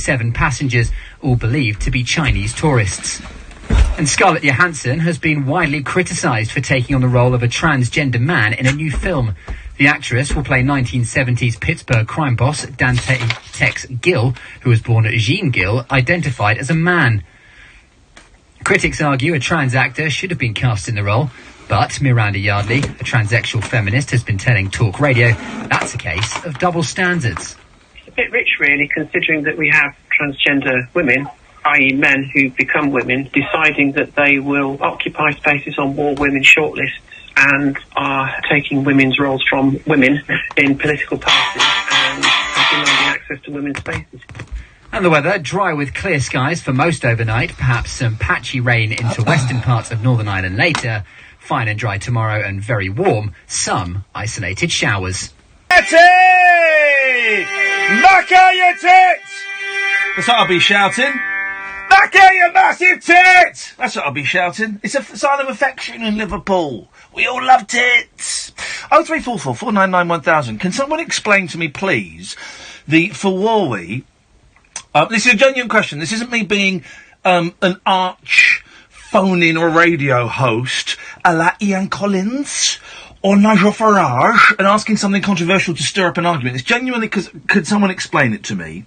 27 passengers, all believed to be Chinese tourists. And Scarlett Johansson has been widely criticised for taking on the role of a transgender man in a new film. The actress will play 1970s Pittsburgh crime boss Dante Tex Gill, who was born as Jean Gill, identified as a man. Critics argue a trans actor should have been cast in the role, but Miranda Yardley, a transsexual feminist, has been telling talkRADIO that's a case of double standards. It's a bit rich, really, considering that we have transgender women, i.e. men who become women, deciding that they will occupy spaces on more women shortlists and are taking women's roles from women in political parties and demanding access to women's spaces. And the weather, dry with clear skies for most overnight, perhaps some patchy rain into western parts of Northern Ireland later, fine and dry tomorrow and very warm, some isolated showers. Betty! Knock out your tits! That's what I'll be shouting. Knock out your massive tits! That's what I'll be shouting. It's a sign of affection in Liverpool. We all love tits. 0344 499 1000. Can someone explain to me, please, the Fawari... this is a genuine question. This isn't me being an arch phone-in or radio host a la Ian Collins or Nigel Farage and asking something controversial to stir up an argument. It's genuinely because could someone explain it to me?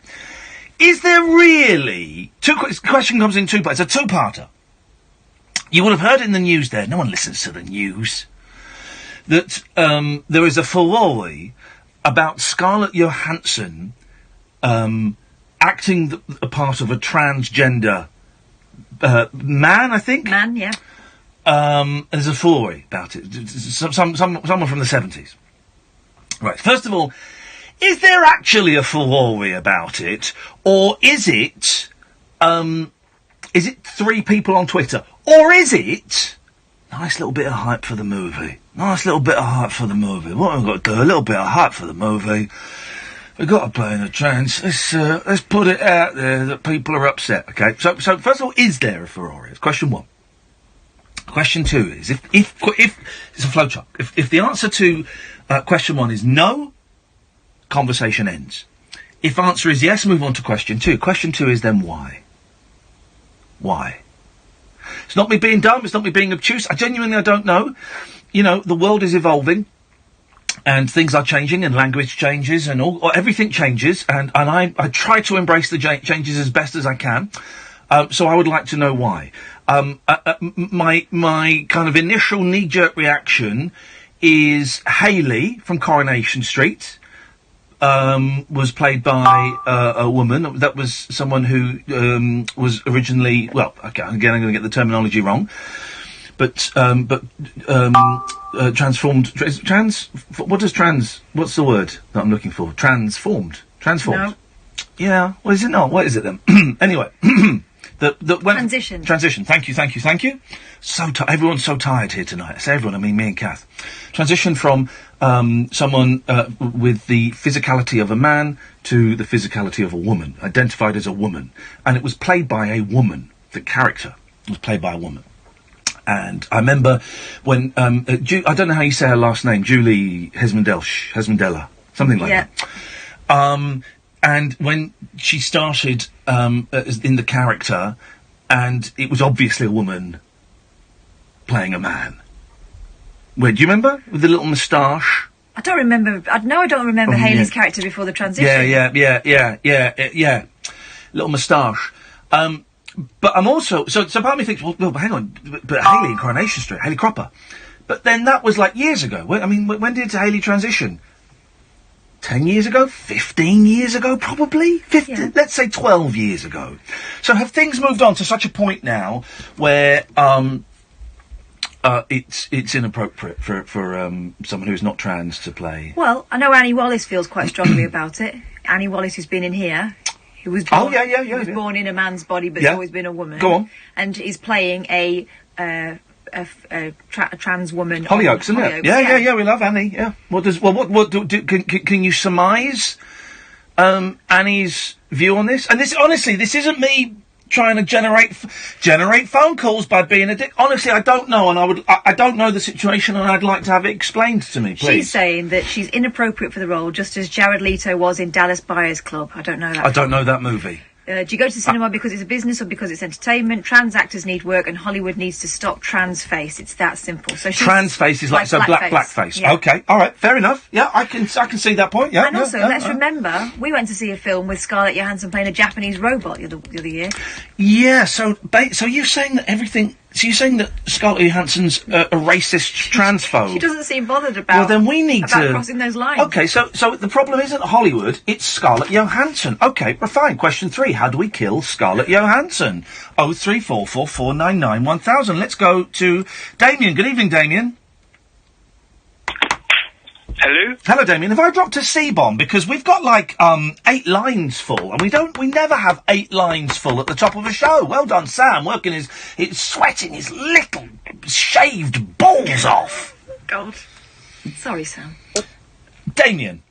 Is there really... This question comes in two parts. It's a two-parter. You would have heard in the news there, no one listens to the news, that there is a furore about Scarlett Johansson acting a part of a transgender man, I think? Man, yeah. There's a furore about it. Someone from the 70s. Right, first of all, is there actually a furore about it, or is it three people on Twitter, or is it nice little bit of hype for the movie? Nice little bit of hype for the movie. What have we got to do? A little bit of hype for the movie. We've got to play in a trance. Let's put it out there that people are upset. Okay. So first of all, is there a furore? It's question one. Question two is if it's a flowchart. If the answer to question one is no, conversation ends. If answer is yes, move on to question two. Question two is then why? Why? It's not me being dumb. It's not me being obtuse. I don't know. You know, the world is evolving. And things are changing, and language changes, and everything changes, and I try to embrace the changes as best as I can. So I would like to know why. My kind of initial knee-jerk reaction is Hayley from Coronation Street was played by a woman. That was someone who was originally, well, okay, again I'm going to get the terminology wrong, but transformed. What's the word that I'm looking for? Transformed. No. Yeah. What is it not? What is it then? Anyway. Transition. Thank you. Everyone's so tired here tonight. I say everyone, I mean me and Kath. Transition from someone with the physicality of a man to the physicality of a woman, identified as a woman. And it was played by a woman. The character was played by a woman. And I remember when, I don't know how you say her last name, Julie Hesmondella, something like that. And when she started in the character, and it was obviously a woman playing a man. Wait, do you remember? With the little moustache? I don't remember. I don't remember Hayley's character before the transition. Yeah. Little moustache. But I'm also... So part of me thinks, well, hang on, but Hayley in Coronation Street, Hayley Cropper. But then that was like years ago. When did Hayley transition? 10 years ago? 15 years ago, probably? 15, yeah. Let's say 12 years ago. So have things moved on to such a point now where it's inappropriate for someone who's not trans to play? Well, I know Annie Wallace feels quite strongly about it. Annie Wallace, who's been in here, who was born, born in a man's body but's always been a woman. Go on. And is playing a trans woman. Hollyoaks, isn't it? Yeah, we love Annie, yeah. Can you surmise Annie's view on this? And this isn't me trying to generate phone calls by being a dick. Honestly, I don't know, and I don't know the situation, and I'd like to have it explained to me, please. She's saying that she's inappropriate for the role, just as Jared Leto was in Dallas Buyers Club. I don't know that. I don't know that movie. Do you go to the cinema because it's a business or because it's entertainment? Trans actors need work and Hollywood needs to stop trans face. It's that simple. So trans face is like blackface. Yeah. Okay, all right, fair enough. Yeah, I can see that point. Yeah. And also, let's remember, we went to see a film with Scarlett Johansson playing a Japanese robot the other year. Yeah. So you're saying that everything. So you're saying that Scarlett Johansson's a racist transphobe? She doesn't seem bothered about. Well, then we need to crossing those lines. Okay, so the problem isn't Hollywood; it's Scarlett Johansson. Okay, fine. Question 3: how do we kill Scarlett Johansson? 03444991000. Let's go to Damien. Good evening, Damien. Hello? Hello, Damien. Have I dropped a C-bomb? Because we've got, 8 lines full, and we never have 8 lines full at the top of a show. Well done, Sam, working sweating his little shaved balls off. God. Sorry, Sam. Damien.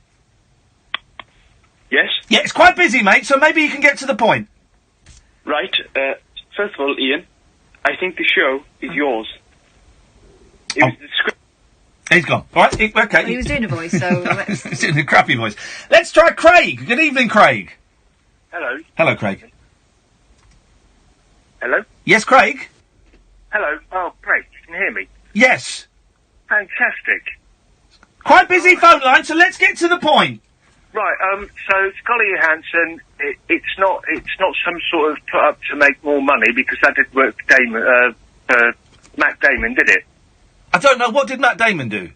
Yes? Yeah, it's quite busy, mate, so maybe you can get to the point. Right, first of all, Ian, I think the show is yours. It was the script. He's gone. All right, okay. Well, he was doing a voice, so let's... He's doing a crappy voice. Let's try Craig. Good evening, Craig. Hello. Hello, Craig. Hello? Yes, Craig? Hello. Oh, great. You can hear me? Yes. Fantastic. Quite busy phone line, so let's get to the point. Right, so Scarlett Johansson, it's not some sort of put up to make more money, because that didn't work for Matt Damon, did it? I don't know. What did Matt Damon do?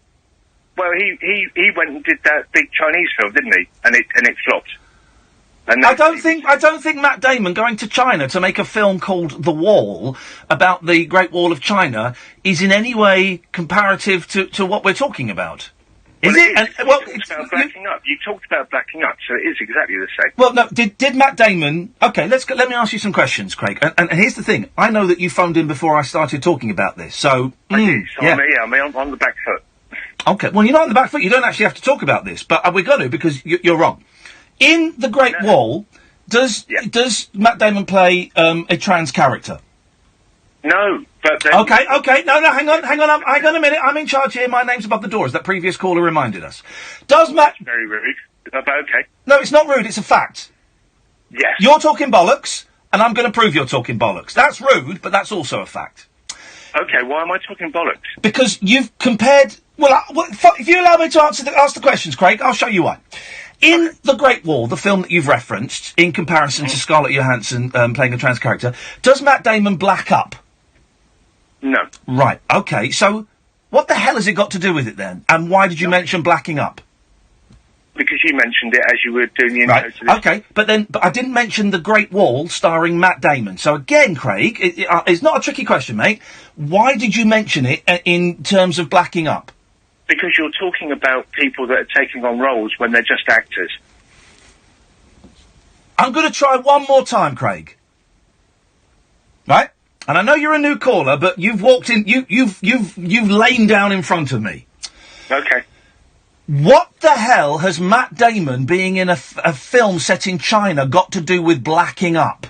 Well, he went and did that big Chinese film, didn't he? And it flopped. And I don't think Matt Damon going to China to make a film called The Wall about the Great Wall of China is in any way comparative to what we're talking about. Is it? You talked about blacking up, so it is exactly the same. Well, no. Did Matt Damon? Okay, let me ask you some questions, Craig. And here's the thing: I know that you phoned in before I started talking about this, so I did. So I'm on the back foot. Okay. Well, you're not on the back foot. You don't actually have to talk about this, but we're going to because you're wrong. In The Great Wall, does Matt Damon play a trans character? No, but okay. No, hang on a minute. I'm in charge here. My name's above the door, as that previous caller reminded us. Does Matt? That's very rude. But okay. No, it's not rude. It's a fact. Yes. You're talking bollocks, and I'm going to prove you're talking bollocks. That's rude, but that's also a fact. Okay. Why am I talking bollocks? Because you've compared. Well, if you allow me to ask the questions, Craig, I'll show you why. In The Great Wall, the film that you've referenced, in comparison to Scarlett Johansson playing a trans character, does Matt Damon black up? No. Right, okay, so what the hell has it got to do with it then? And why did you mention blacking up? Because you mentioned it as you were doing the intro to this. Okay, but I didn't mention The Great Wall starring Matt Damon. So again, Craig, it's not a tricky question, mate. Why did you mention it in terms of blacking up? Because you're talking about people that are taking on roles when they're just actors. I'm going to try one more time, Craig. Right? And I know you're a new caller, but you've walked in. You've lain down in front of me. Okay. What the hell has Matt Damon being in a film set in China got to do with blacking up?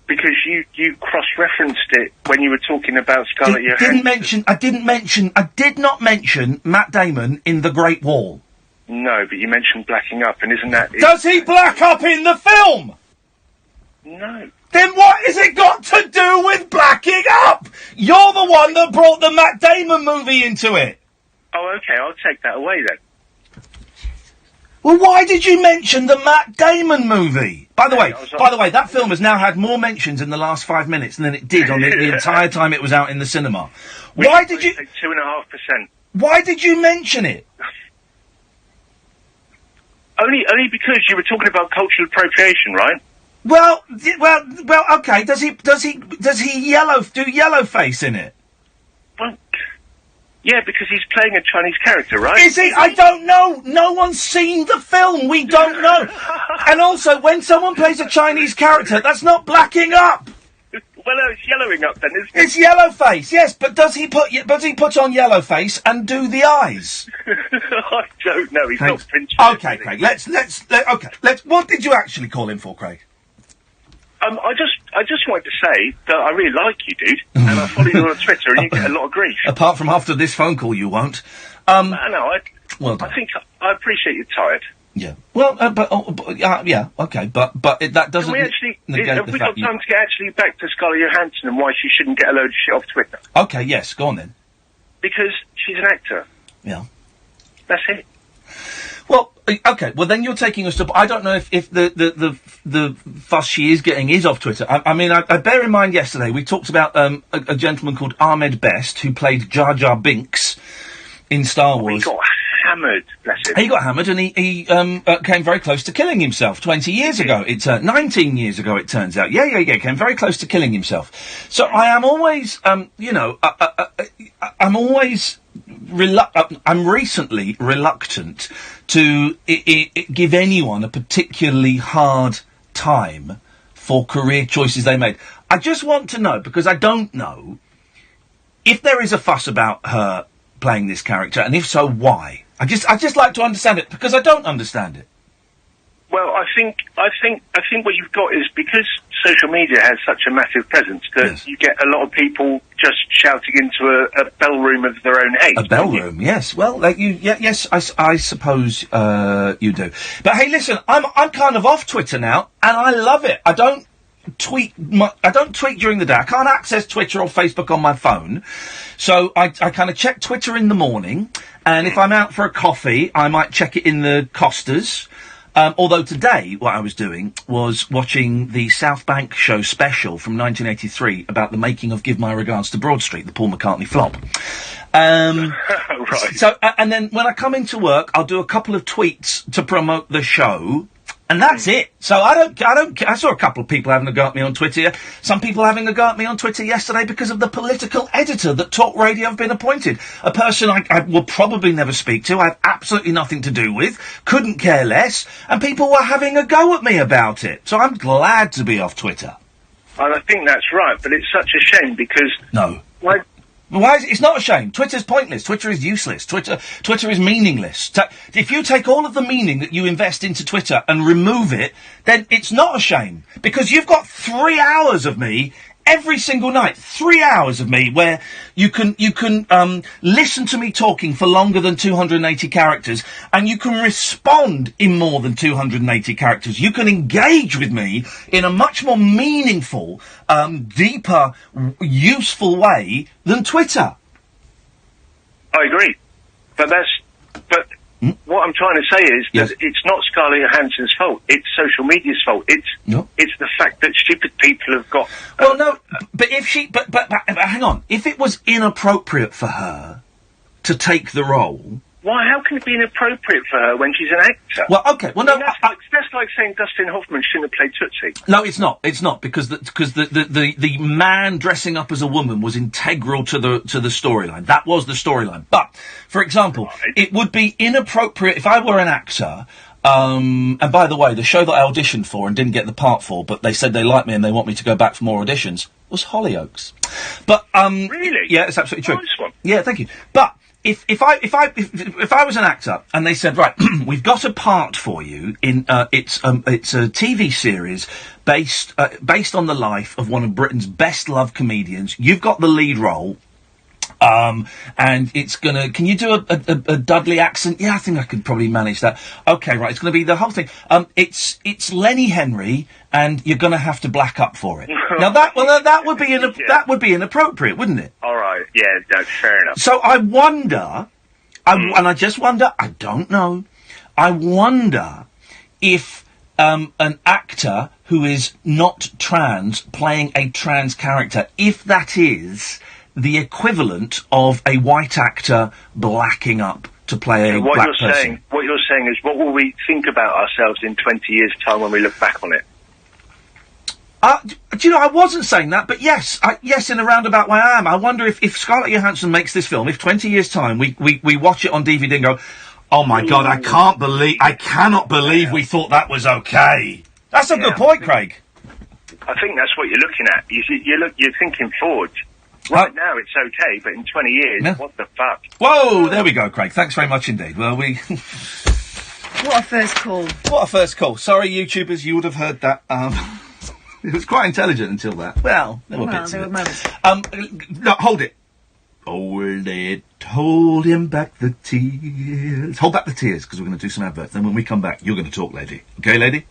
Because you cross-referenced it when you were talking about Scarlett Johansson. I did not mention Matt Damon in The Great Wall. No, but you mentioned blacking up, and isn't that... Does he black up in the film? No. Then what has it got to do with blacking up? You're the one that brought the Matt Damon movie into it. Oh, okay, I'll take that away then. Well, why did you mention the Matt Damon movie? By the way, that film has now had more mentions in the last 5 minutes than it did on the entire time it was out in the cinema. Why did you... 2.5%. Why did you mention it? Only because you were talking about cultural appropriation, right? Well, okay. Does he do yellow face in it? Well, yeah, because he's playing a Chinese character, right? Is he? I don't know. No one's seen the film. We don't know. And also, when someone plays a Chinese character, that's not blacking up. Well, no, it's yellowing up then, isn't it? It's yellow face, yes. But does he put on yellow face and do the eyes? I don't know. He's not Prince. Okay, Craig. Let's. What did you actually call him for, Craig? I just wanted to say that I really like you, dude, and I follow you on Twitter, and you get a lot of grief. Apart from after this phone call, you won't. No, well done. I think I appreciate you're tired. Yeah. Well, yeah, okay, but that doesn't. Have we got time to get actually back to Scarlett Johansson and why she shouldn't get a load of shit off Twitter? Okay, yes, go on then. Because she's an actor. Yeah. That's it. Well, okay. Well, then you're taking us to. I don't know if the fuss she is getting is off Twitter. I mean, I bear in mind yesterday we talked about a gentleman called Ahmed Best who played Jar Jar Binks in Star Wars. He got hammered, bless him. He got hammered, and he came very close to killing himself 20 years ago. 19 years ago, it turns out. Yeah, came very close to killing himself. So I am always, I'm always I'm recently reluctant to give anyone a particularly hard time for career choices they made. I just want to know, because I don't know, if there is a fuss about her playing this character, and if so, why? I just like to understand it, because I don't understand it. Well, I think what you've got is, because social media has such a massive presence, that you get a lot of people just shouting into a bell room of their own hate. A bell room, yes. Well, yes, I suppose you do. But hey, listen, I'm kind of off Twitter now, and I love it. I don't tweet during the day. I can't access Twitter or Facebook on my phone, so I kind of check Twitter in the morning, and if I'm out for a coffee, I might check it in the Costas. Although today, what I was doing was watching the South Bank show special from 1983 about the making of Give My Regards to Broad Street, the Paul McCartney flop. Right. So, and then when I come into work, I'll do a couple of tweets to promote the show. And that's it. So I saw a couple of people having a go at me on Twitter. Some people having a go at me on Twitter yesterday because of the political editor that talkRADIO have been appointed. A person I will probably never speak to, I have absolutely nothing to do with, couldn't care less, and people were having a go at me about it. So I'm glad to be off Twitter. And I think that's right, but it's such a shame because... No. Why is it? It's not a shame. Twitter's pointless. Twitter is useless. Twitter is meaningless. If you take all of the meaning that you invest into Twitter and remove it, then it's not a shame. Because you've got 3 hours of me every single night. 3 hours of me where you can listen to me talking for longer than 280 characters, and you can respond in more than 280 characters. You can engage with me in a much more meaningful, deeper, useful way than Twitter. I agree. But what I'm trying to say is that it's not Scarlett Johansson's fault. It's social media's fault. It's the fact that stupid people have got... Well, no, but if she... But hang on. If it was inappropriate for her to take the role... Why? How can it be inappropriate for her when she's an actor? Well, okay. Well, no, that's like saying Dustin Hoffman shouldn't have played Tootsie. No, it's not. It's not, because the man dressing up as a woman was integral to the storyline. That was the storyline. But, for example, it would be inappropriate if I were an actor. And by the way, the show that I auditioned for and didn't get the part for, but they said they like me and they want me to go back for more auditions, was Hollyoaks. But really, yeah, it's absolutely true. Nice one. Yeah, thank you. But if I was an actor and they said, right, we've got a part for you in it's a TV series based on the life of one of Britain's best loved comedians. You've got the lead role. And it's gonna... Can you do a Dudley accent? Yeah, I think I could probably manage that. Okay, right, it's gonna be the whole thing. It's Lenny Henry, and you're gonna have to black up for it. Now that would be inappropriate, wouldn't it? All right, yeah, that's fair enough. So I wonder, and I just wonder, I don't know, I wonder if an actor who is not trans playing a trans character, if that is the equivalent of a white actor blacking up to play a black person. What you're saying is, what will we think about ourselves in 20 years' time when we look back on it? Do you know, I wasn't saying that, but yes, in a roundabout way I am. I wonder if Scarlett Johansson makes this film, if 20 years' time we watch it on DVD and go, oh my God, I cannot believe we thought that was okay. That's a good point, Craig. I think that's what you're looking at. You're thinking forward. Right now it's okay, but in 20 years, what the fuck? Whoa, there we go, Craig. Thanks very much indeed. Well, What a first call. What a first call. Sorry, YouTubers, you would have heard that. It was quite intelligent until that. Well, there were bits of it. Moments. No, hold it. Hold it, hold him back the tears. Hold back the tears, because we're going to do some adverts. Then when we come back, you're going to talk, lady. Okay, lady?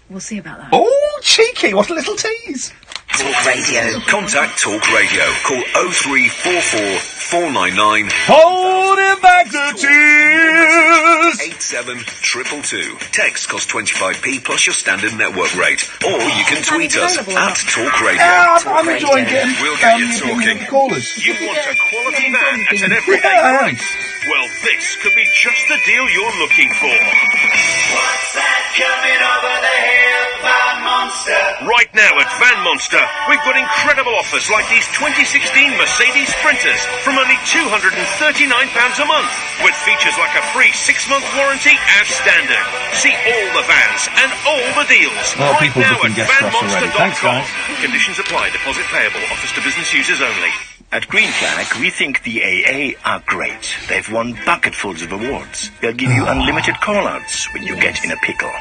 We'll see about that. Oh, cheeky! What a little tease! Talk Radio. Contact Talk Radio. Call 0344 499. Hold him back the tears! 87222. Text costs 25p plus your standard network rate. Or you can tweet us at Talk Radio. I'm enjoying getting... We'll get you talking. Callers. You want a quality van at an everyday price? Well, this could be just the deal you're looking for. What's that coming over the hill, Van Monster? Right now at Van Monster, we've got incredible offers like these 2016 Mercedes Sprinters from only £239 a month, with features like a free 6-month warranty as standard. See all the vans and all the deals right now at vanmonster.com. Thanks, guys. Conditions apply. Deposit payable. Offers to business users only. At Green Flag, we think the AA are great. They've won bucketfuls of awards. They'll give you unlimited call-outs when you get in a pickle.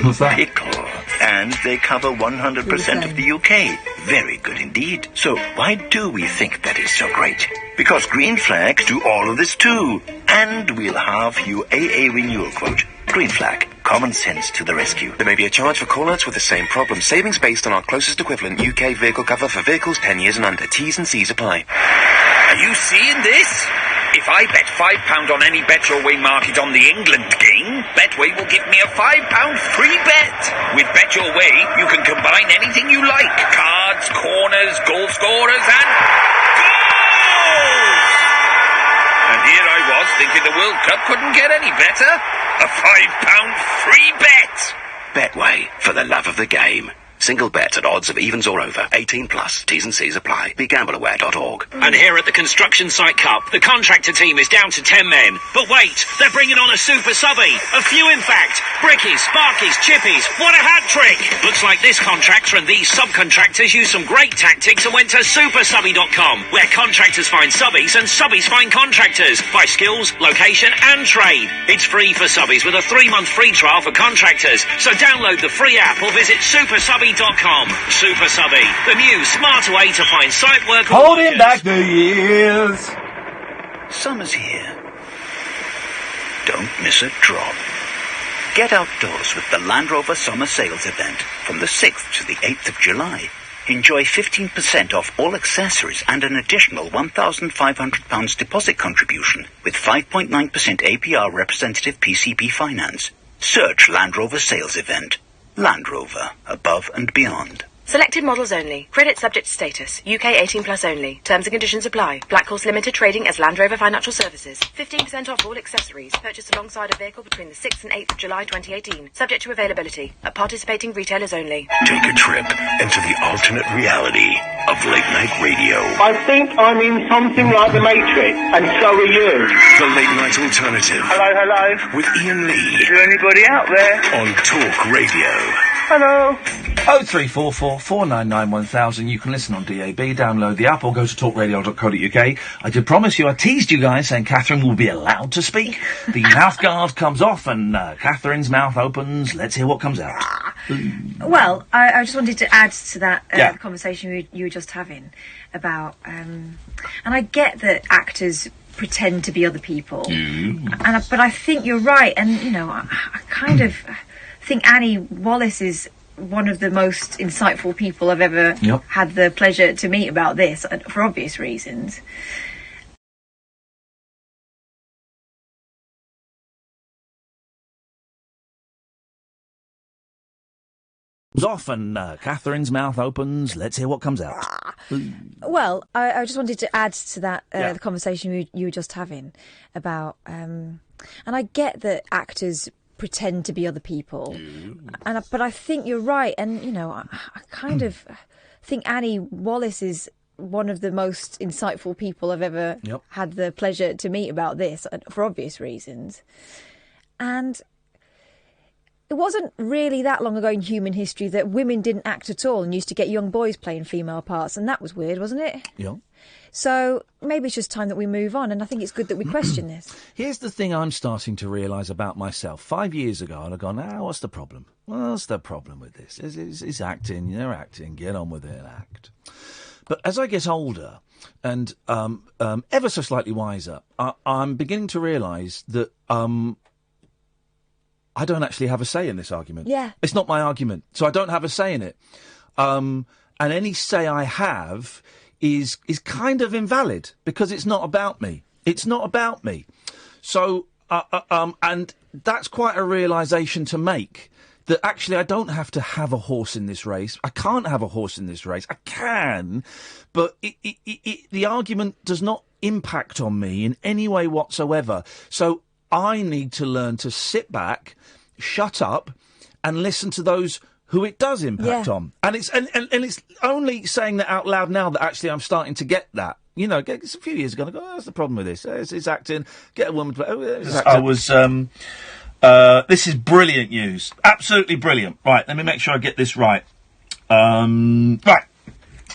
What's that? Pickle. And they cover 100% of the UK. Very good indeed. So why do we think that is so great? Because Green Flag do all of this too. And we'll have you AA renewal quote. Green Flag. Common sense to the rescue. There may be a charge for call-outs with the same problem. Savings based on our closest equivalent UK vehicle cover for vehicles 10 years and under. T's and C's apply. Are you seeing this? If I bet £5 on any Betway market on the England game, Betway will give me a £5 free bet. With Betway, you can combine anything you like. Cards, corners, goal scorers, and goals! And here I was thinking the World Cup couldn't get any better. A £5 free bet. Betway, for the love of the game. Single bet at odds of evens or over. 18 plus. T's and C's apply. BeGambleAware.org. And here at the Construction Site Cup, the contractor team is down to 10 men. But wait, they're bringing on a super subby. A few, in fact. Brickies, Sparkies, Chippies. What a hat trick! Looks like this contractor and these subcontractors used some great tactics and went to supersubby.com, where contractors find subbies and subbies find contractors by skills, location and trade. It's free for subbies with a 3-month free trial for contractors. So download the free app or visit supersubby.com. Super Subby, the new smarter way to find site work. Holding back the years. Summer's here. Don't miss a drop. Get outdoors with the Land Rover Summer Sales Event from the 6th to the 8th of July. Enjoy 15% off all accessories and an additional £1,500 deposit contribution with 5.9% APR representative PCP finance. Search Land Rover Sales Event. Land Rover, above and beyond. Selected models only. Credit subject to status. UK 18 plus only. Terms and conditions apply. Black Horse Limited trading as Land Rover Financial Services. 15% off all accessories. Purchased alongside a vehicle between the 6th and 8th of July 2018. Subject to availability. At participating retailers only. Take a trip into the alternate reality of late night radio. I think I'm in something like The Matrix, and so are you. The late night alternative. Hello, hello. With Iain Lee. Is there anybody out there? On Talk Radio. Hello. 0344 499 1000. You can listen on DAB, download the app, or go to talkradio.co.uk. I did promise you, I teased you guys saying Catherine will be allowed to speak. The mouth guard comes off and Catherine's mouth opens. Let's hear what comes out. Well, I just wanted to add to that conversation you were just having about, and I get that actors pretend to be other people, but I think you're right, and you know, I kind of think Annie Wallace is one of the most insightful people I've ever had the pleasure to meet about this, for obvious reasons. Off and Catherine's mouth opens. Let's hear what comes out. Well, I just wanted to add to that the conversation you were just having about, and I get that actors pretend to be other people, but I think you're right, and you know, I kind of think Annie Wallace is one of the most insightful people I've ever had the pleasure to meet about this, for obvious reasons. And it wasn't really that long ago in human history that women didn't act at all and used to get young boys playing female parts, and that was weird, wasn't it? Yeah. So maybe it's just time that we move on, and I think it's good that we question this. Here's the thing I'm starting to realise about myself. 5 years ago, I'd have gone, what's the problem? What's the problem with this? It's acting, they're acting, get on with it and act. But as I get older and ever so slightly wiser, I'm beginning to realise that I don't actually have a say in this argument. Yeah. It's not my argument, so I don't have a say in it. And any say I have is kind of invalid because it's not about me. It's not about me. So, and that's quite a realisation to make, that actually I don't have to have a horse in this race. I can't have a horse in this race. I can, but the argument does not impact on me in any way whatsoever. So I need to learn to sit back, shut up, and listen to those who it does impact on. And it's only saying that out loud now that actually I'm starting to get that. You know, it's a few years ago, I go, that's the problem with this. It's acting. Get a woman to play. It's acting. I was... this is brilliant news. Absolutely brilliant. Right, let me make sure I get this right. Right.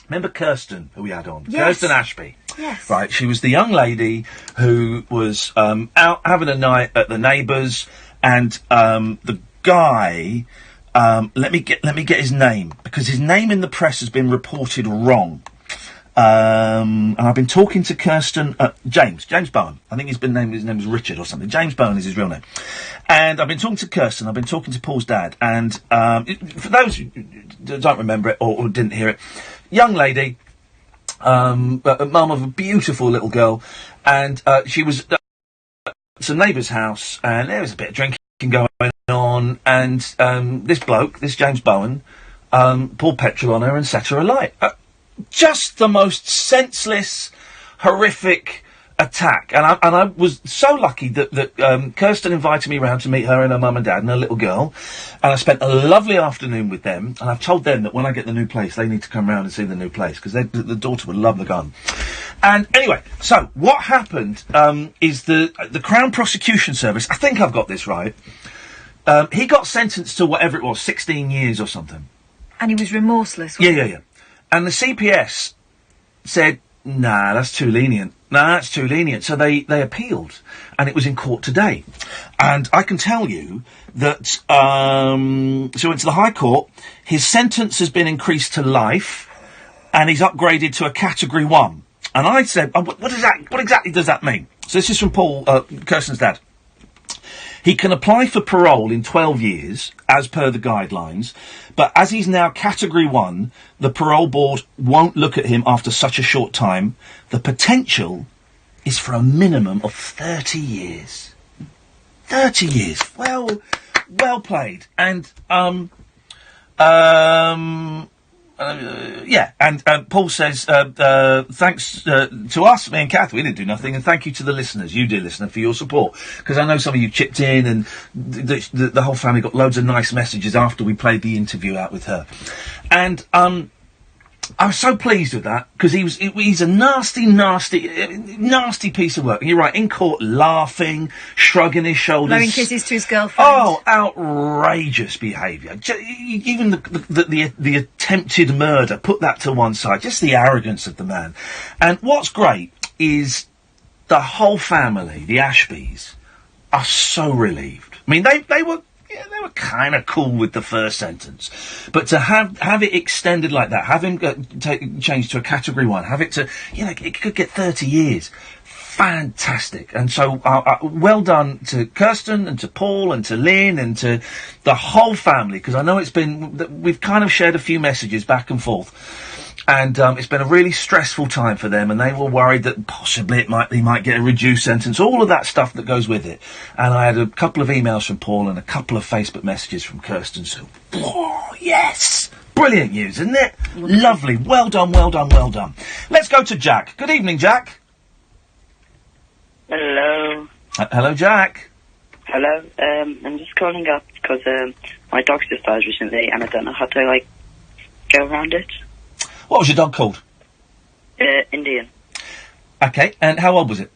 Remember Kirsten, who we had on? Yes. Kirsten Ashby. Yes. Right, she was the young lady who was out having a night at the neighbours, and the guy... let me get his name, because his name in the press has been reported wrong. And I've been talking to Kirsten, James Bowen. I think his name is Richard or something. James Bowen is his real name. And I've been talking to Kirsten, I've been talking to Paul's dad, and for those who don't remember it or didn't hear it, young lady, mum of a beautiful little girl, and she was at some neighbour's house, and there was a bit of drinking going on, and this bloke, this James Bowen, poured petrol on her and set her alight. Just the most senseless, horrific attack. And I was so lucky that Kirsten invited me round to meet her and her mum and dad and her little girl. And I spent a lovely afternoon with them. And I've told them that when I get the new place, they need to come round and see the new place, because the daughter would love the gun. And anyway, so what happened is the Crown Prosecution Service, I think I've got this right, he got sentenced to whatever it was, 16 years or something. And he was remorseless, wasn't he? Yeah. And the CPS said, nah, that's too lenient. So they appealed, and it was in court today. And I can tell you that, so he went to the High Court, his sentence has been increased to life, and he's upgraded to a Category 1. And I said, what exactly does that mean? So this is from Paul, Kirsten's dad. He can apply for parole in 12 years, as per the guidelines, but as he's now Category 1, the parole board won't look at him after such a short time. The potential is for a minimum of 30 years. 30 years. Well played. And, and Paul says, thanks to us, me and Kath, we didn't do nothing, and thank you to the listeners, you dear listener, for your support, because I know some of you chipped in, and the whole family got loads of nice messages after we played the interview out with her. And I was so pleased with that, because he's a nasty piece of work. And you're right, in court, laughing, shrugging his shoulders. Blowing kisses to his girlfriend. Oh, outrageous behaviour. Even the attempted murder, put that to one side. Just the arrogance of the man. And what's great is the whole family, the Ashbys, are so relieved. I mean, they were kind of cool with the first sentence, but to have it extended like that, have him changed to a Category 1, have it to, it could get 30 years. Fantastic. And so, well done to Kirsten and to Paul and to Lynn and to the whole family, because I know we've kind of shared a few messages back and forth. And it's been a really stressful time for them, and they were worried that possibly he might get a reduced sentence, all of that stuff that goes with it. And I had a couple of emails from Paul and a couple of Facebook messages from Kirsten, so, yes! Brilliant news, isn't it? Lovely. Well done. Let's go to Jack. Good evening, Jack. Hello. Hello, Jack. Hello. I'm just calling up because my dog just died recently, and I don't know how to, go around it. What was your dog called? Indian. Okay, and how old was it?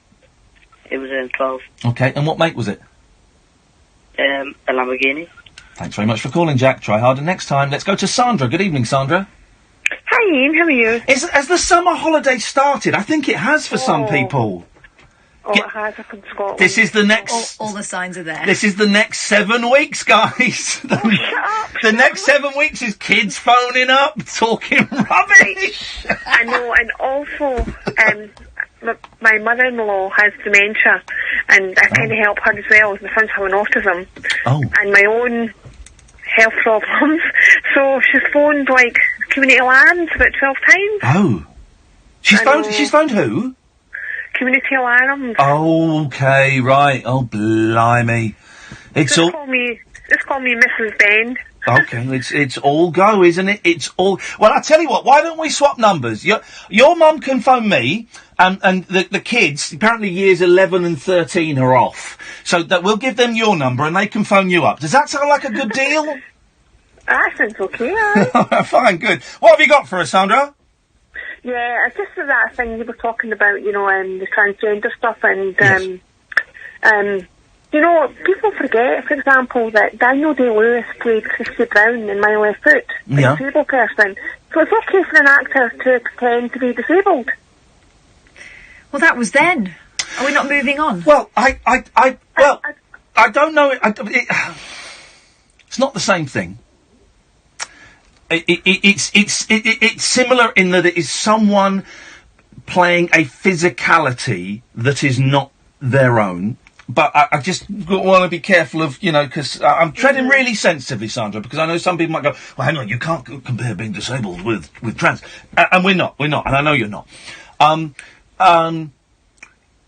It was 12. Okay, and what make was it? A Lamborghini. Thanks very much for calling, Jack. Try harder next time. Let's go to Sandra. Good evening, Sandra. Hi, Ian. How are you? Has the summer holiday started? I think it has for some people. Oh, it has up in Scotland. This is the next... All the signs are there. This is the next 7 weeks, guys. The next 7 weeks is kids phoning up, talking rubbish. I know, and also, my mother-in-law has dementia, and I kind of help her as well, as my son's having autism. Oh. And my own health problems. So she's phoned, like, community alarms about 12 times. Oh. She's phoned who? Community alarms. Oh, okay, right. Oh, blimey. Just call me Mrs. Ben. Okay, it's all go, isn't it? It's all... Well, I tell you what, why don't we swap numbers? Your mum can phone me, and the kids, apparently years 11 and 13 are off. So that we'll give them your number and they can phone you up. Does that sound like a good deal? That sounds okay, aye. Fine, good. What have you got for us, Sandra? Yeah, it's just that thing you were talking about, you know, the transgender stuff, and, yes. You know, people forget, for example, that Daniel Day-Lewis played Christy Brown in My Left Foot, a disabled person. So it's okay for an actor to pretend to be disabled. Well, that was then. Are we not moving on? Well, I don't know. It's not the same thing. It's similar in that it is someone playing a physicality that is not their own. But I just want to be careful of, you know, because I'm treading really sensitively, Sandra, because I know some people might go, well, hang on, you can't compare being disabled with trans. And we're not, and I know you're not.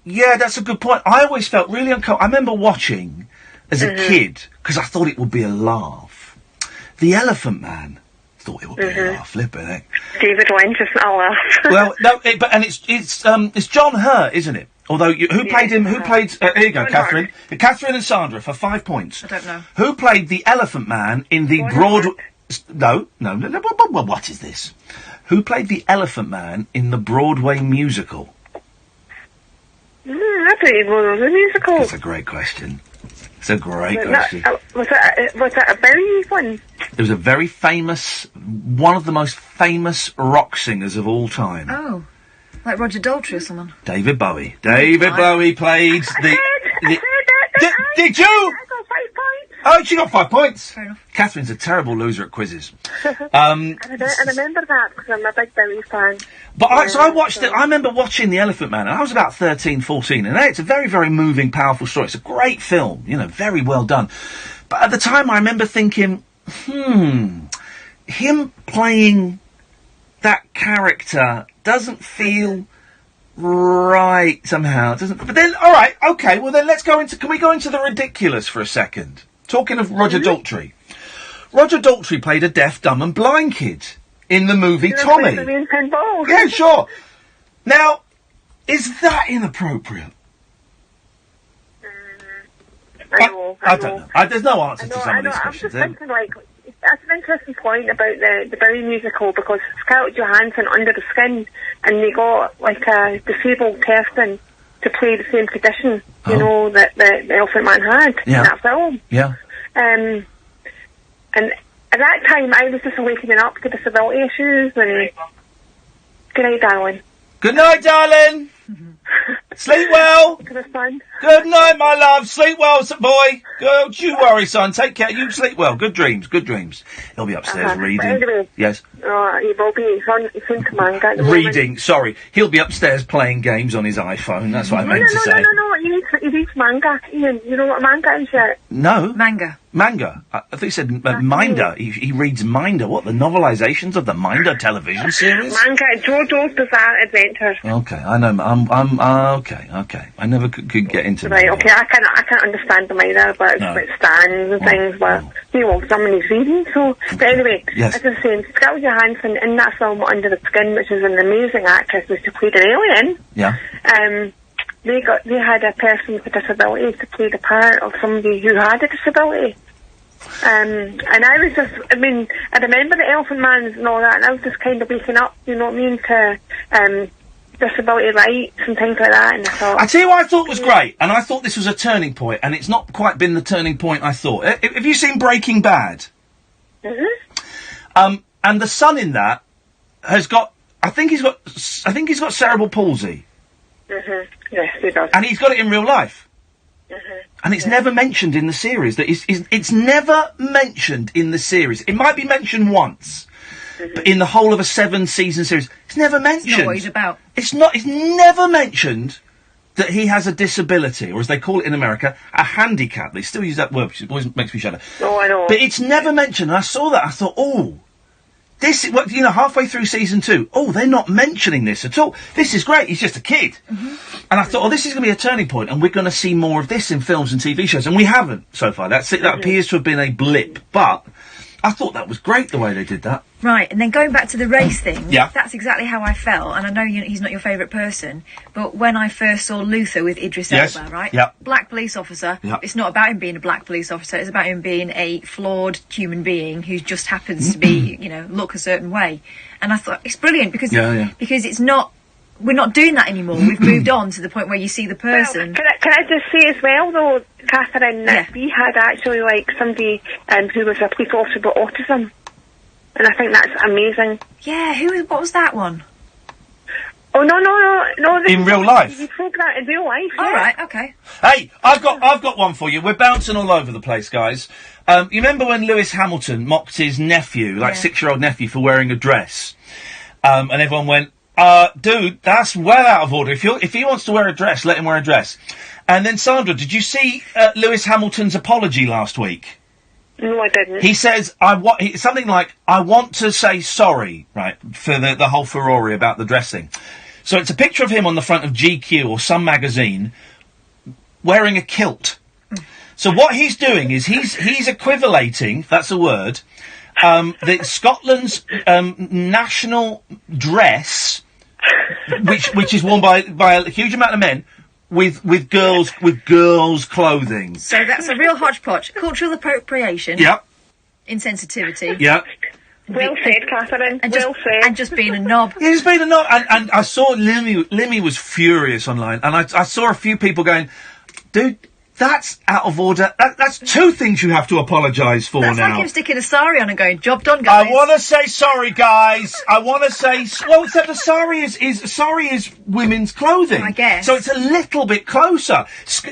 Yeah, that's a good point. I always felt really uncomfortable. I remember watching as a kid, because I thought it would be a laugh. The Elephant Man. Thought it would be a laugh, flipping it. David Lynch is not a laugh. Well, no, it's John Hurt, isn't it? Although, who played him? Who played? Here you go, Catherine. Catherine and Sandra for 5 points. I don't know. Who played the Elephant Man in the No. What is this? Who played the Elephant Man in the Broadway musical? I don't even know the musical. That's a great question. It's a great question. Was that a Bowie one? It was a very famous, one of the most famous rock singers of all time. Oh. Like Roger Daltrey or someone? David Bowie. David Bowie played Did you? I got 5 points. Oh, she got 5 points. Fair enough. Catherine's a terrible loser at quizzes. I remember that because I'm a big Bowie fan. But I watched it. I remember watching The Elephant Man, and I was about 13, 14, and it's a very, very moving, powerful story. It's a great film, you know, very well done. But at the time, I remember thinking, him playing that character doesn't feel right somehow. Doesn't. But then, all right, okay. Well, then can we go into the ridiculous for a second? Talking of Roger Daltrey. Roger Daltrey played a deaf, dumb, and blind kid in the movie Tommy. Yeah, sure. Now, is that inappropriate? I don't know. There's no answer to some of these questions. I'm just thinking, like, that's an interesting point about the Bowie musical, because Scarlett Johansson, Under the Skin, and they got, like, a disabled person to play the same condition, you know, that the Elephant Man had in that film. Yeah. And at that time, I was just awakening up to disability issues, and... Good night, darling. Good night, darling! Sleep well! Good night, my love! Sleep well, boy! Don't you worry, son. Take care. You sleep well. Good dreams. He'll be upstairs reading. Anyway, yes. He will be. He's into manga. Reading. Sorry. He'll be upstairs playing games on his iPhone. That's what I meant to say. No. He reads manga. Ian, you know what manga is yet? No. Manga. I think he said Minder. He reads Minder. What, the novelisations of the Minder television series? Manga. JoJo's Bizarre Adventure. Okay, I know. Okay. I never could get into that. Right, okay, I can't understand them either, but it's about stands and things, but, you know, someone is reading, so... But anyway, yes. As I was saying, Scarlett Johansson in that film, Under the Skin, which is an amazing actress, was to play an alien. Yeah. They had a person with a disability to play the part of somebody who had a disability. And I was just, I remember the Elephant Man and all that, and I was just kind of waking up, you know what I mean, to disability rights and things like that, and I thought... I tell you what I thought was great, and I thought this was a turning point, and it's not quite been the turning point I thought. Have you seen Breaking Bad? Mm-hmm. And the son in that has got, I think he's got cerebral palsy. Yes, he does. And he's got it in real life. And it's never mentioned in the series. It's never mentioned in the series. It might be mentioned once. But in the whole of a 7-season series, it's never mentioned. It's not what he's about. It's never mentioned that he has a disability, or as they call it in America, a handicap. They still use that word, which always makes me shudder. Oh, I know. But it's never mentioned. And I saw that, I thought, halfway through season 2, they're not mentioning this at all. This is great. He's just a kid. And I thought, this is going to be a turning point, and we're going to see more of this in films and TV shows. And we haven't so far. That appears to have been a blip. But I thought that was great the way they did that. Right, and then going back to the race thing, Yeah. that's exactly how I felt, and I know he's not your favourite person, but when I first saw Luther with Idris Elba, right? Yep. Black police officer, Yep. It's not about him being a black police officer, it's about him being a flawed human being who just happens to be, look a certain way. And I thought, it's brilliant, because it's not... We're not doing that anymore. We've moved on to the point where you see the person. Well, can I just say as well, though, Catherine, that we had actually, somebody who was a police officer with autism. And I think that's amazing. Yeah, what was that one? Oh, no. In real life? TV program in real life, All right, okay. Hey, I've got one for you. We're bouncing all over the place, guys. You remember when Lewis Hamilton mocked his nephew, 6-year-old nephew, for wearing a dress? And everyone went, dude, that's well out of order. If he wants to wear a dress, let him wear a dress. And then, Sandra, did you see Lewis Hamilton's apology last week? No, I didn't. He says, something like, I want to say sorry, right, for the whole furore about the dressing. So it's a picture of him on the front of GQ or some magazine wearing a kilt. So what he's doing is he's equivalating, that's a word, Scotland's national dress, which is worn by a huge amount of men, with girls' clothing. So that's a real hodgepodge. Cultural appropriation. Yep. Insensitivity. Yep. Well said, Catherine. And well said. And just being a knob. Yeah, just being a knob. And I saw Limmy was furious online, and I saw a few people going, dude, that's out of order. That's two things you have to apologise for that's now. That's like him sticking a sari on and going, job done, guys. I want to say sorry, guys. I want to say... Well, except the sari is women's clothing. I guess. So it's a little bit closer.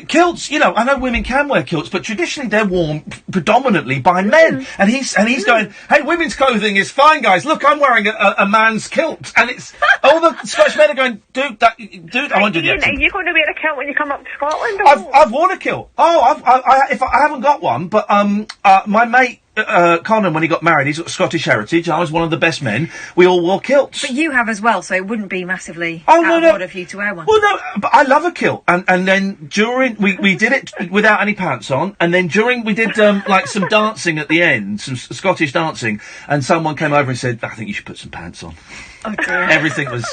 Kilts, I know women can wear kilts, but traditionally they're worn predominantly by men. And he's going, hey, women's clothing is fine, guys. Look, I'm wearing a man's kilt. And it's... all the Scottish men are going, dude, I won't do the accent. Are you going to wear a kilt when you come up to Scotland? I've worn a kilt. Oh, I haven't got one, but my mate Conan, when he got married, he's got Scottish heritage. I was one of the best men. We all wore kilts. But you have as well, so it wouldn't be massively out of order for you to wear one. Well, no, but I love a kilt. And then during we did it without any pants on, and then during we did some dancing at the end, some Scottish dancing, and someone came over and said, I think you should put some pants on. Oh dear. Everything was...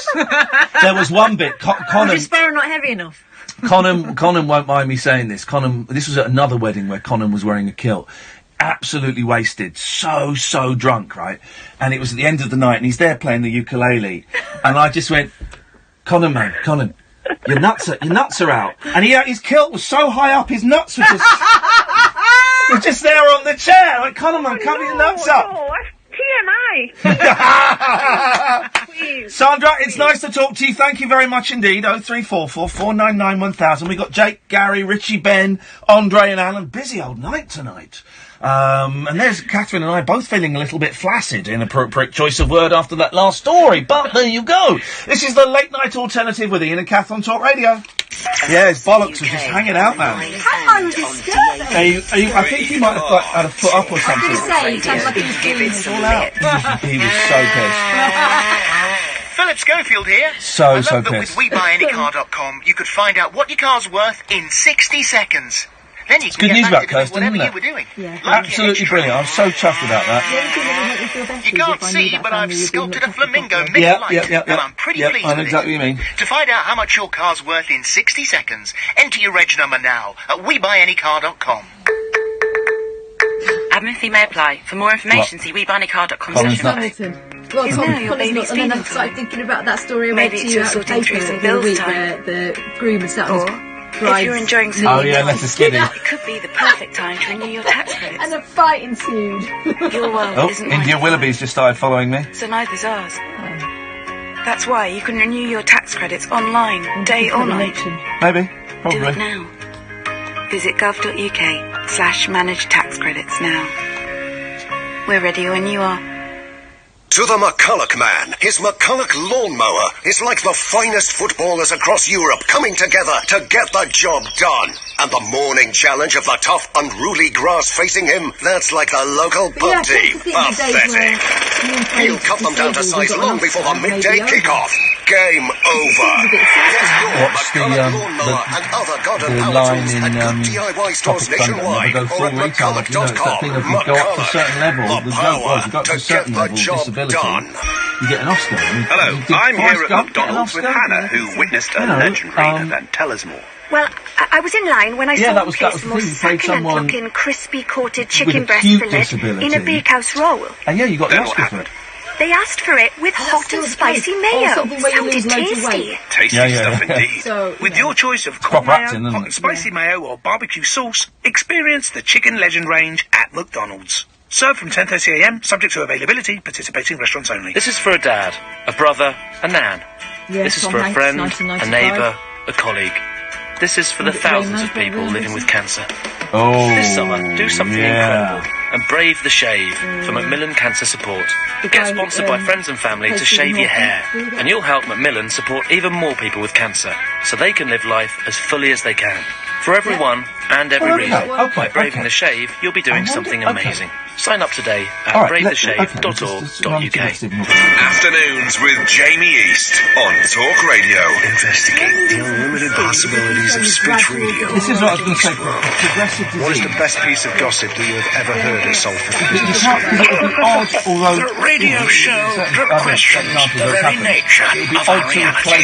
There was one bit... Was your sparrow not heavy enough? Conan won't mind me saying this. This was at another wedding where Conan was wearing a kilt. Absolutely wasted. So drunk, right? And it was at the end of the night, and he's there playing the ukulele. And I just went, Conan, your nuts are out. And his kilt was so high up, his nuts were just there on the chair. Like, Conan, cover your nuts up. No, TMI. Sandra, it's nice to talk to you. Thank you very much indeed. 0344 499 1000. We got Jake, Gary, Richie, Ben, Andre and Alan. Busy old night tonight. And there's Catherine and I both feeling a little bit flaccid, inappropriate choice of word after that last story. But there you go. This is the late night alternative with Iain and Kath on Talk Radio. Yeah, his bollocks are just hanging out, man. How was his skirt, though? I think he might have had a foot up or something. I was going to say, he sounds like he was doing this all out. He was so pissed. Philip Schofield here. So pissed. pissed. With WeBuyAnyCar.com, you could find out what your car's worth in 60 seconds. Then you can good get news back about to doing Kirsten, whatever isn't you were doing. Yeah. Absolutely brilliant. I'm so chuffed about that. You can't see, but I've sculpted a flamingo mid-light, and I'm pretty pleased I know with exactly it. what you mean. To find out how much your car's worth in 60 seconds, enter your reg number now at WeBuyAnyCar.com. Admin fee may apply. For more information, see WeBuyAnyCar.com/. Well, Is now your baby's and then I feeding started time? thinking about that story I Maybe read to it's you your out of the sorting through paper some the other bills week time. where the groom had sat on Or his if you're enjoying some Oh yeah, left the skiddy. it could be the perfect time to renew your tax credits. and a fight ensued. Your world Oh, isn't India like Willoughby's just started following me. so neither's ours. That's why you can renew your tax credits online, day or night. Maybe. Probably. Do it now. Visit gov.uk/manage tax credits now. We're ready when you are. To the McCulloch man, his McCulloch lawnmower is like the finest footballers across Europe coming together to get the job done. And the morning challenge of the tough, unruly grass facing him, that's like the local pub team. Pathetic. He'll cut them down to size long before the midday kickoff. Game over. What's the line in Tropic Thunder? Never go full retail. You know, it's that thing of you go up to a certain level. The joke was you got to a certain level of disability, you get an Oscar. Hello, I'm here at McDonald's with Hannah, who witnessed a legendary event. Tell us more. Well, I was in line when I saw them place the most succulent-looking, crispy-coated chicken breast fillet in a bakehouse roll. And you got the Oscar for it. They asked for it with hot and spicy mayo. Sounded tasty. Tasty stuff indeed. With your choice of corn mayo, hot and spicy mayo or barbecue sauce, experience the Chicken Legend range at McDonald's. Served from 10:30am, subject to availability, participating restaurants only. This is for a dad, a brother, a nan. This is for a friend, a neighbour, a colleague. This is for the thousands of people living with cancer. This summer, do something incredible and brave the shave for Macmillan Cancer Support. Get sponsored by friends and family to shave your hair, and you'll help Macmillan support even more people with cancer, so they can live life as fully as they can. For everyone and every reason, by braving the shave, you'll be doing something amazing. Sign up today at bravetheshave.org.uk. Afternoons with Jamie East on Talk Radio. Investigate the unlimited possibilities of speech radio. This is what I was going to say. Progressive disease. What is the best piece of gossip that you have ever heard is solved? The radio show that questions the very nature of our reality.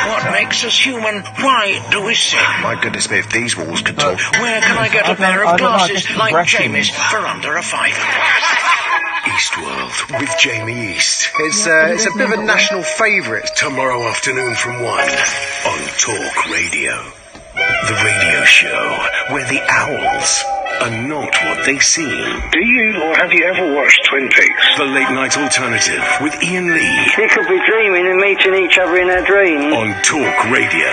What makes us human? Why do we sin? My goodness me, if these walls could talk. Where can I get a pair of glasses like Jamie's for under a fiver? Eastworld with Jamie East. It's a bit of a national favourite tomorrow afternoon from 1 on Talk Radio. The radio show where the owls are not what they seem. Do you or have you ever watched Twin Peaks? The late night alternative with Iain Lee. They could be dreaming and meeting each other in their dreams. On Talk Radio.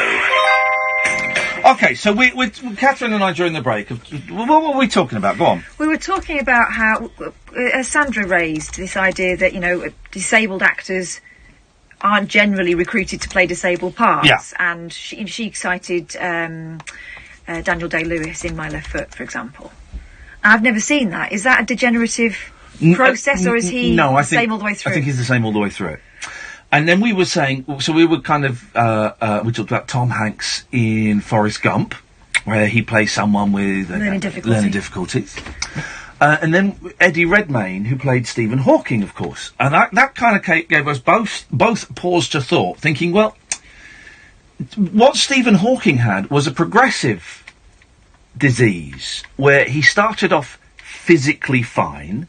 Okay, so we Catherine and I during the break, what were we talking about? Go on. We were talking about how Sandra raised this idea that, you know, disabled actors aren't generally recruited to play disabled parts. Yeah. And she cited Daniel Day-Lewis in My Left Foot, for example. I've never seen that. Is that a degenerative process, or is he the same all the way through? I think he's the same all the way through. And then we were saying, so we were kind of, we talked about Tom Hanks in Forrest Gump, where he plays someone with learning difficulties. And then Eddie Redmayne, who played Stephen Hawking, of course. And that kind of gave us both pause to thought, thinking, well, what Stephen Hawking had was a progressive disease, where he started off physically fine,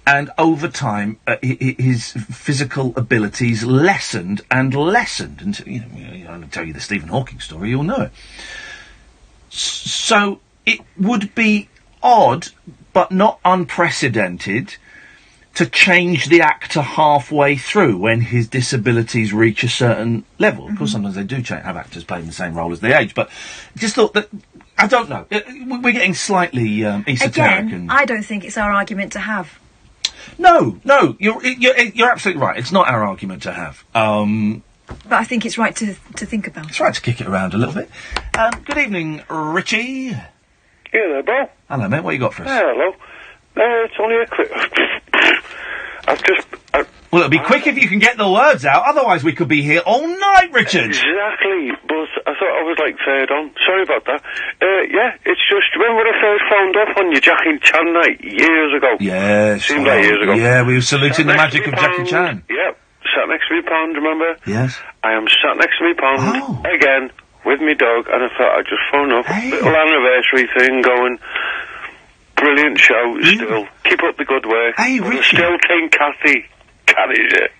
and over time, his physical abilities lessened and lessened. And, you know, I'll tell you the Stephen Hawking story, you'll know it. So it would be odd, but not unprecedented, to change the actor halfway through when his disabilities reach a certain level. Of course, sometimes they do have actors playing the same role as they age, but just thought that, I don't know, we're getting slightly esoteric. Again, I don't think it's our argument to have. No, you're absolutely right. It's not our argument to have. But I think it's right to think about. It's right to kick it around a little bit. Good evening, Richie. Yeah, there, Bob. Hello, mate. What you got for us? Hello. It's only a quick... Well, it'll be quick if you can get the words out. Otherwise, we could be here all night, Richard. Exactly, but I thought I was like third on. Sorry about that. Yeah, it's just, remember when I first found off on your Jackie Chan night years ago? Yes. Seemed like years ago. Yeah, we were saluting the magic of Jackie Chan. Yep, sat next to me pond, remember? Yes. I am sat next to me pond, again, with me dog, and I thought I'd just phone up. Little anniversary thing going. Brilliant show, still. Keep up the good work. Hey, Richie. Still King Cathy. Carries it.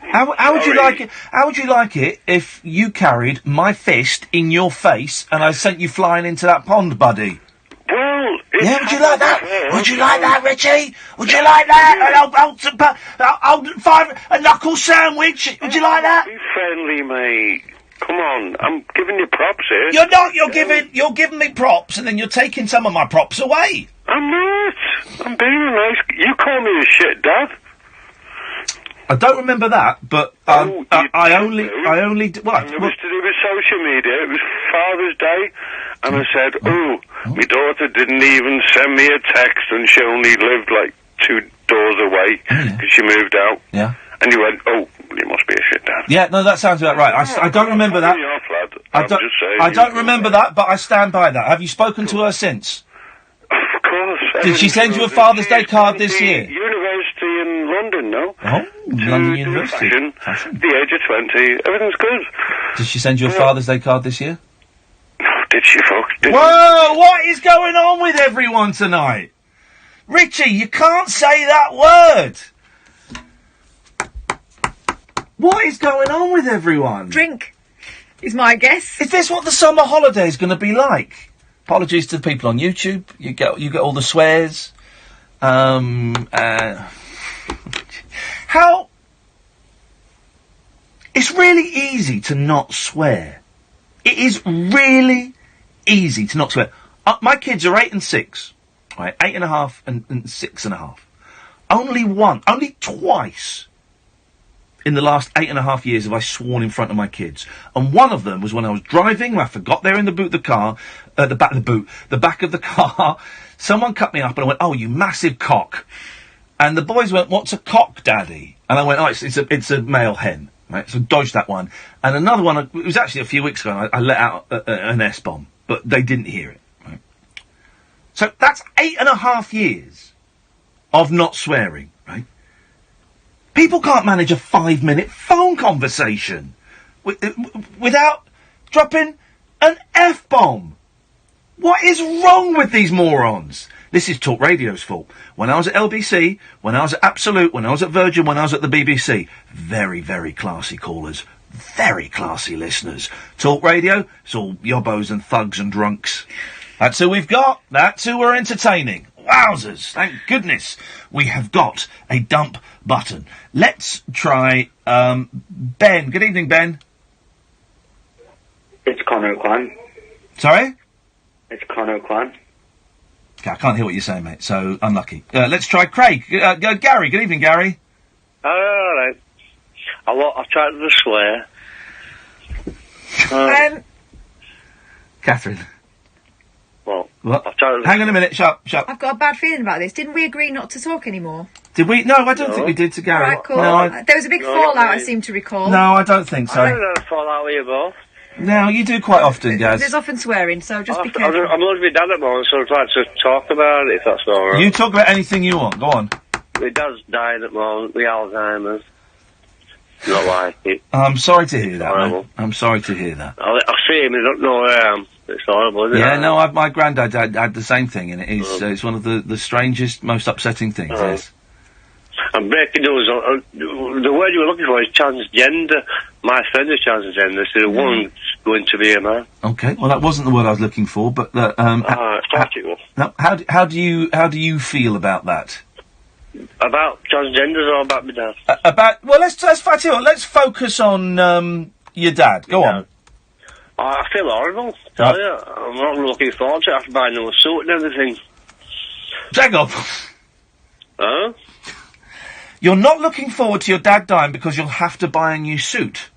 How would you like it? How would you like it if you carried my fist in your face and I sent you flying into that pond, buddy? Well, Yeah, would you like that? Would you like that, Richie? Would you like that? A knuckle sandwich? Would you like that? Be friendly, mate. Come on, I'm giving you props here. You're not. You're giving me props, and then you're taking some of my props away. I'm not. I'm being nice. You call me a shit dad. I don't remember that, but I only. What? It was to do with social media. It was Father's Day, and I said, my daughter didn't even send me a text, and she only lived like 2 doors away because she moved out. Yeah. And you went, you must be a shit dad. Yeah, no, that sounds about right. I don't remember that. I don't remember that, but I stand by that. Have you spoken to her since? Of course. Did she send you a Father's Day card this year? University in London, no? Oh, London University. Fashion. The age of 20, everything's good. Did she send you a Father's Day card this year? Did she, folks? Whoa! What is going on with everyone tonight? Richie, you can't say that word! What is going on with everyone? Drink, is my guess. Is this what the summer holiday is going to be like? Apologies to the people on YouTube. You get all the swears. How? It's really easy to not swear. It is really easy to not swear. My kids are 8 and 6, right? 8.5 and 6.5. Only twice in the last 8.5 years have I sworn in front of my kids. And one of them was when I was driving, I forgot they were in the back of the car. Someone cut me up and I went, "Oh, you massive cock." And the boys went, "What's a cock, Daddy?" And I went, "Oh, it's a male hen." Right, so dodged that one. And another one, it was actually a few weeks ago, I let out an S-bomb, but they didn't hear it. Right? So that's 8.5 years of not swearing, right? People can't manage a 5-minute phone conversation without dropping an F-bomb. What is wrong with these morons? This is Talk Radio's fault. When I was at LBC, when I was at Absolute, when I was at Virgin, when I was at the BBC, very, very classy callers, very classy listeners. Talk Radio, it's all yobbos and thugs and drunks. That's who we've got. That's who we're entertaining. Wowzers, thank goodness we have got a dump button. Let's try, Ben. Good evening, Ben. It's Connor Kwan. Sorry? It's Connor Kwan. Okay, I can't hear what you're saying, mate, so unlucky. Let's try Craig. Gary, good evening, Gary. All right. I've tried to swear. Catherine. Well, what? I've tried to... Hang on a minute, shut up. I've got a bad feeling about this. Didn't we agree not to talk anymore? Did we? No, I don't think we did to Gary. Right, cool. No, there was a big fallout, I seem to recall. No, I don't think so. I don't know fallout with you both. No, you do quite often, Gaz. There's often swearing, so just be careful. I'm with my dad at the moment, so I'd like to talk about it, if that's all right. You talk about anything you want. Go on. My dad's died at the moment, with Alzheimer's. Not like it. I'm sorry to hear that, man. I'm sorry to hear that. I see him, I don't know where I am. It's horrible, isn't it? Yeah, no, my granddad had the same thing, and it's one of the strangest, most upsetting things, yes. I'm breaking news. The word you were looking for is transgender. My friend is transgender, so the woman's going to be a man. Okay, well, that wasn't the word I was looking for, but how do you feel about that? About transgenders or about my dad? Let's focus on your dad. Go on. I feel horrible, tell you. I'm not looking forward to it. I have to buy a new suit and everything. Hang on. Huh? You're not looking forward to your dad dying because you'll have to buy a new suit.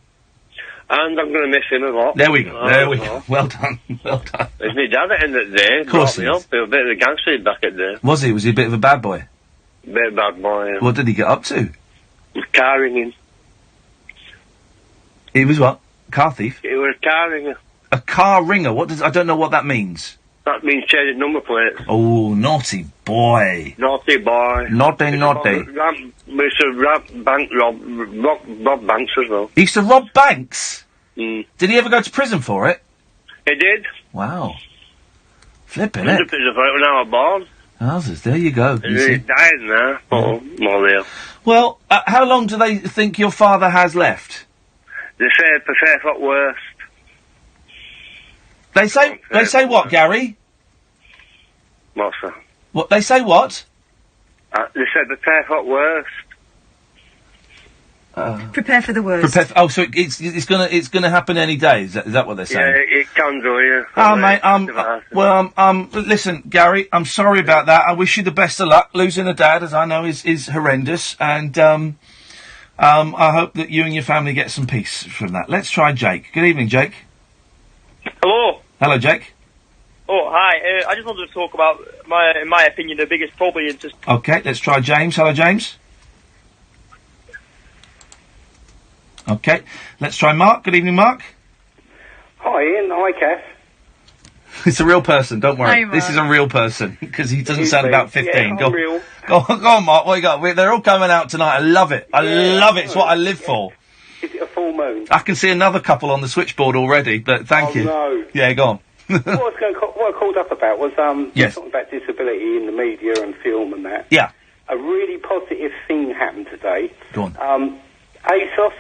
And I'm going to miss him a lot. There we go. There we go. Well done. Well done. It's my dad at the end of the day. Of course he is. He was a bit of a gangster back at the day. Was he? Was he a bit of a bad boy? Bit of a bad boy, yeah. What did he get up to? Car ringing. He was what? Car thief? He was a car ringer. A car ringer? I don't know what that means. That means changing number plates. Oh, naughty boy. Naughty boy. Naughty. We used to rob banks as well. He used to rob banks? Mm. Did he ever go to prison for it? He did. Wow. Flipping He it. went to prison for it when I was born. Wowzers, there you go. He died now. More real. Well, how long do they think your father has left? They say prefer for worst. They say what, Gary? What's that? What they say? What? They said prepare for worst. Prepare for the worst. So it's gonna happen any day. Is that what they're saying? Yeah, it can do. Yeah. Oh, mate. Listen, Gary, I'm sorry about that. I wish you the best of luck. Losing a dad, as I know, is horrendous, and I hope that you and your family get some peace from that. Let's try Jake. Good evening, Jake. Hello. Hello, Jake. Oh, hi. I just wanted to talk about in my opinion, the biggest problem is just. Okay, let's try James. Hello, James. Okay, let's try Mark. Good evening, Mark. Hi, Ian. Hi, Kath. It's a real person, don't worry. Hi, this is a real person, because he doesn't sound about 15. Yeah, go, I'm real. Go on, Mark, what you got? They're all coming out tonight. I love it. I love it. It's what I live for. Is it a full moon? I can see another couple on the switchboard already, but thank you. No. Yeah, go on. what I called up about was yes. talking about disability in the media and film and that. Yeah. A really positive thing happened today. Go on. ASOS,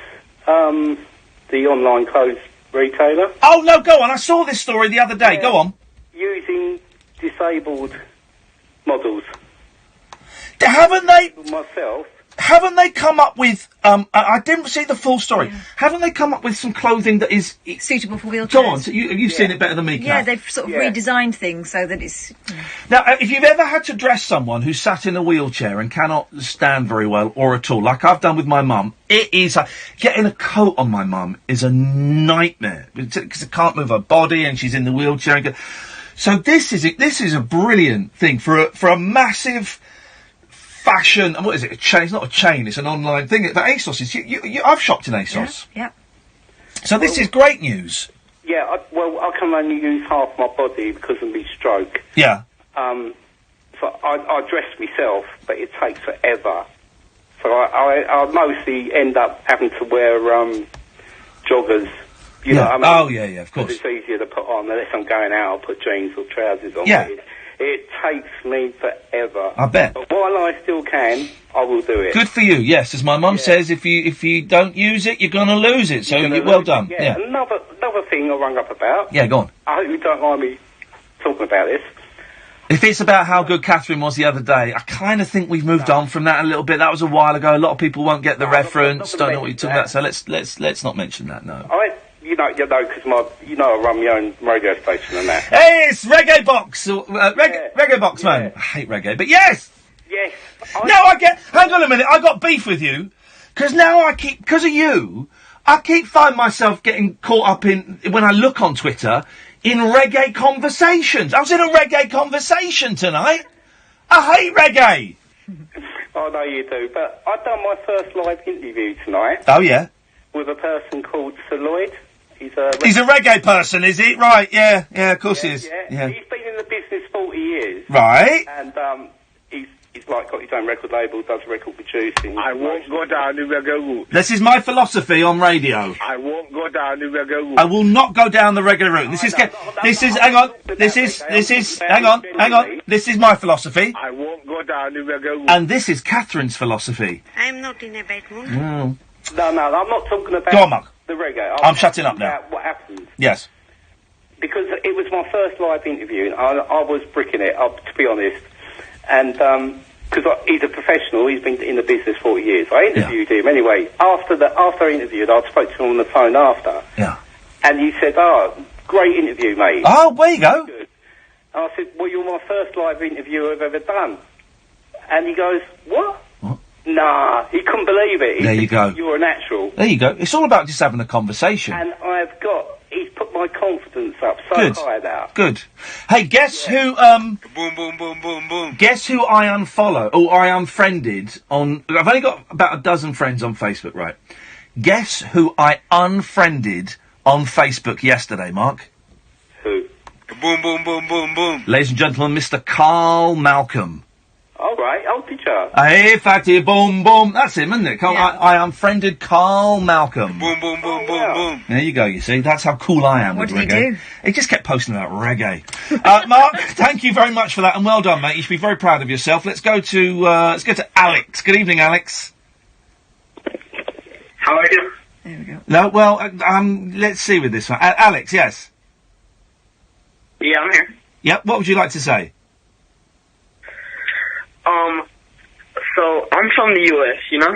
the online clothes retailer. Oh, no, go on. I saw this story the other day. Go on. Using disabled models. Haven't they... Myself. Haven't they come up with... I didn't see the full story. Yeah. Haven't they come up with some clothing that is... suitable for wheelchairs? Go on. So you've seen it better than me, Kath. Yeah, they've sort of redesigned things so that it's... Now, if you've ever had to dress someone who's sat in a wheelchair and cannot stand very well or at all, like I've done with my mum, it is... getting a coat on my mum is a nightmare. Because it can't move her body and she's in the wheelchair. So this is a brilliant thing for a massive... fashion, and what is it? A chain? It's not a chain. It's an online thing. But ASOS is. I've shopped in ASOS. Yeah. So this is great news. Yeah. I can only use half my body because of my stroke. Yeah. So I dress myself, but it takes forever. So I mostly end up having to wear joggers. You know what I mean? Oh yeah, of course. It's easier to put on unless I'm going out. I'll put jeans or trousers on. Yeah. It takes me forever. I bet. But while I still can, I will do it. Good for you. Yes, as my mum says, if you don't use it, you're going to lose it. So well done. Yeah. Another thing I rung up about. Yeah, go on. I hope you don't mind me talking about this. If it's about how good Catherine was the other day, I kind of think we've moved on from that a little bit. That was a while ago. A lot of people won't get the reference. Don't know what you're talking about. So let's not mention that. No. You know, because I run my own radio station and that. Hey, it's Reggae Box, Reggae Box, man. I hate reggae, but yes. Yes. Hang on a minute. I got beef with you because now because of you, I keep finding myself getting caught up in when I look on Twitter in reggae conversations. I was in a reggae conversation tonight. I hate reggae. I know you do, but I've done my first live interview tonight. Oh yeah. With a person called Sir Lloyd. He's a reggae person, is he? Right, yeah, of course he is. Yeah. He's been in the business 40 years. Right. And he's got his own record label, does record producing. I won't go down the reggae route. This is my philosophy on radio. I won't go down the reggae route. I will not go down the reggae route. Hang on. This is my philosophy. I won't go down the reggae route. And this is Catherine's philosophy. I'm not in a bad mood. Mm. No, I'm not talking about Go on, Mark. the reggae. I'm shutting up now. What happened? Yes. Because it was my first live interview, and I was bricking it, to be honest. And because he's a professional, he's been in the business 40 years. I interviewed him anyway. After I interviewed, I spoke to him on the phone after. Yeah. And he said, great interview, mate. Oh, there you go. Good. And I said, well, you're my first live interview I've ever done. And he goes, what? Nah, he couldn't believe it. There you go. You're a natural. There you go. It's all about just having a conversation. And he's put my confidence up so high now. Good. Hey, guess who, Boom, boom, boom, boom, boom. Guess who I unfriended on... I've only got about a dozen friends on Facebook, right? Guess who I unfriended on Facebook yesterday, Mark? Who? Boom, boom, boom, boom, boom. Ladies and gentlemen, Mr. Carl Malcolm. All right, old teacher. Hey, fatty, boom, boom. That's him, isn't it? I unfriended Carl Malcolm. Boom, boom, boom, boom, boom. There you go, you see. That's how cool I am with reggae. What did he do? He just kept posting about reggae. Mark, thank you very much for that, and well done, mate. You should be very proud of yourself. Let's go to Alex. Good evening, Alex. How are you? There we go. No, well, let's see with this one. Alex, yes? Yeah, I'm here. Yep, what would you like to say? I'm from the U.S., you know,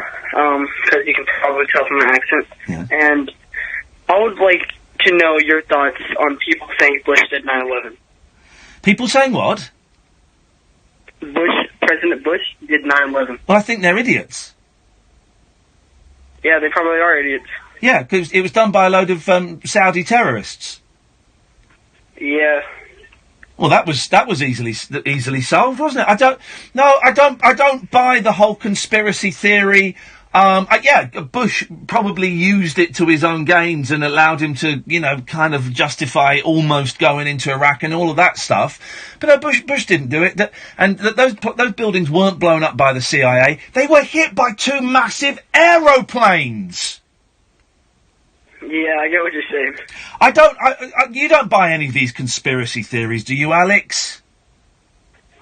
because you can probably tell from my accent. Yeah. And I would like to know your thoughts on people saying Bush did 9/11. People saying what? President Bush did 9/11. Well, I think they're idiots. Yeah, they probably are idiots. Yeah, because it was done by a load of Saudi terrorists. Yeah. Well, that was easily solved, wasn't it? I don't buy the whole conspiracy theory. Bush probably used it to his own gains and allowed him to, kind of justify almost going into Iraq and all of that stuff. But no, Bush didn't do it. Those buildings weren't blown up by the CIA. They were hit by 2 massive aeroplanes. Yeah, I get what you're saying. You don't buy any of these conspiracy theories, do you, Alex?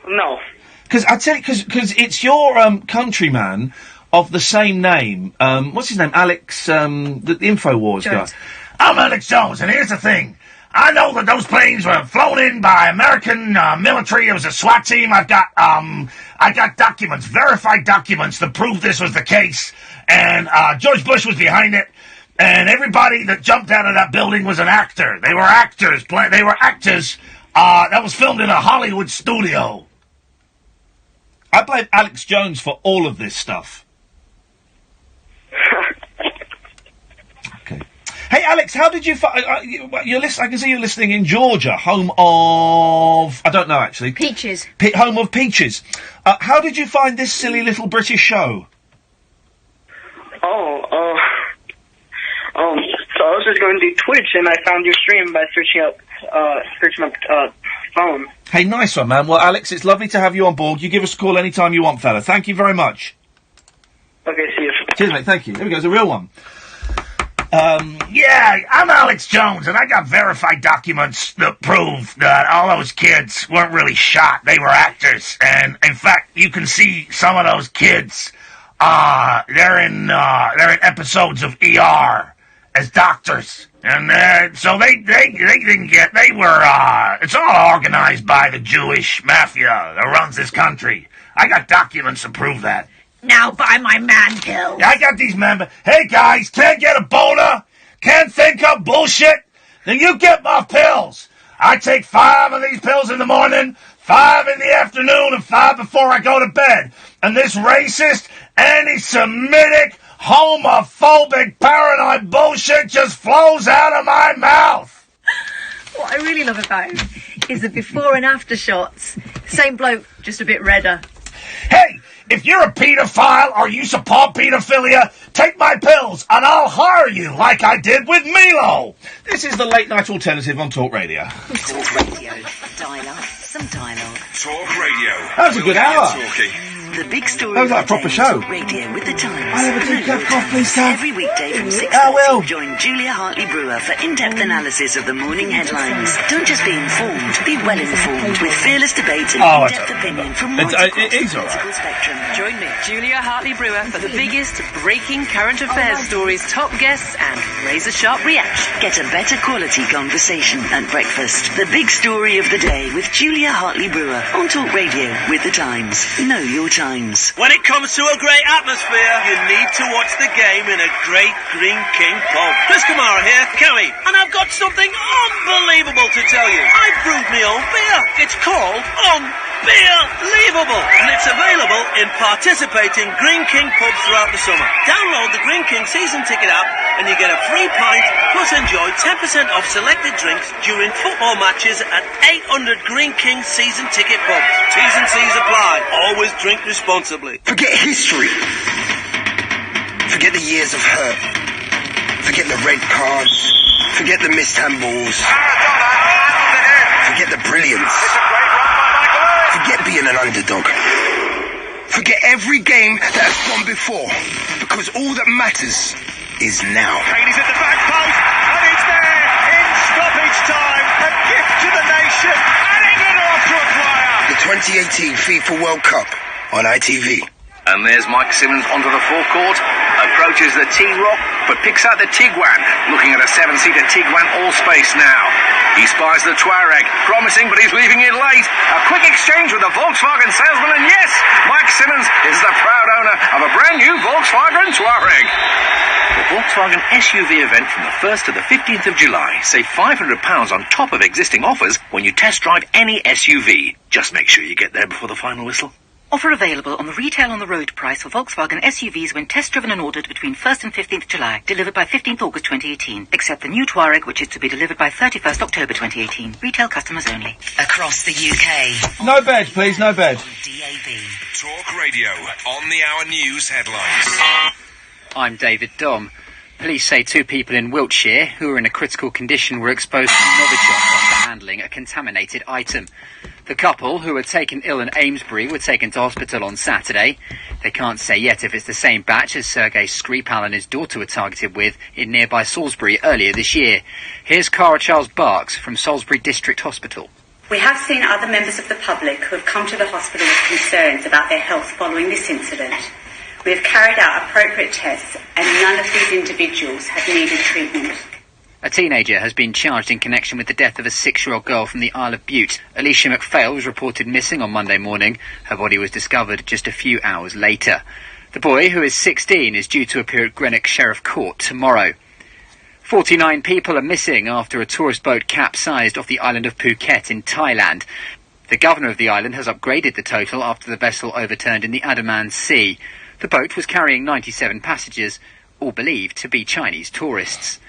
No. Because I tell you, because it's your countryman of the same name. What's his name? Alex, the InfoWars guy. I'm Alex Jones, and here's the thing. I know that those planes were flown in by American military. It was a SWAT team. I got documents, verified documents to prove this was the case. And George Bush was behind it. And everybody that jumped out of that building was an actor. They were actors. They were actors. That was filmed in a Hollywood studio. I blame Alex Jones for all of this stuff. Okay. Hey, Alex, how did you find... I can see you're listening in Georgia, home of... I don't know, actually. Peaches. Home of Peaches. How did you find this silly little British show? So I was just going to Twitch and I found your stream by searching up phone. Hey, nice one, man. Well, Alex, it's lovely to have you on board. You give us a call anytime you want, fella. Thank you very much. Okay, see you. Cheers, mate. Thank you. There we go. It's a real one. I'm Alex Jones, and I got verified documents that prove that all those kids weren't really shot. They were actors. And, in fact, you can see some of those kids, they're in episodes of ER as doctors. And, so they didn't get, it's all organized by the Jewish mafia that runs this country. I got documents to prove that. Now buy my man pills. I got these men. Hey, guys, can't get a boner? Can't think of bullshit? Then you get my pills. I take 5 of these pills in the morning, 5 in the afternoon, and 5 before I go to bed. And this racist, anti-Semitic, homophobic, paranoid bullshit just flows out of my mouth. What I really love about him is the before and after shots. Same bloke, just a bit redder. Hey, if you're a paedophile or you support paedophilia, take my pills and I'll hire you like I did with Milo. This is the late night alternative on Talk Radio. Talk Radio. Dial up some dialogue. Talk Radio. That was a good hour. The big story. That was like a proper show. Radio with the Times. I'll have a drink of coffee, Seth. Every weekday from 6:30, join Julia Hartley-Brewer for in-depth analysis of the morning headlines. Don't just be informed, be well informed with fearless debate and in-depth opinion from right across the political spectrum. Join me, Julia Hartley-Brewer, for the biggest breaking current affairs stories, top guests and razor-sharp reaction. Get a better quality conversation at breakfast. The big story of the day with Julia Hartley-Brewer on Talk Radio with the Times. Know your Times. When it comes to a great atmosphere, you need to watch the game in a great Green King pub. Chris Kamara here, Kerry, and I've got something unbelievable to tell you. I've brewed my own beer. It's called Unbeerleavable, and it's available in participating Green King pubs throughout the summer. Download the Green King season ticket app and you get a free pint, plus enjoy 10% off selected drinks during football matches at 800 Green King season ticket pubs. T's and C's apply. Always drink responsibly. Forget history. Forget the years of hurt. Forget the red cards. Forget the missed handballs. Forget the brilliance. Forget being an underdog. Forget every game that has gone before. Because all that matters is now. Kane is at the back post, and it's there in stoppage time. A gift to the nation, and England off to a flyer. The 2018 FIFA World Cup on ITV. And there's Mike Simmons onto the forecourt, approaches the T-Rock, but picks out the Tiguan, looking at a 7-seater Tiguan all-space now. He spies the Touareg, promising but he's leaving it late. A quick exchange with the Volkswagen salesman, and yes, Mike Simmons is the proud owner of a brand new Volkswagen Touareg. The Volkswagen SUV event from the 1st to the 15th of July. Save £500 on top of existing offers when you test drive any SUV. Just make sure you get there before the final whistle. Offer available on the retail on the road price for Volkswagen SUVs when test driven and ordered between 1st and 15th July. Delivered by 15th August 2018. Except the new Touareg, which is to be delivered by 31st October 2018. Retail customers only. Across the UK. No bed, please, no bed. DAB. Talk Radio on the hour news headlines. I'm David Dom. Police say 2 people in Wiltshire who were in a critical condition were exposed to Novichok after handling a contaminated item. The couple, who were taken ill in Amesbury, were taken to hospital on Saturday. They can't say yet if it's the same batch as Sergei Skripal and his daughter were targeted with in nearby Salisbury earlier this year. Here's Cara Charles Barks from Salisbury District Hospital. We have seen other members of the public who have come to the hospital with concerns about their health following this incident. We have carried out appropriate tests and none of these individuals have needed treatment. A teenager has been charged in connection with the death of a 6-year-old girl from the Isle of Bute. Alicia McPhail was reported missing on Monday morning. Her body was discovered just a few hours later. The boy, who is 16, is due to appear at Greenock Sheriff Court tomorrow. 49 people are missing after a tourist boat capsized off the island of Phuket in Thailand. The governor of the island has upgraded the total after the vessel overturned in the Andaman Sea. The boat was carrying 97 passengers, all believed to be Chinese tourists.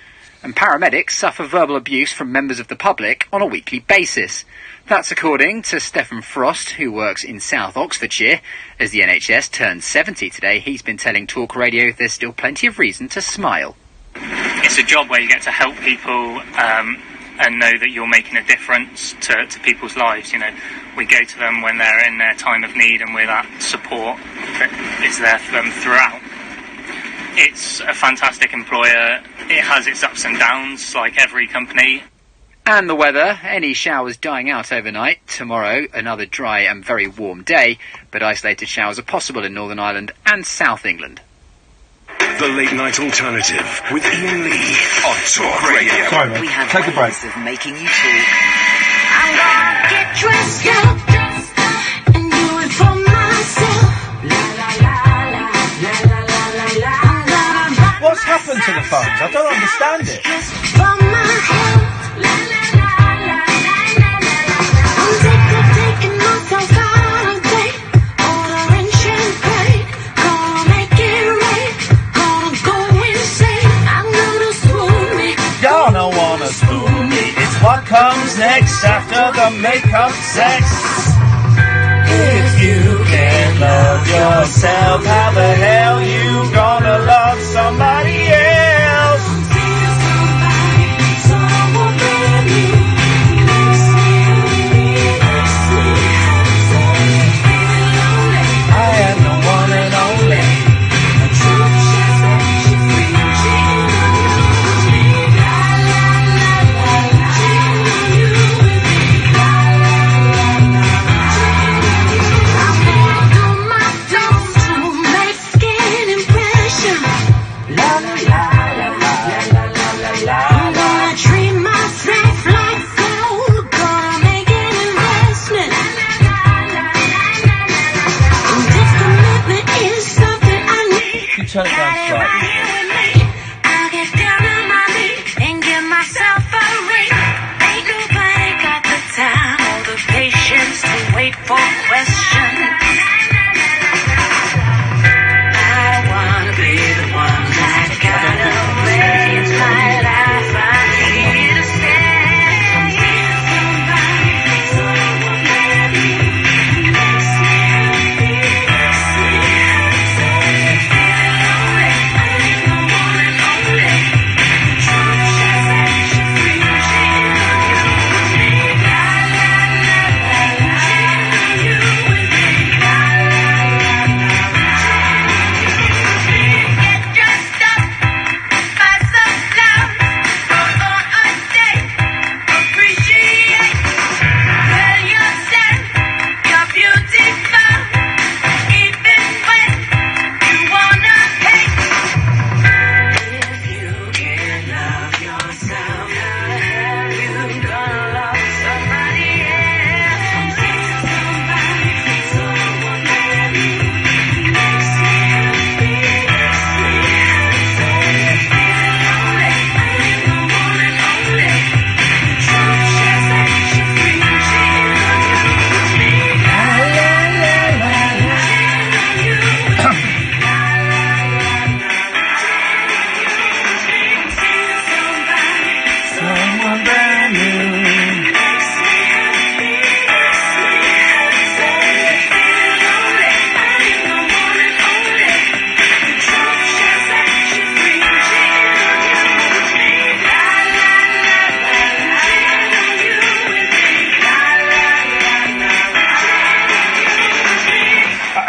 And paramedics suffer verbal abuse from members of the public on a weekly basis. That's according to Stephen Frost, who works in South Oxfordshire. As the NHS turns 70 today, he's been telling Talk Radio there's still plenty of reason to smile. It's a job where you get to help people and know that you're making a difference to people's lives. You know, we go to them when they're in their time of need and we're that support that is there for them throughout. It's a fantastic employer. It has its ups and downs, like every company. And the weather, any showers dying out overnight. Tomorrow, another dry and very warm day, but isolated showers are possible in Northern Ireland and South England. The Late Night Alternative with Iain Lee on Talk Radio. Sorry, mate. We have Take a break. ways of making you talk. I'm gonna get dressed up and do it for myself. What's happened to the phones? I don't understand it. From my health. I'm taking myself out on date, ordering champagne, gonna make it rain, gonna go insane. I'm gonna swoon me. Y'all don't wanna spoon me. It's what comes next after the makeup sex. If you can't love yourself, how the hell you gonna love somebody else? I am the one and only.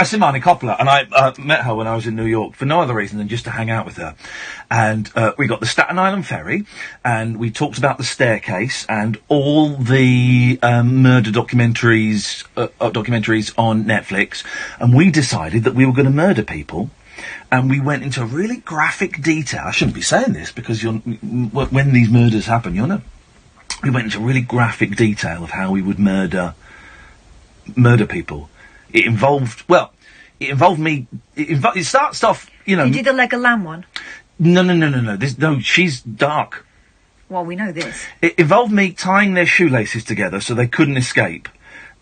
Simone Coppola, and I met her when I was in New York for no other reason than just to hang out with her. And we got the Staten Island ferry, and we talked about The Staircase and all the murder documentaries on Netflix, and we decided that we were going to murder people. And we went into really graphic detail. I shouldn't be saying this because when these murders happen, you'll know. We went into really graphic detail of how we would murder people. It involved me. It starts off, you know. You did the leg of lamb one? No, she's dark. Well, we know this. It involved me tying their shoelaces together so they couldn't escape.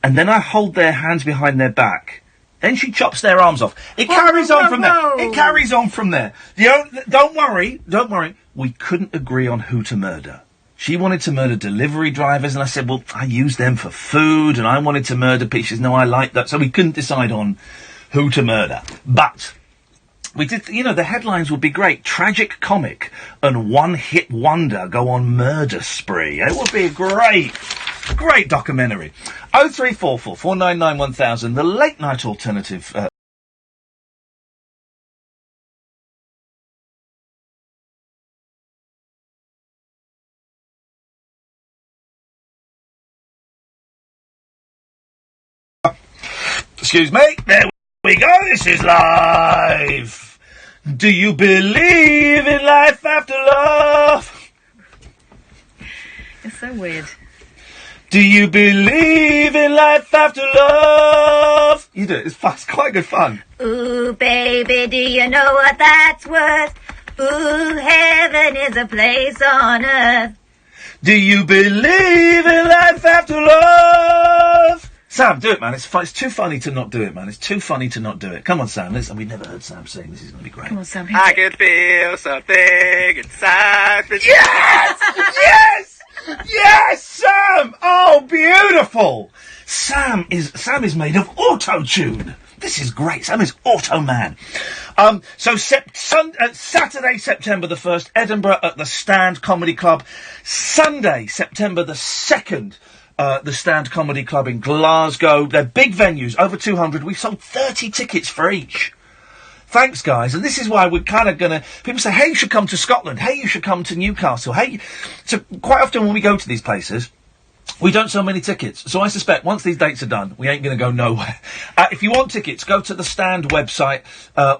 And then I hold their hands behind their back. Then she chops their arms off. It carries on from there. It carries on from there. Don't worry. We couldn't agree on who to murder. She wanted to murder delivery drivers, and I said, well, I use them for food, and I wanted to murder people. She says, no, I like that. So we couldn't decide on who to murder. But we did, the headlines would be great. Tragic comic and one-hit wonder go on murder spree. It would be a great documentary. 0344 499 1000, the late night alternative. Excuse me. There we go. This is live. Do you believe in life after love? It's so weird. Do you believe in life after love? You do. It's quite good fun. Ooh, baby, do you know what that's worth? Ooh, heaven is a place on earth. Do you believe in life after love? Sam, do it, man. It's too funny to not do it, man. It's too funny to not do it. Come on, Sam. Listen, we've never heard Sam sing. This is going to be great. Come on, Sam. I can feel something inside me. Yes! Yes! Yes, Sam! Oh, beautiful! Sam is made of auto-tune. This is great. Sam is Auto-Man. So Saturday, September the 1st, Edinburgh at the Stand Comedy Club. Sunday, September the 2nd, the Stand Comedy Club in Glasgow. They're big venues, over 200. We've sold 30 tickets for each. Thanks, guys. And this is why we're kind of going to... People say, hey, you should come to Scotland. Hey, you should come to Newcastle. Hey... So quite often when we go to these places, we don't sell many tickets. So I suspect once these dates are done, we ain't going to go nowhere. If you want tickets, go to the Stand website,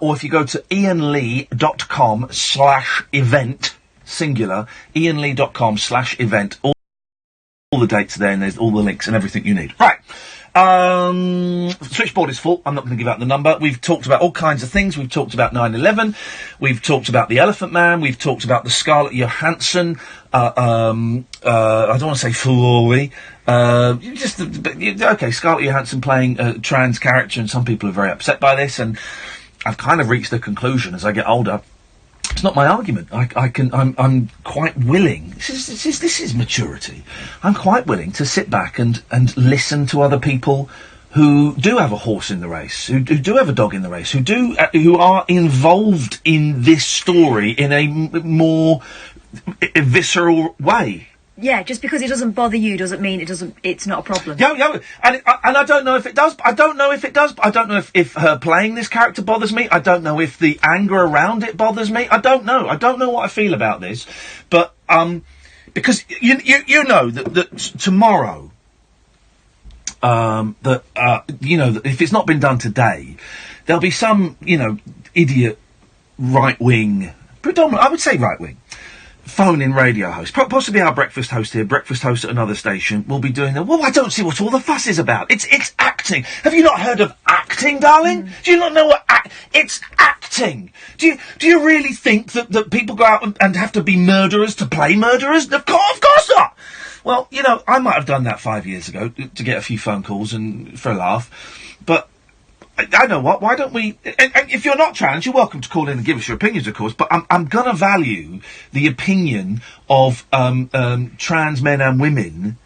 or if you go to iainlee.com/event, singular, iainlee.com/event. All the dates are there, and there's all the links and everything you need. Right. Switchboard is full. I'm not going to give out the number. We've talked about all kinds of things. We've talked about 9/11. We've talked about the Elephant Man. We've talked about the Scarlett Johansson. I don't want to say foolery. Okay, Scarlett Johansson playing a trans character, and some people are very upset by this. And I've kind of reached the conclusion as I get older. It's not my argument. I'm quite willing. This is maturity. I'm quite willing to sit back and listen to other people who do have a horse in the race, who do have a dog in the race, who are involved in this story in a more visceral way. Yeah, just because it doesn't bother you doesn't mean it's not a problem. Yeah, and I don't know if it does. I don't know if it does. I don't know if her playing this character bothers me. I don't know if the anger around it bothers me. I don't know. I don't know what I feel about this. But, because you know that tomorrow, if it's not been done today, there'll be some, idiot right-wing, predominant, I would say right-wing, phone-in radio host, possibly our breakfast host here, breakfast host at another station, will be doing that. Well, I don't see what all the fuss is about. It's acting. Have you not heard of acting, darling? Do you not know what it's acting? Do you really think that people go out and have to be murderers to play murderers? Of course not! Well, I might have done that 5 years ago to get a few phone calls and for a laugh, but I know what, why don't we... And if you're not trans, you're welcome to call in and give us your opinions, of course, but I'm going to value the opinion of trans men and women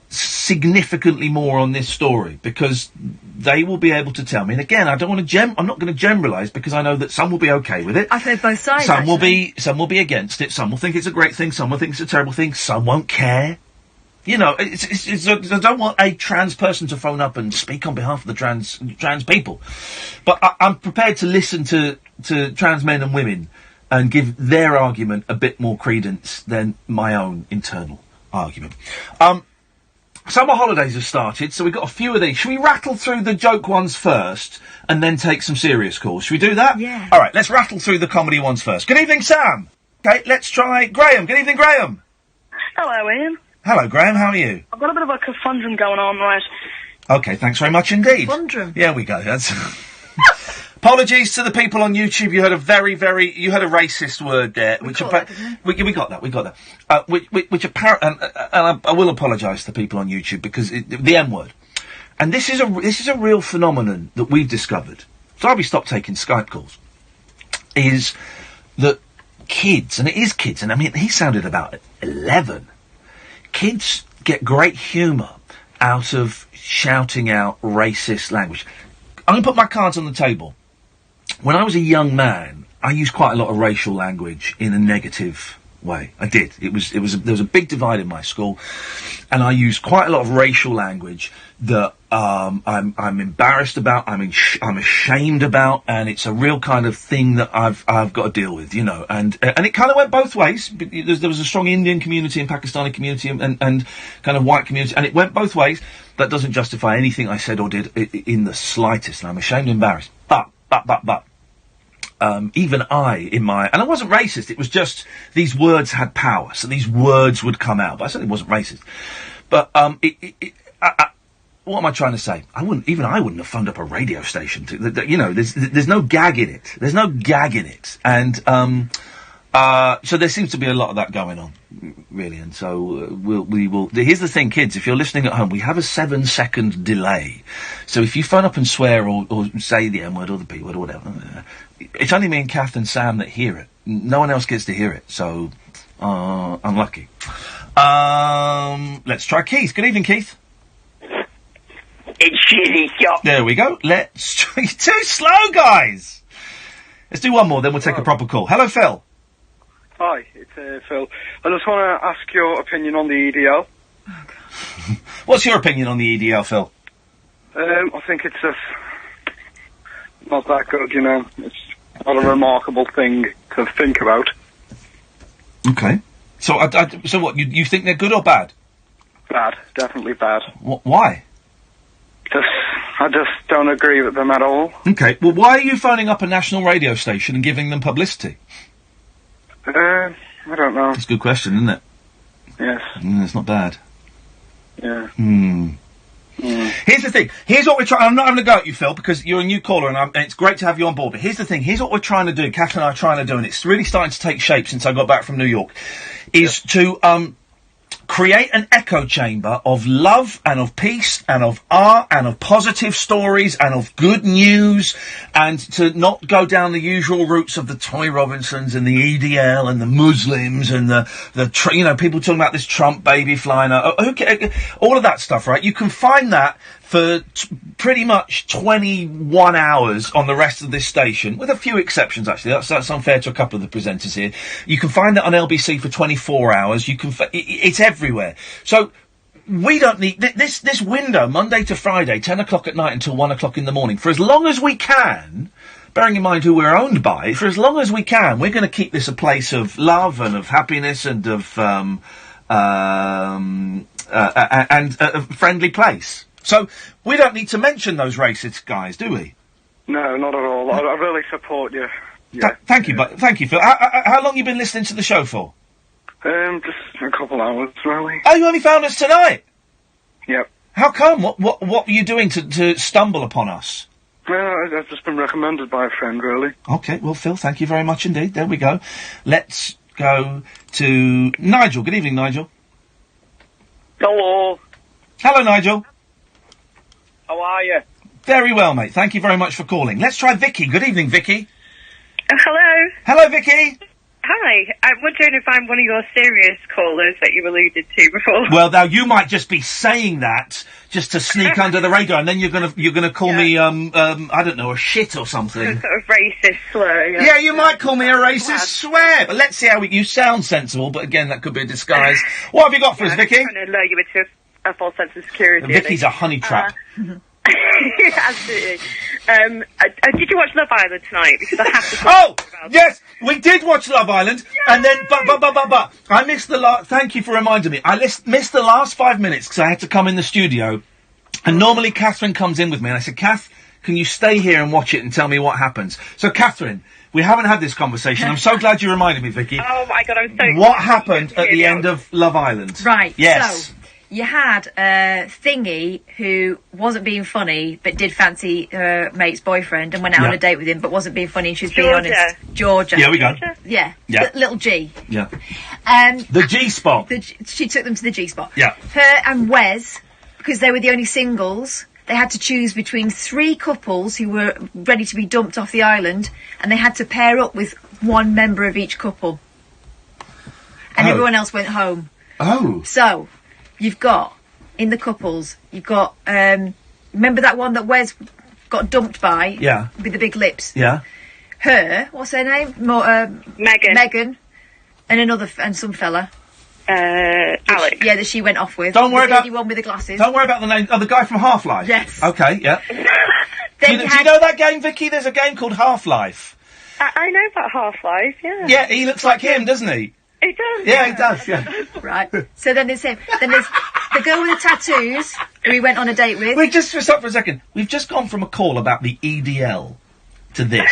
significantly more on this story, because they will be able to tell me. And again, I'm not going to generalise, because I know that some will be okay with it. I've heard both sides, Some will be against it. Some will think it's a great thing. Some will think it's a terrible thing. Some won't care. You know, I don't want a trans person to phone up and speak on behalf of the trans people. But I'm prepared to listen to trans men and women and give their argument a bit more credence than my own internal argument. Summer holidays have started, so we've got a few of these. Should we rattle through the joke ones first and then take some serious calls? Should we do that? Yeah. All right, let's rattle through the comedy ones first. Good evening, Sam. Okay, let's try Graham. Good evening, Graham. Hello, Ian. Hello, Graham. How are you? I've got a bit of a conundrum going on, right? Okay, thanks very much indeed. Conundrum. Yeah, we go. That's... Apologies to the people on YouTube. You heard a you heard a racist word there, we got that. Which apparently, and I will apologise to the people on YouTube because the M word. And this is a real phenomenon that we've discovered. Darby stopped taking Skype calls. Is that kids, and it is kids, and I mean he sounded about 11. Kids get great humour out of shouting out racist language. I'm going to put my cards on the table. When I was a young man, I used quite a lot of racial language in a negative way. I did. There was a big divide in my school, and I used quite a lot of racial language that I'm embarrassed about. I'm ashamed about, and it's a real kind of thing that I've got to deal with, you know. And it kind of went both ways. There was a strong Indian community and Pakistani community and kind of white community, and it went both ways. That doesn't justify anything I said or did in the slightest, and I'm ashamed and embarrassed. But even and I wasn't racist, it was just these words had power, so these words would come out, but I certainly wasn't racist. But, what am I trying to say? I wouldn't have phoned up a radio station you know, there's no gag in it. There's no gag in it. And, so there seems to be a lot of that going on, really, and so we will. Here's the thing, kids, if you're listening at home, we have a 7-second delay. So if you phone up and swear or say the M word or the P word or whatever, it's only me and Kath and Sam that hear it. No one else gets to hear it, so unlucky. Let's try Keith. Good evening, Keith. It's Chili Shop. There we go. Let's try. You're too slow, guys. Let's do one more, then we'll take a proper call. Hello, Phil. Hi, it's Phil. I just want to ask your opinion on the EDL. What's your opinion on the EDL, Phil? I think it's not that good, you know. It's not a remarkable thing to think about. Okay. So, so what? You think they're good or bad? Bad, definitely bad. Why? I just don't agree with them at all. Okay. Well, why are you phoning up a national radio station and giving them publicity? I don't know. That's a good question, isn't it? Yes. It's not bad. Yeah. Here's the thing. Here's what we're trying. I'm not having a go at you, Phil, because you're a new caller, and it's great to have you on board. But here's the thing. Here's what we're trying to do. Kath and I are trying to do, and it's really starting to take shape since I got back from New York. Is to create an echo chamber of love and of peace and of art and of positive stories and of good news, and to not go down the usual routes of the Toy Robinsons and the EDL and the Muslims and the people talking about this Trump baby flying out. All of that stuff, right? You can find that for pretty much 21 hours on the rest of this station, with a few exceptions, actually. That's unfair to a couple of the presenters here. You can find that on LBC for 24 hours. It's everywhere. So we don't need this window, Monday to Friday, 10 o'clock at night until 1 o'clock in the morning, for as long as we can. Bearing in mind who we're owned by, for as long as we can, we're going to keep this a place of love and of happiness and of a friendly place. So, we don't need to mention those racist guys, do we? No, not at all. I really support you. Yeah. Thank you, Phil. How long have you been listening to the show for? Just a couple hours, really. Oh, you only found us tonight? Yep. How come? What were you doing to stumble upon us? I've just been recommended by a friend, really. Okay, well, Phil, thank you very much indeed. There we go. Let's go to Nigel. Good evening, Nigel. Hello. Hello, Nigel. How are you? Very well, mate. Thank you very much for calling. Let's try Vicky. Good evening, Vicky. Hello. Hello, Vicky. Hi, I'm wondering if I'm one of your serious callers that you alluded to before. Well, now you might just be saying that just to sneak under the radar, and then you're gonna call me I don't know, a shit or something. A sort of racist slur. Yeah, you might call me a racist swear, but let's see how you sound sensible. But again, that could be a disguise. What have you got for us, Vicky? I'm trying to lure you into a false sense of security. Vicky's a honey trap. Absolutely. Did you watch Love Island tonight? Because I have to talk about yes, we did watch Love Island, and then, but, I missed the last, thank you for reminding me, I missed the last 5 minutes because I had to come in the studio, and normally Catherine comes in with me, and I said, Kath, can you stay here and watch it and tell me what happens? So, Catherine, we haven't had this conversation, I'm so glad you reminded me, Vicky. Oh my God, I'm so What happened at the end of Love Island? Right, yes. so, you had Thingy, who wasn't being funny, but did fancy her mate's boyfriend and went out on a date with him, but wasn't being funny and she was being honest. Georgia. Yeah, we go. Yeah. Yeah. Little G. Yeah. The G-spot. She took them to the G-spot. Yeah. Her and Wes, because they were the only singles, they had to choose between 3 couples who were ready to be dumped off the island, and they had to pair up with one member of each couple. And everyone else went home. Oh. So, you've got, in the couples, you've got, remember that one that Wes got dumped by? Yeah. With the big lips? Yeah. Her, what's her name? Megan. Megan. And some fella. Alex. Yeah, that she went off with. Don't worry about the one with the glasses. Don't worry about the name. Oh, the guy from Half-Life? Yes. Okay, yeah. do you know that game, Vicky? There's a game called Half-Life. I know about Half-Life, yeah. Yeah, he looks like him, doesn't he? He does. Yeah, he does, yeah. Right. So then there's him. Then there's the girl with the tattoos who he went on a date with. Wait, just stop for a second. We've just gone from a call about the EDL to this.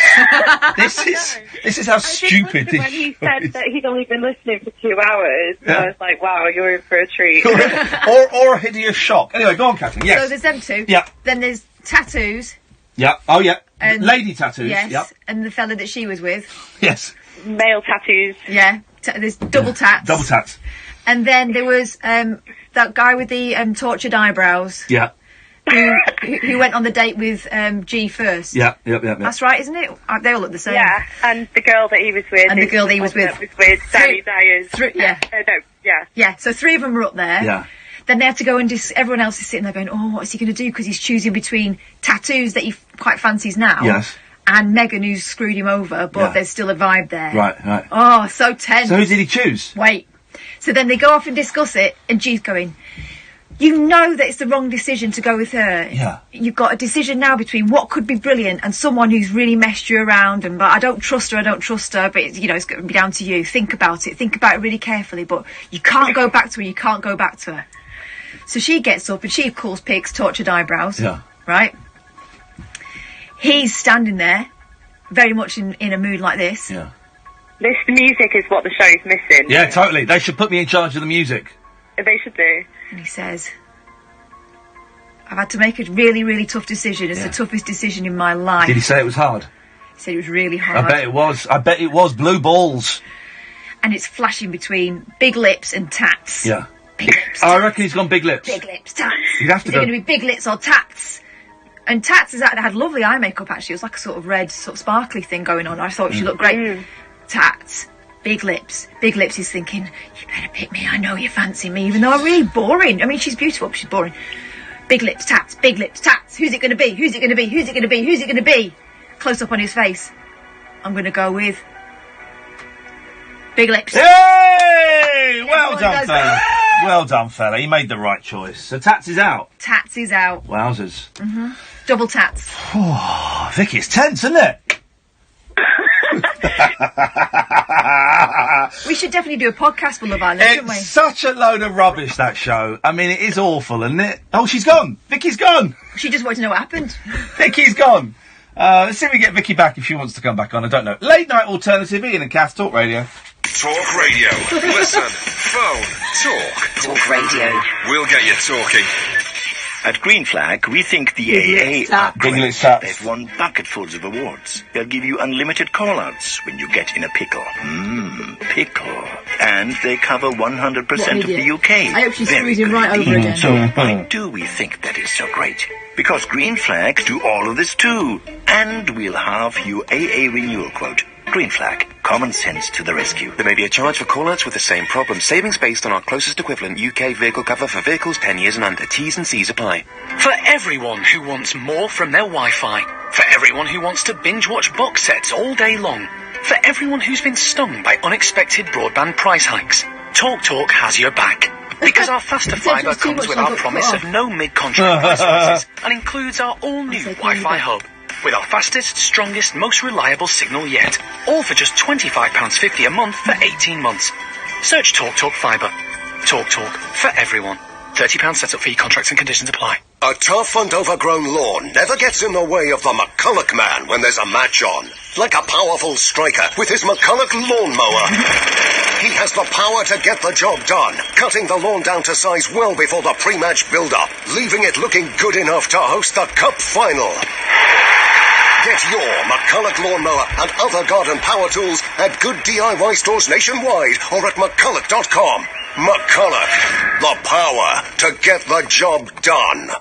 this is how stupid this When he said that he'd only been listening for 2 hours, I was like, wow, you're in for a treat. or a hideous shock. Anyway, go on, Catherine. Yes. So there's them two. Yeah. Then there's tattoos. Yeah. Oh, yeah. And lady tattoos. Yes. Yep. And the fella that she was with. Yes. Male tattoos. Yeah. There's double tats. Double tats. And then there was that guy with the tortured eyebrows. Yeah. Who went on the date with G first. Yeah. That's right, isn't it? They all look the same. Yeah, and the girl that he was with. And the girl that he was with. Danny Dyers. Yeah. Yeah, so 3 of them were up there. Yeah. Then they had to go and everyone else is sitting there going, oh, what's he going to do? Because he's choosing between tattoos that he quite fancies now. Yes. And Megan, who's screwed him over, but there's still a vibe there. Right. Oh, so tense. So who did he choose? Wait. So then they go off and discuss it, and G's going, you know that it's the wrong decision to go with her. Yeah. You've got a decision now between what could be brilliant and someone who's really messed you around, and but I don't trust her, but it's, it's going to be down to you. Think about it really carefully, but you can't go back to her, So she gets up and she, of course, picks tortured eyebrows. Yeah. Right? He's standing there, very much in a mood like this. Yeah. This music is what the show's missing. Yeah, totally. They should put me in charge of the music. They should do. And he says, I've had to make a really, really tough decision. It's the toughest decision in my life. Did he say it was hard? He said it was really hard. I bet it was. Blue balls. And it's flashing between big lips and tats. Yeah. Big lips. I reckon he's gone big lips. Big lips, tats. You'd have to Is go. it going to be big lips or tats? And tats had lovely eye makeup, actually. It was like a sort of red, sort of sparkly thing going on. I thought she looked great. Tats. Big lips. Big lips is thinking, you better pick me. I know you fancy me, even though I'm really boring. I mean, she's beautiful, but she's boring. Big lips, tats. Big lips, tats. Who's it going to be? Who's it going to be? Who's it going to be? Who's it going to be? Close up on his face. I'm going to go with big lips. Hey! Well done, fella. Well done, fella. He made the right choice. So tats is out. Tats is out. Wowzers. Double tats. Oh, Vicky, it's tense, isn't it? We should definitely do a podcast for Love Island, shouldn't we? It's such a load of rubbish, that show. I mean, it is awful, isn't it? Oh, she's gone. Vicky's gone. She just wanted to know what happened. Vicky's gone. Let's see if we get Vicky back if she wants to come back on. I don't know. Late night alternative, Iain and Kath, Talk Radio. Talk Radio. Listen, phone, talk. Talk Radio. We'll get you talking. At Green Flag, we think the AA are great. They've won bucketfuls of awards. They'll give you unlimited call-outs when you get in a pickle. Pickle. And they cover 100% of the UK. I hope she's Very squeezing right good over indeed. again. So why do we think that is so great? Because Green Flag do all of this too. And we'll halve your AA renewal quote. Green Flag. Common sense to the rescue. There may be a charge for call-outs with the same problem. Savings based on our closest equivalent UK vehicle cover for vehicles 10 years and under. T's and C's apply. For everyone who wants more from their Wi-Fi. For everyone who wants to binge-watch box sets all day long. For everyone who's been stung by unexpected broadband price hikes. TalkTalk has your back. Because our faster fibre comes with our promise of no mid-contract price rises and includes our all-new Wi-Fi hub. With our fastest, strongest, most reliable signal yet. All for just £25.50 a month for 18 months. Search TalkTalk Fibre. TalkTalk for everyone. £30 setup fee, contracts and conditions apply. A tough and overgrown lawn never gets in the way of the McCulloch man when there's a match on. Like a powerful striker with his McCulloch lawnmower. He has the power to get the job done, cutting the lawn down to size well before the pre-match build-up, leaving it looking good enough to host the Cup final. Get your McCulloch lawnmower and other garden power tools at good DIY stores nationwide or at McCulloch.com. McCulloch, the power to get the job done.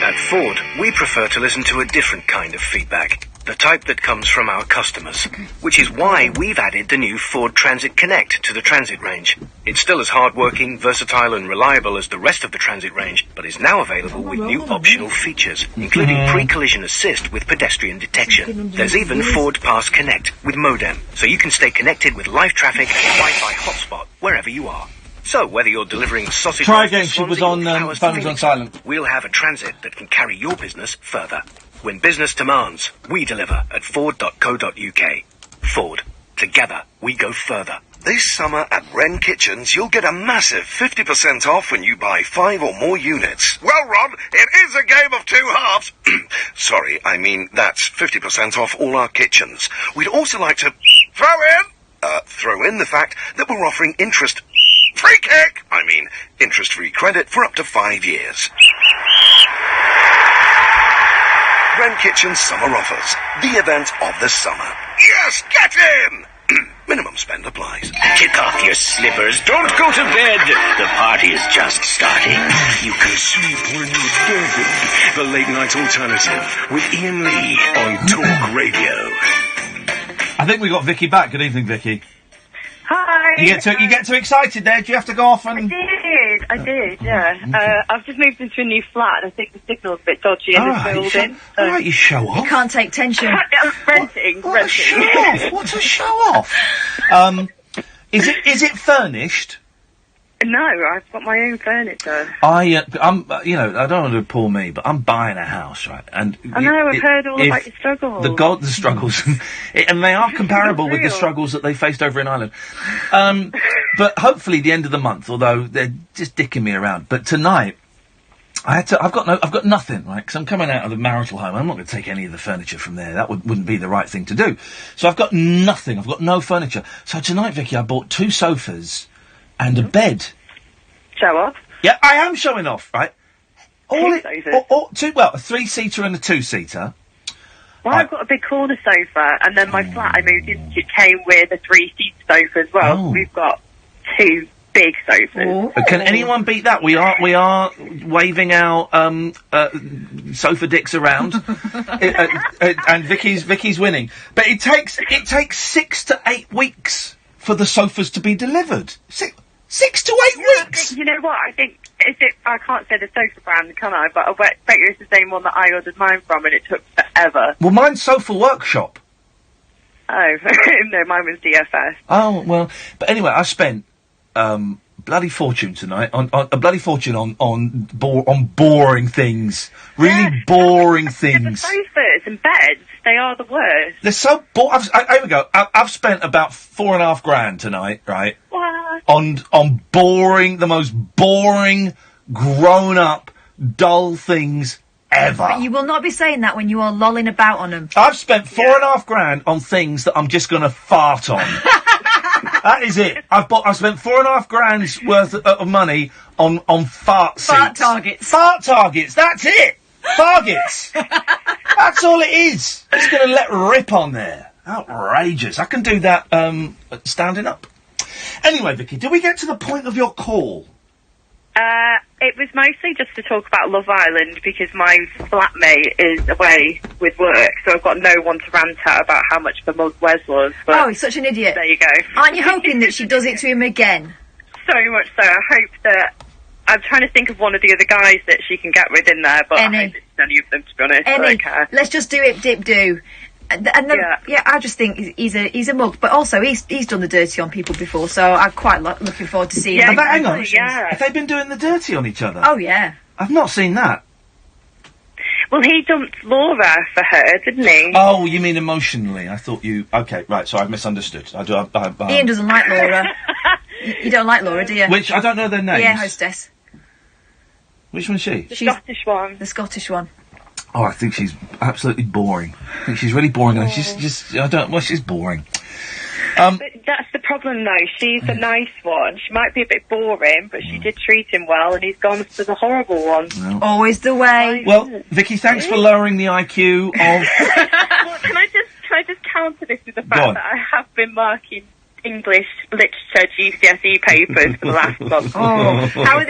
At Ford, we prefer to listen to a different kind of feedback. The type that comes from our customers. Which is why we've added the new Ford Transit Connect to the Transit range. It's still as hard-working, versatile and reliable as the rest of the Transit range, but is now available with new optional features, including pre-collision assist with pedestrian detection. There's even Ford Pass Connect with modem, so you can stay connected with live traffic and Wi-Fi hotspot wherever you are. So, whether you're delivering sausage... Try again, she was on, phone was on silent. We'll have a transit that can carry your business further. When business demands, we deliver at Ford.co.uk. Ford. Together, we go further. This summer at Wren Kitchens, you'll get a massive 50% off when you buy 5 or more units. Well, Ron, it is a game of two halves. Sorry, I mean that's 50% off all our kitchens. We'd also like to... Throw in the fact that we're offering interest-free credit for up to 5 years. Wren Kitchen Summer Offers. The event of the summer. Yes, get in! Minimum spend applies. Kick off your slippers. Don't go to bed. The party is just starting. You can sleep when you're dead. The late night alternative with Iain Lee on talkRADIO. I think we got Vicky back. Good evening, Vicky. Hi. You get too excited there. Do you have to go off and... I did, yeah. I've just moved into a new flat and I think the signal's a bit dodgy in this building. All right, you show off. You can't take tension. Renting. Show off. What's a show off? Is it furnished? No, I've got my own furniture. I don't want to pull me, but I'm buying a house, right? And I know, I've heard all about your struggles. The struggles, and they are comparable with the struggles that they faced over in Ireland. But hopefully the end of the month, although they're just dicking me around. But tonight, I've got nothing, right? Because I'm coming out of the marital home. I'm not going to take any of the furniture from there. That wouldn't be the right thing to do. So I've got nothing. I've got no furniture. So tonight, Vicky, I bought 2 sofas and a bed. Show off? Yeah, I am showing off, right? A 3-seater and a 2-seater. Well, I've got a big corner sofa, and then my flat I moved into came with a 3-seat sofa as well. So we've got 2 big sofas. Can anyone beat that? We are waving our sofa dicks around, and Vicky's winning. But it takes 6 to 8 weeks for the sofas to be delivered. 6 to 8 weeks. You know what? I think I can't say the sofa brand, can I? But I bet you it's the same one that I ordered mine from, and it took forever. Well, mine's Sofa Workshop. Oh, no, mine was DFS. Oh well, but anyway, I spent bloody fortune tonight on a bloody fortune on boring things, really boring things. Yeah, the sofas and beds, they are the worst. They're so boring. Here we go. I've spent about $4,500 tonight, right? What? On boring, the most boring, grown-up, dull things ever. But you will not be saying that when you are lolling about on them. I've spent $4,500 on things that I'm just going to fart on. That is it. I've spent $4,500 worth of money on fart seats. Fart targets. Fart targets. That's it. Targets. That's all it is. It's going to let rip on there. Outrageous. I can do that standing up. Anyway, Vicky, do we get to the point of your call? It was mostly just to talk about Love Island because my flatmate is away with work, so I've got no one to rant at about how much of a mug Wes was. But oh, he's such an idiot. There you go. Aren't you hoping that she does it to him again? So much so. I hope that... I'm trying to think of one of the other guys that she can get with in there, but I hope it's none of them, to be honest. I don't care. Let's just do it, dip, do. And then, I just think he's a mug, but also he's done the dirty on people before, so I'm quite looking forward to seeing him. But hang on, have they been doing the dirty on each other? Oh, yeah. I've not seen that. Well, he dumped Laura for her, didn't he? Oh, you mean emotionally? I thought you... Okay, right, so I've misunderstood. Ian doesn't like Laura. You don't like Laura, do you? Which, I don't know their names. Yeah, hostess. Which one's she? The Scottish one. The Scottish one. Oh, I think she's absolutely boring. I think she's really boring, and she's she's boring. But that's the problem, though. She's a nice one. She might be a bit boring, but she did treat him well, and he's gone for the horrible one. Well. Always the way. Well, Vicky, thanks for lowering the IQ of... Well, can I just counter this with the fact that I have been marking English literature GCSE papers for the last month.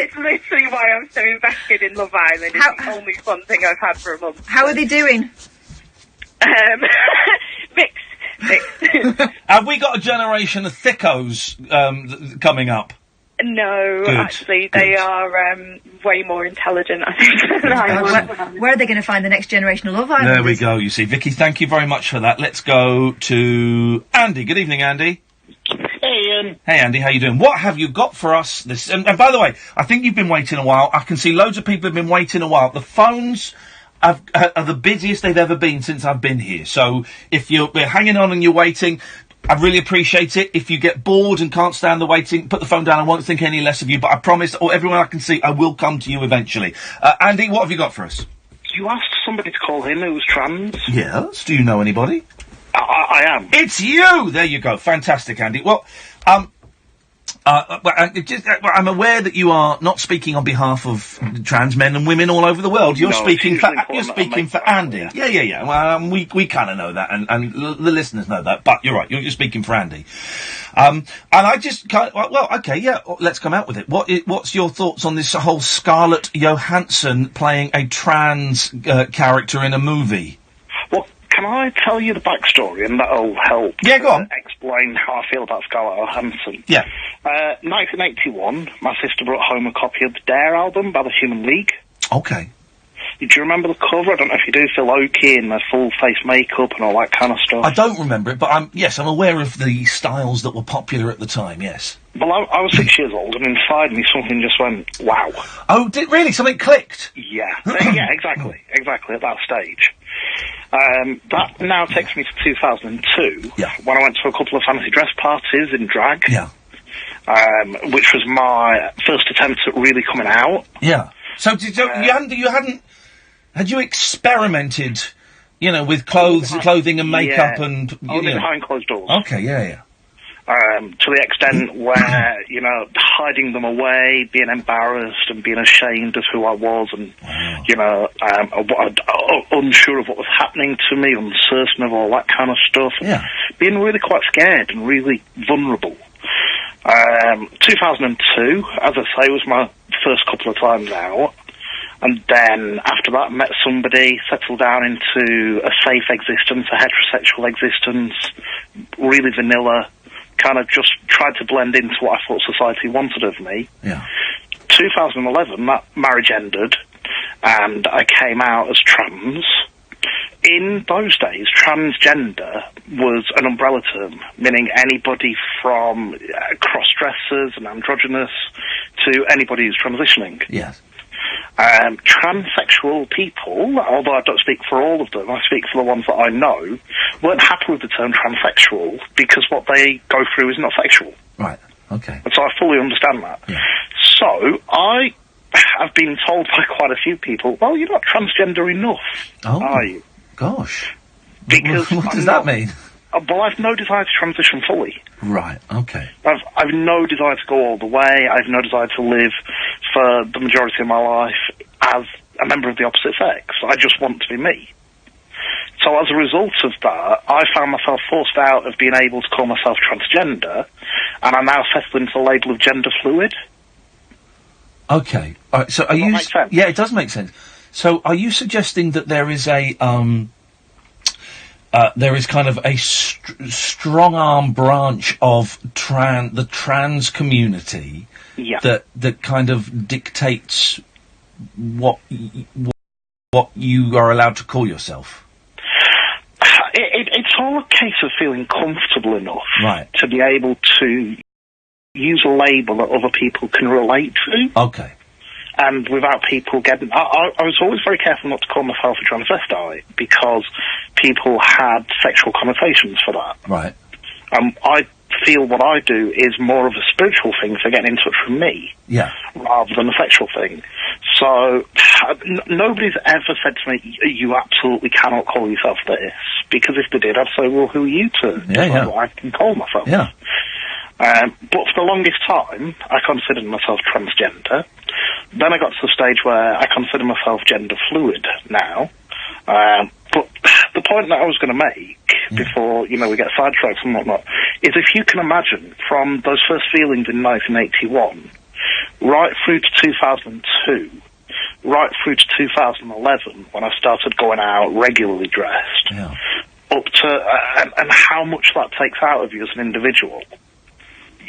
It's literally why I'm so invested in Love Island. It's the only fun thing I've had for a month. How are they doing? Mixed. Have we got a generation of thickos coming up? No, actually, they are way more intelligent, I think, than I was. Where are they going to find the next generation of Love Island? There we go, you see. Vicky, thank you very much for that. Let's go to Andy. Good evening, Andy. Hey, Ian. Hey, Andy, how you doing? What have you got for us this... And by the way, I think you've been waiting a while. I can see loads of people have been waiting a while. The phones are the busiest they've ever been since I've been here. So if you're hanging on and you're waiting, I really appreciate it. If you get bored and can't stand the waiting, put the phone down. I won't think any less of you. But I promise, everyone I can see, I will come to you eventually. Andy, what have you got for us? You asked somebody to call him who was trans. Yes. Do you know anybody? I am. It's you! There you go. Fantastic, Andy. Well, I'm aware that you are not speaking on behalf of trans men and women all over the world. You're speaking for Andy. Yeah. Well, we kind of know that, and the listeners know that. But you're right. You're speaking for Andy. And I just let's come out with it. What's your thoughts on this whole Scarlett Johansson playing a trans character in a movie? Well, can I tell you the backstory, and that'll help? Yeah, go on. Explain how I feel about Scarlett Johansson. Yeah. 1981, my sister brought home a copy of the Dare album by the Human League. Okay. Do you remember the cover? I don't know if you do. Phil Oakey and the full face makeup and all that kind of stuff. I don't remember it, but I'm aware of the styles that were popular at the time, yes. Well, I was 6 years old, and inside me something just went, wow. Oh, really? Something clicked? Yeah. Yeah, exactly at that stage. That now takes me to 2002, when I went to a couple of fancy dress parties in drag, which was my first attempt at really coming out. Yeah. So had you experimented, with clothing and makeup and... I was behind closed doors. Okay, yeah. To the extent where, hiding them away, being embarrassed and being ashamed of who I was and, unsure of what was happening to me, uncertain of all that kind of stuff. Yeah. Being really quite scared and really vulnerable. 2002, as I say, was my first couple of times out. And then, after that, met somebody, settled down into a safe existence, a heterosexual existence, really vanilla, kind of just tried to blend into what I thought society wanted of me. Yeah. 2011, that marriage ended, and I came out as trans. In those days, transgender was an umbrella term, meaning anybody from cross-dressers and androgynous to anybody who's transitioning. Yes. Transsexual people, although I don't speak for all of them, I speak for the ones that I know, weren't happy with the term transsexual because what they go through is not sexual. Right, okay. And so I fully understand that. Yeah. So I have been told by quite a few people, well, you're not transgender enough, are you? Gosh. Because what does that mean? Well, I've no desire to transition fully. Right, okay. I've no desire to go all the way. I've no desire to live for the majority of my life as a member of the opposite sex. I just want to be me. So as a result of that, I found myself forced out of being able to call myself transgender, and I'm now settled into the label of gender fluid. Okay. All right, so are you... make sense? Yeah, it does make sense. So are you suggesting that there is a, there is kind of a strong-arm branch of the trans community that kind of dictates what you are allowed to call yourself? It's all a case of feeling comfortable enough to be able to use a label that other people can relate to. Okay. And without people getting... I was always very careful not to call myself a transvestite because people had sexual connotations for that. Right. I feel what I do is more of a spiritual thing for getting in touch with me. Yeah. Rather than a sexual thing. So, nobody's ever said to me, you absolutely cannot call yourself this. Because if they did, I'd say, well, who are you to decide what I can call myself? Yeah. But for the longest time, I considered myself transgender. Then I got to the stage where I consider myself gender fluid now. But the point that I was going to make, before, we get sidetracked and whatnot, is if you can imagine, from those first feelings in 1981, right through to 2002, right through to 2011, when I started going out regularly dressed, up to, and how much that takes out of you as an individual.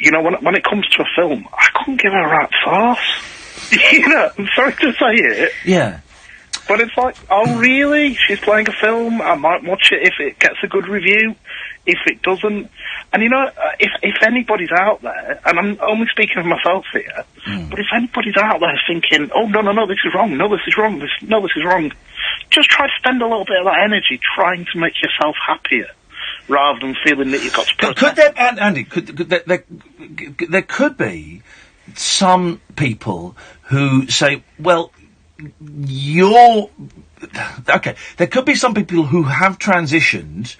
When it comes to a film, I couldn't give a rat's arse. I'm sorry to say it. Yeah. But it's like, oh really? She's playing a film, I might watch it if it gets a good review, if it doesn't. And if anybody's out there, and I'm only speaking of myself here, but if anybody's out there thinking, oh no, this is wrong, no, this is wrong, this is wrong, just try to spend a little bit of that energy trying to make yourself happier, rather than feeling that you've got to protest. Could there, Andy, there could be some people who say, well, okay, there could be some people who have transitioned,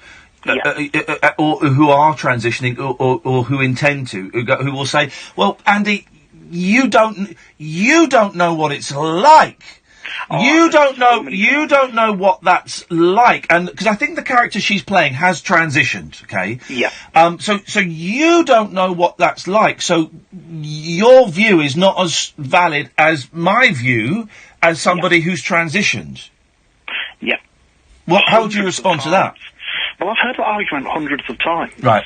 or who are transitioning, or who intend to, who will say, well, Andy, you don't know what it's like. You don't know what that's like, and because I think the character she's playing has transitioned, okay? Yeah. So you don't know what that's like. So your view is not as valid as my view as somebody who's transitioned. Yeah. How would you respond to that? Well, I've heard that argument hundreds of times. Right.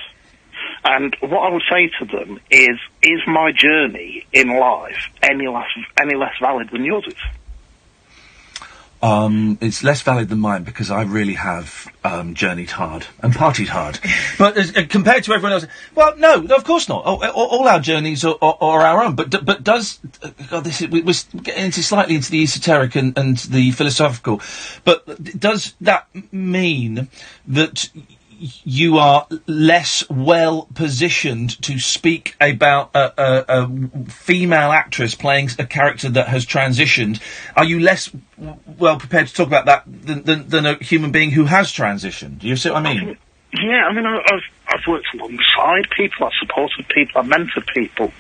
And what I would say to them is my journey in life any less valid than yours is? It's less valid than mine because I really have journeyed hard and partied hard. But compared to everyone else, well, no, of course not. All our journeys are our own. But does we're getting slightly into the esoteric and the philosophical. But does that mean that you are less well positioned to speak about a female actress playing a character that has transitioned? Are you less well prepared to talk about that than a human being who has transitioned? Do you see what I mean? Yeah, I mean, I've worked alongside people, I've supported people, I've mentored people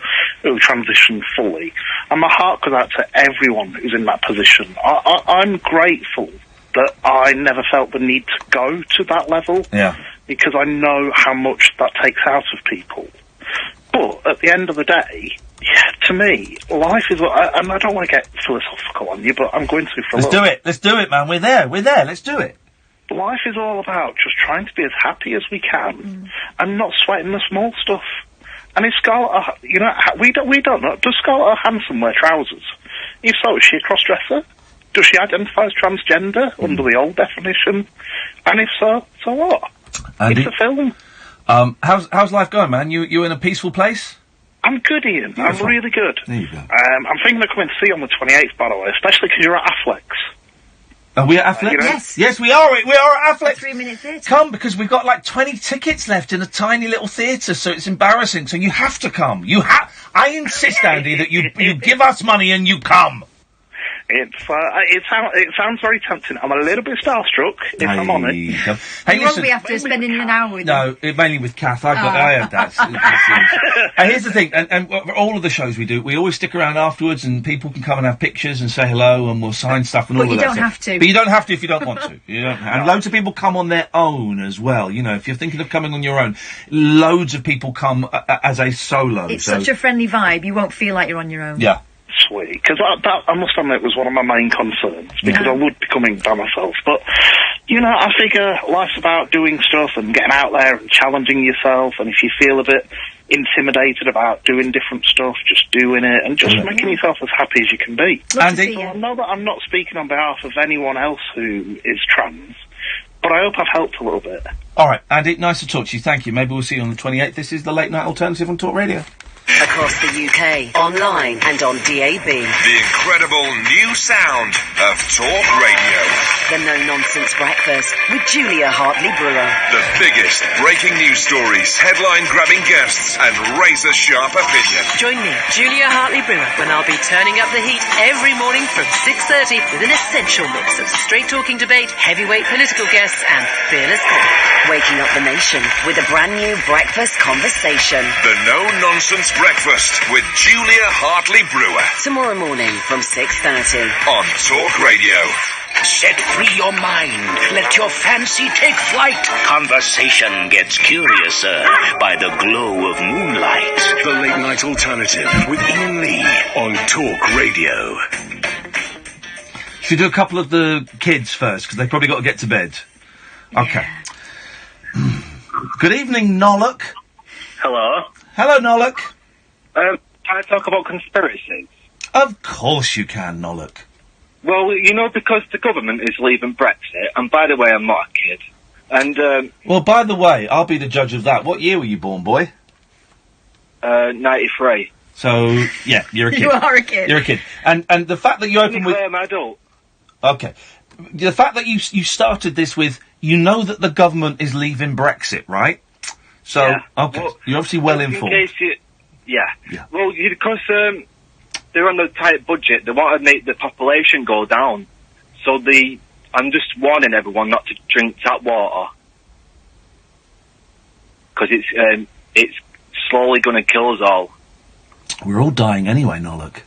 who transitioned fully, and my heart goes out to everyone who's in that position. I'm grateful that I never felt the need to go to that level, because I know how much that takes out of people. But at the end of the day, to me, life is, and I don't want to get philosophical on you, but I'm going to for a little. Let's do it, man, we're there, let's do it. Life is all about just trying to be as happy as we can, and not sweating the small stuff. And if Scarlett, we don't know, does Scarlett Johansson wear trousers? If so, is she a cross-dresser? Does she identify as transgender under the old definition? And if so, so what? Andy? It's a film. How's life going, man? You in a peaceful place? I'm good, Ian. Beautiful. I'm really good. There you go. I'm thinking of coming to see you on the 28th, by the way, especially because you're at Affleck's. Are we at Affleck's? Yes. Yes, we are. We are at Affleck's. 3 minute theatre. Come, because we've got like 20 tickets left in a tiny little theatre, so it's embarrassing. So you have to come. I insist, Andy, that you give us money and you come. It sounds very tempting. I'm a little bit starstruck, if I'm honest. Hey, you won't be after spending an hour with them. No, mainly with Kath. I had that. And here's the thing, and for all of the shows we do, we always stick around afterwards, and people can come and have pictures and say hello, and we'll sign stuff and all of that. But you don't have to. But you don't have to if you don't want to. You don't. And loads of people come on their own as well. If you're thinking of coming on your own, loads of people come as a solo. It's such a friendly vibe. You won't feel like you're on your own. Yeah. last week, because that, I must admit, was one of my main concerns, because I would be coming by myself. But, you know, I figure life's about doing stuff and getting out there and challenging yourself, and if you feel a bit intimidated about doing different stuff, just doing it, and just making yourself as happy as you can be. Andy? So I know that I'm not speaking on behalf of anyone else who is trans, but I hope I've helped a little bit. All right, Andy, nice to talk to you. Thank you. Maybe we'll see you on the 28th. This is the Late Night Alternative on Talk Radio. Across the UK, online and on DAB. The incredible new sound of Talk Radio. The No Nonsense Breakfast with Julia Hartley-Brewer. The biggest breaking news stories, headline-grabbing guests, and razor-sharp opinion. Join me, Julia Hartley-Brewer, when I'll be turning up the heat every morning from 6:30 with an essential mix of straight-talking debate, heavyweight political guests, and fearless thought. Waking up the nation with a brand new breakfast conversation. The No Nonsense Breakfast with Julia Hartley-Brewer. Tomorrow morning from 6:30. On Talk Radio. Set free your mind. Let your fancy take flight. Conversation gets curiouser by the glow of moonlight. The Late Night Alternative with Iain Lee on Talk Radio. Should we do a couple of the kids first, because they've probably got to get to bed. Okay. Good evening, Nollock. Hello. Hello, Nollock. Can I talk about conspiracies? Of course you can, Nollock. Well, you know, because the government is leaving Brexit, and by the way, I'm not a kid, and, Well, by the way, I'll be the judge of that. What year were you born, boy? 93. So, yeah, you're a kid. You are a kid. You're a kid. And the fact that you opened with... I'm an adult. Okay. The fact that you started this with, you know that the government is leaving Brexit, right? So, Yeah. okay, Well, you're obviously well in informed. case you... Yeah. Well, because they're on a tight budget, they want to make the population go down. So I'm just warning everyone not to drink tap water. Because it's slowly going to kill us all. We're all dying anyway, Nollock.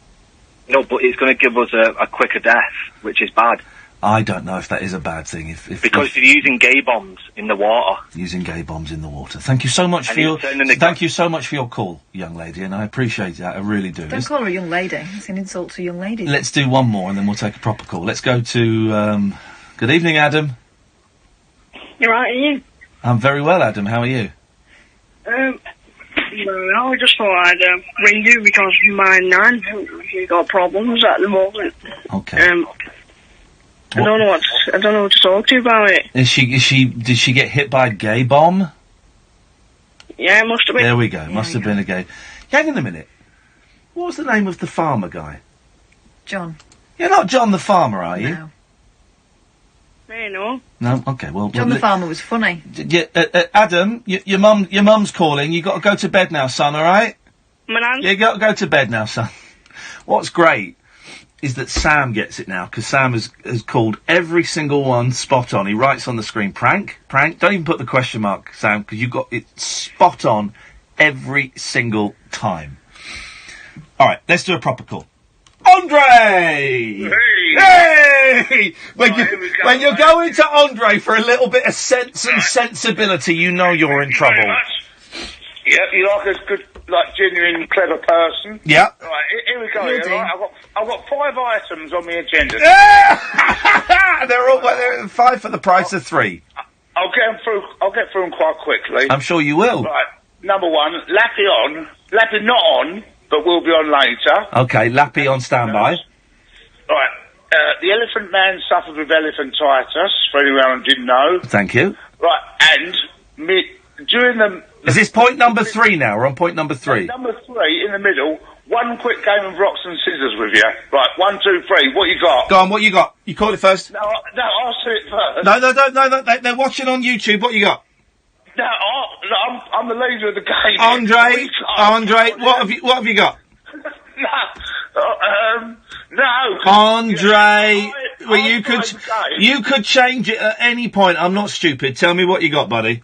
No, but it's going to give us a quicker death, which is bad. I don't know if that is a bad thing. Because you're using gay bombs in the water. Using gay bombs in the water. Thank you so much And for your... it's turning the Thank you so much for your call, young lady, and I appreciate that. I really do. Don't call her a young lady. It's an insult to young ladies. Let's do one more, and then we'll take a proper call. Let's go to... Good evening, Adam. You're right, are you? I'm very well, Adam. How are you? Well, I just thought I'd ring you because my nan, she got problems at the moment. Okay. I don't know what to talk to you about it. Did she get hit by a gay bomb? Yeah, it must have been. There we go. Must have been a gay... Hang on a minute. What was the name of the farmer guy? John. You're not John the farmer, are you? No. No. No? Okay, well... John the farmer was funny. Adam, your mum's calling. You got to go to bed now, son, all right? My nan? You got to go to bed now, son. What's great is that Sam gets it now, because Sam has called every single one spot on. He writes on the screen, prank. Don't even put the question mark, Sam, because you got it spot on every single time. All right, let's do a proper call. Andre! Hey! When you're going to Andre for a little bit of sense and sensibility, you know you're in trouble. Yeah, you like a good, genuine, clever person. Yeah. Right, here we go. Right? I've got 5 items on the agenda. They're all 5 for the price of 3. I'll get through them quite quickly. I'm sure you will. Right. Number 1, Lappy on. Lappy not on, but will be on later. Okay, Lappy on standby. Right. The Elephant Man suffered with elephantitis, for anyone who didn't know. Thank you. Right, and during the... Is this point number 3 now? We're on point number 3. Number 3, in the middle, one quick game of rocks and scissors with you. Right, 1, 2, 3, what you got? Go on, what you got? You call it first. No, I'll say it first. No, they're watching on YouTube. What you got? No, I'm the leader of the game. Andre, what have you got? No. Andre, well, you could change it at any point. I'm not stupid. Tell me what you got, buddy.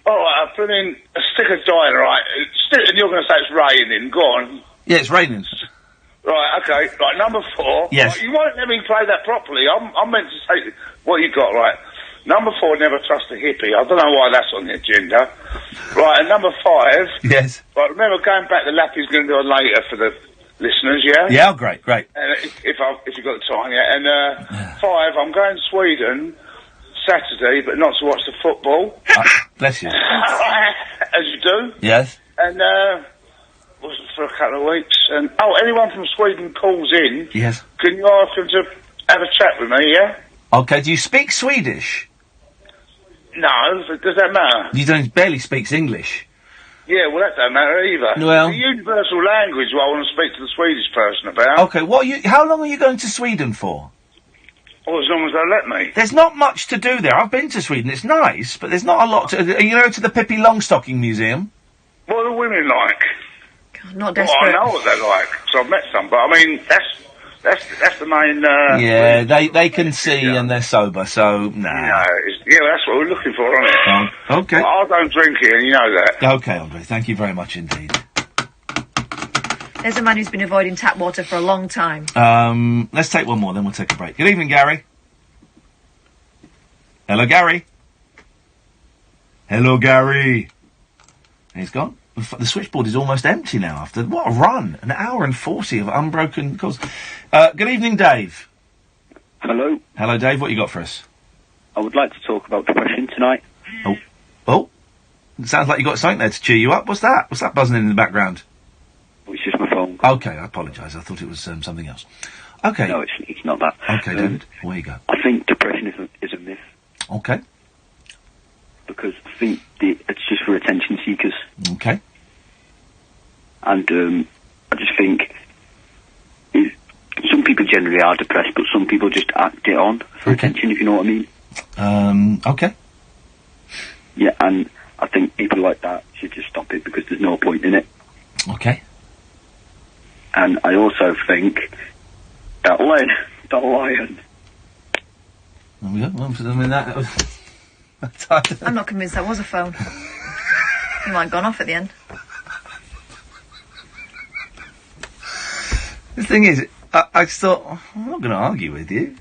All right, I put in a stick of dynamite. And you're going to say it's raining. Go on. Yeah, it's raining. Right, okay. Right, number 4. Yes. Right, you won't let me play that properly. I'm meant to say what you got, right? Number 4, never trust a hippie. I don't know why that's on the agenda. Right, and number 5. Yes. Right, remember going back, the Lappy's going to do it later for the listeners, yeah? Yeah, great. If you've got the time, yeah. And 5, I'm going to Sweden Saturday, but not to watch the football. Bless you. As you do. Yes. And, for a couple of weeks. And, anyone from Sweden calls in. Yes. Can you ask them to have a chat with me, yeah? Okay, do you speak Swedish? No, does that matter? You don't barely speaks English. Yeah, well, that don't matter either. Well- It's a universal language what I want to speak to the Swedish person about. Okay, how long are you going to Sweden for? Well, as long as they let me. There's not much to do there. I've been to Sweden. It's nice, but there's not a lot to... Are you going to the Pippi Longstocking Museum? What are the women like? God, not Well, desperate. I know what they're like, so I've met some, but I mean, that's the main, Yeah, they can see and they're sober, so, nah. Yeah, that's what we're looking for, isn't it? Okay. Well, I don't drink it, and you know that. Okay, Andre, thank you very much indeed. There's a man who's been avoiding tap water for a long time. Let's take one more, then we'll take a break. Good evening, Gary. Hello, Gary. Hello, Gary. And he's gone. The switchboard is almost empty now after... What a run! An hour and 40 of unbroken calls. Good evening, Dave. Hello. Hello, Dave. What you got for us? I would like to talk about depression tonight. Oh. It sounds like you got something there to cheer you up. What's that? What's that buzzing in the background? It's just my phone. Okay, I apologise. I thought it was something else. Okay. No, it's not that. Okay, David. Away you go. I think depression is a myth. Okay. Because I think it's just for attention seekers. Okay. And I just think some people generally are depressed, but some people just act it on for attention, if you know what I mean. Okay. Yeah, and I think people like that should just stop it because there's no point in it. Okay. And I also think that lion. There we go. Well, I mean, that was... I'm not convinced that was a phone. It might have gone off at the end. The thing is, I just thought, I'm not going to argue with you.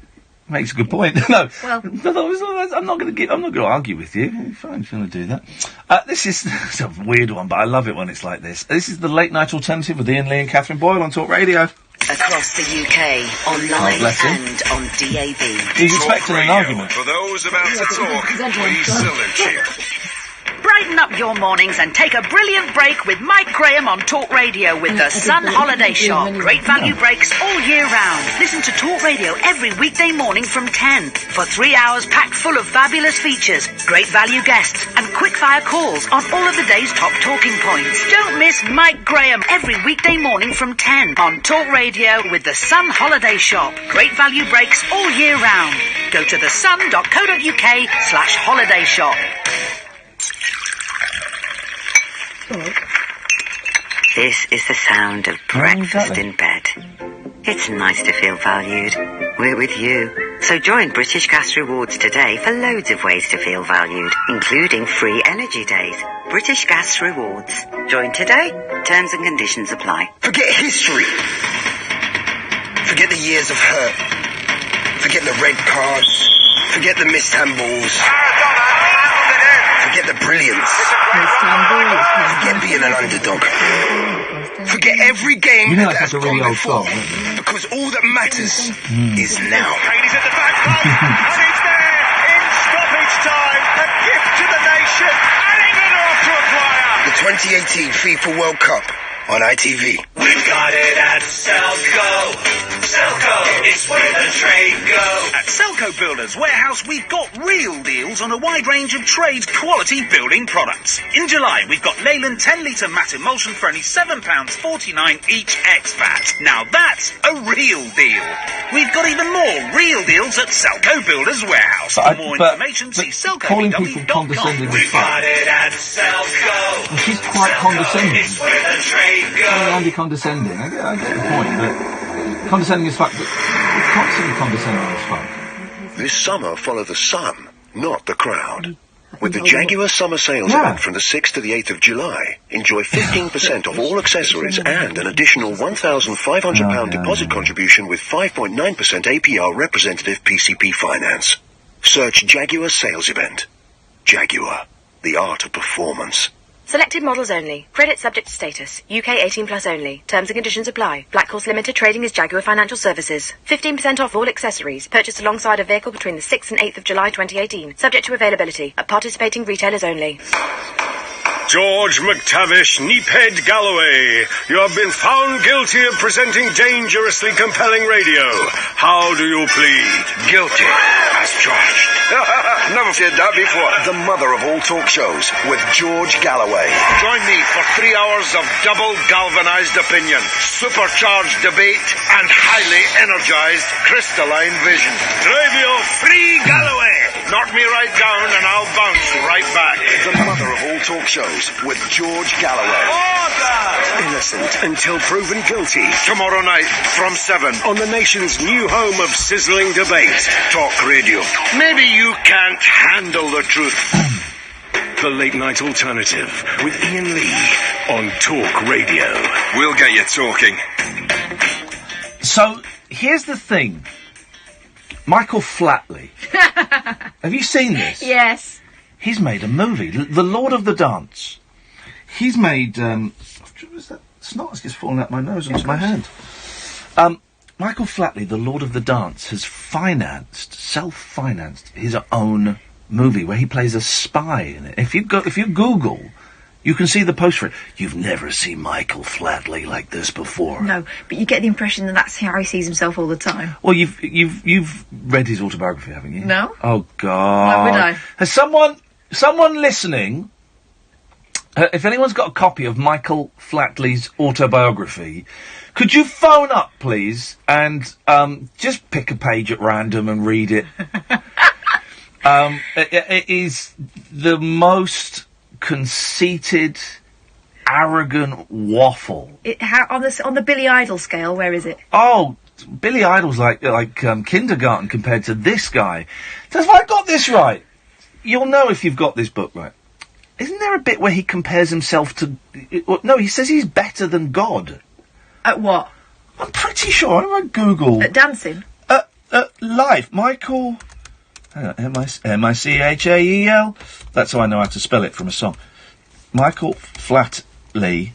Makes a good point. No. Well, I'm not going to argue with you. Fine, if you want to do that. This is it's a weird one, but I love it when it's like this. This is the late night alternative with Iain Lee and Catherine Boyle on Talk Radio. Across the UK, online and on DAB. He's expecting an argument. For those about to talk, we salute you. Brighten up your mornings and take a brilliant break with Mike Graham on Talk Radio with the Sun Holiday Shop. Great value breaks all year round. Listen to Talk Radio every weekday morning from 10 for 3 hours packed full of fabulous features, great value guests and quick-fire calls on all of the day's top talking points. Don't miss Mike Graham every weekday morning from 10 on Talk Radio with the Sun Holiday Shop. Great value breaks all year round. Go to thesun.co.uk/holiday shop. This is the sound of breakfast in bed. It's nice to feel valued. We're with you. So join British Gas Rewards today for loads of ways to feel valued, including free energy days. British Gas Rewards. Join today. Terms and conditions apply. Forget history. Forget the years of hurt. Forget the red cards. Forget the missed handballs. Forget the brilliance. Forget being an underdog. Forget every game that has gone before. Because all that matters is now. He's at the back post, and he's there in stoppage time. A gift to the nation, and England are off to a flyer. The 2018 FIFA World Cup on ITV. We've got it at Selco. Selco, it's where the trade go. At Selco Builders Warehouse, we've got real deals on a wide range of trade quality building products. In July, we've got Leyland 10-litre matte emulsion for only £7.49 each ex-VAT. Now that's a real deal. We've got even more real deals at Selco Builders Warehouse. For more information, see selcobw.com. We've got it at Selco. Well, she's quite condescending. It's where the trade go. Andy condescending. I get the point, but condescending as fuck. But it's constantly condescending as fuck. This summer, follow the sun, not the crowd. With the Jaguar Summer Sales Event from the 6th to the 8th of July, enjoy 15% off all accessories and an additional £1,500 deposit contribution with 5.9% APR representative PCP finance. Search Jaguar Sales Event. Jaguar, the art of performance. Selected models only. Credit subject to status. UK 18 plus only. Terms and conditions apply. Black Horse Limited trading is Jaguar Financial Services. 15% off all accessories. Purchased alongside a vehicle between the 6th and 8th of July 2018. Subject to availability. At participating retailers only. George McTavish, Neephead Galloway, you have been found guilty of presenting dangerously compelling radio. How do you plead? Guilty, as charged. Never said that before. The mother of all talk shows, with George Galloway. Join me for 3 hours of double galvanized opinion, supercharged debate, and highly energized crystalline vision. Radio Free Galloway! Knock me right down and I'll bounce right back. The mother of all talk shows, with George Galloway. Order! Innocent until proven guilty. Tomorrow night from 7 On the nation's new home of sizzling debate, Talk Radio. Maybe you can't handle the truth. The Late Night Alternative with Iain Lee on Talk Radio. We'll get you talking. So, here's the thing. Michael Flatley. Have you seen this? Yes. He's made a movie, The Lord of the Dance. He's made, what's that? Snot just falling out my nose onto my hand. Michael Flatley, The Lord of the Dance, has self-financed his own movie where he plays a spy in it. If you Google, you can see the poster for it. You've never seen Michael Flatley like this before. No, but you get the impression that that's how he sees himself all the time. Well, you've read his autobiography, haven't you? No. Oh God. Why would I? Has someone listening? If anyone's got a copy of Michael Flatley's autobiography, could you phone up, please, and just pick a page at random and read it? It is the most conceited, arrogant waffle. On the Billy Idol scale, where is it? Oh, Billy Idol's like kindergarten compared to this guy. So if I got this right, you'll know if you've got this book right. Isn't there a bit where he compares himself to... No, he says he's better than God. At what? I'm pretty sure. I'm going to Google... At dancing? Life. Michael... M-I-C-H-A-E-L. That's how I know how to spell it from a song. Michael Flatley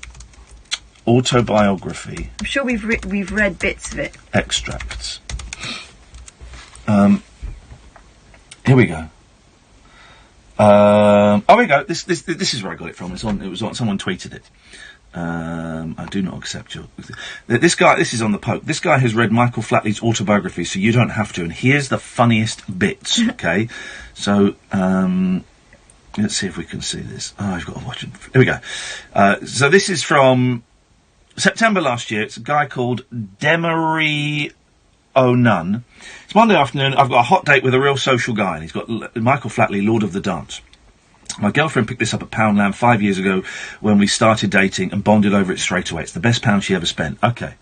autobiography. I'm sure we've read bits of it. Extracts. Here we go. Oh, here we go. This is where I got it from. It was on. Someone tweeted it. I do not accept your... This guy, this is on the Pope. This guy has read Michael Flatley's autobiography, so you don't have to. And here's the funniest bits, okay? So, let's see if we can see this. Oh, I've got to watch it. Here we go. So this is from September last year. It's a guy called Demery O'Nunn. It's Monday afternoon. I've got a hot date with a real social guy, and he's got Michael Flatley, Lord of the Dance. My girlfriend picked this up at Poundland 5 years ago when we started dating and bonded over it straight away. It's the best pound she ever spent. Okay.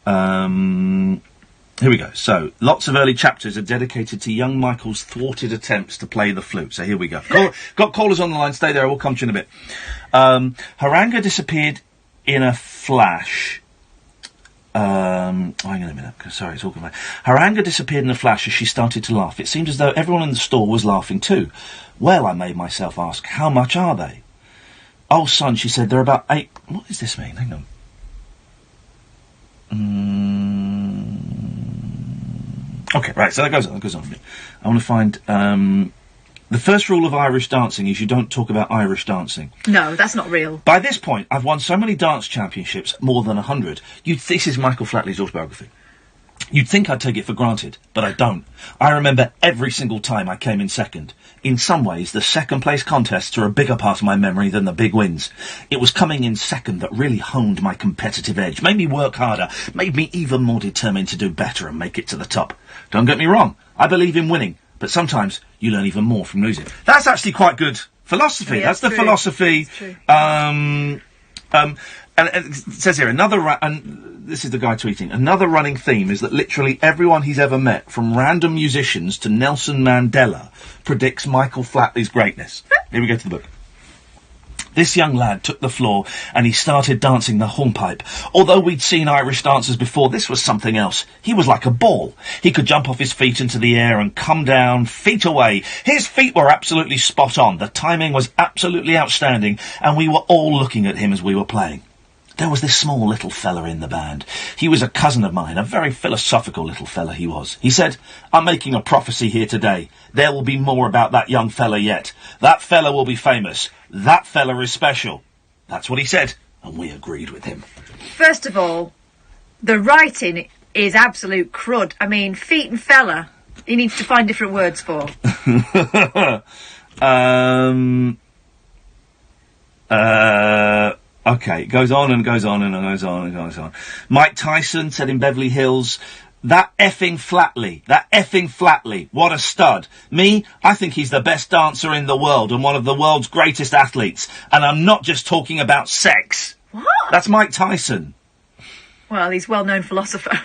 Here we go. So, lots of early chapters are dedicated to young Michael's thwarted attempts to play the flute. So here we go. Got callers on the line. Stay there. We'll come to you in a bit. Haranga disappeared in a flash. Hang on a minute. Sorry, it's all going. Haranga disappeared in a flash as she started to laugh. It seemed as though everyone in the store was laughing too. Well, I made myself ask, how much are they? Oh, son, she said, they're about 8... What does this mean? Hang on. Okay, right, so that goes on. I want to find... the first rule of Irish dancing is you don't talk about Irish dancing. No, that's not real. By this point, I've won so many dance championships, more than 100. This is Michael Flatley's autobiography. You'd think I'd take it for granted, but I don't. I remember every single time I came in second. In some ways, the second-place contests are a bigger part of my memory than the big wins. It was coming in second that really honed my competitive edge, made me work harder, made me even more determined to do better and make it to the top. Don't get me wrong, I believe in winning, but sometimes you learn even more from losing. That's actually quite good philosophy. Yeah, that's the true. philosophy. It's true. And it says here, and this is the guy tweeting, another running theme is that literally everyone he's ever met, from random musicians to Nelson Mandela, predicts Michael Flatley's greatness. Here we go to the book. This young lad took the floor and he started dancing the hornpipe. Although we'd seen Irish dancers before, this was something else. He was like a ball. He could jump off his feet into the air and come down feet away. His feet were absolutely spot on. The timing was absolutely outstanding, and we were all looking at him as we were playing. There was this small little fella in the band. He was a cousin of mine, a very philosophical little fella he was. He said, "I'm making a prophecy here today. There will be more about that young fella yet. That fella will be famous. That fella is special." That's what he said, and we agreed with him. First of all, the writing is absolute crud. I mean, feet and fella, he needs to find different words for. Okay, it goes on and goes on and goes on and goes on. Mike Tyson said in Beverly Hills, that effing Flatley, what a stud. Me, I think he's the best dancer in the world and one of the world's greatest athletes. And I'm not just talking about sex. What? That's Mike Tyson. Well, he's a well-known philosopher.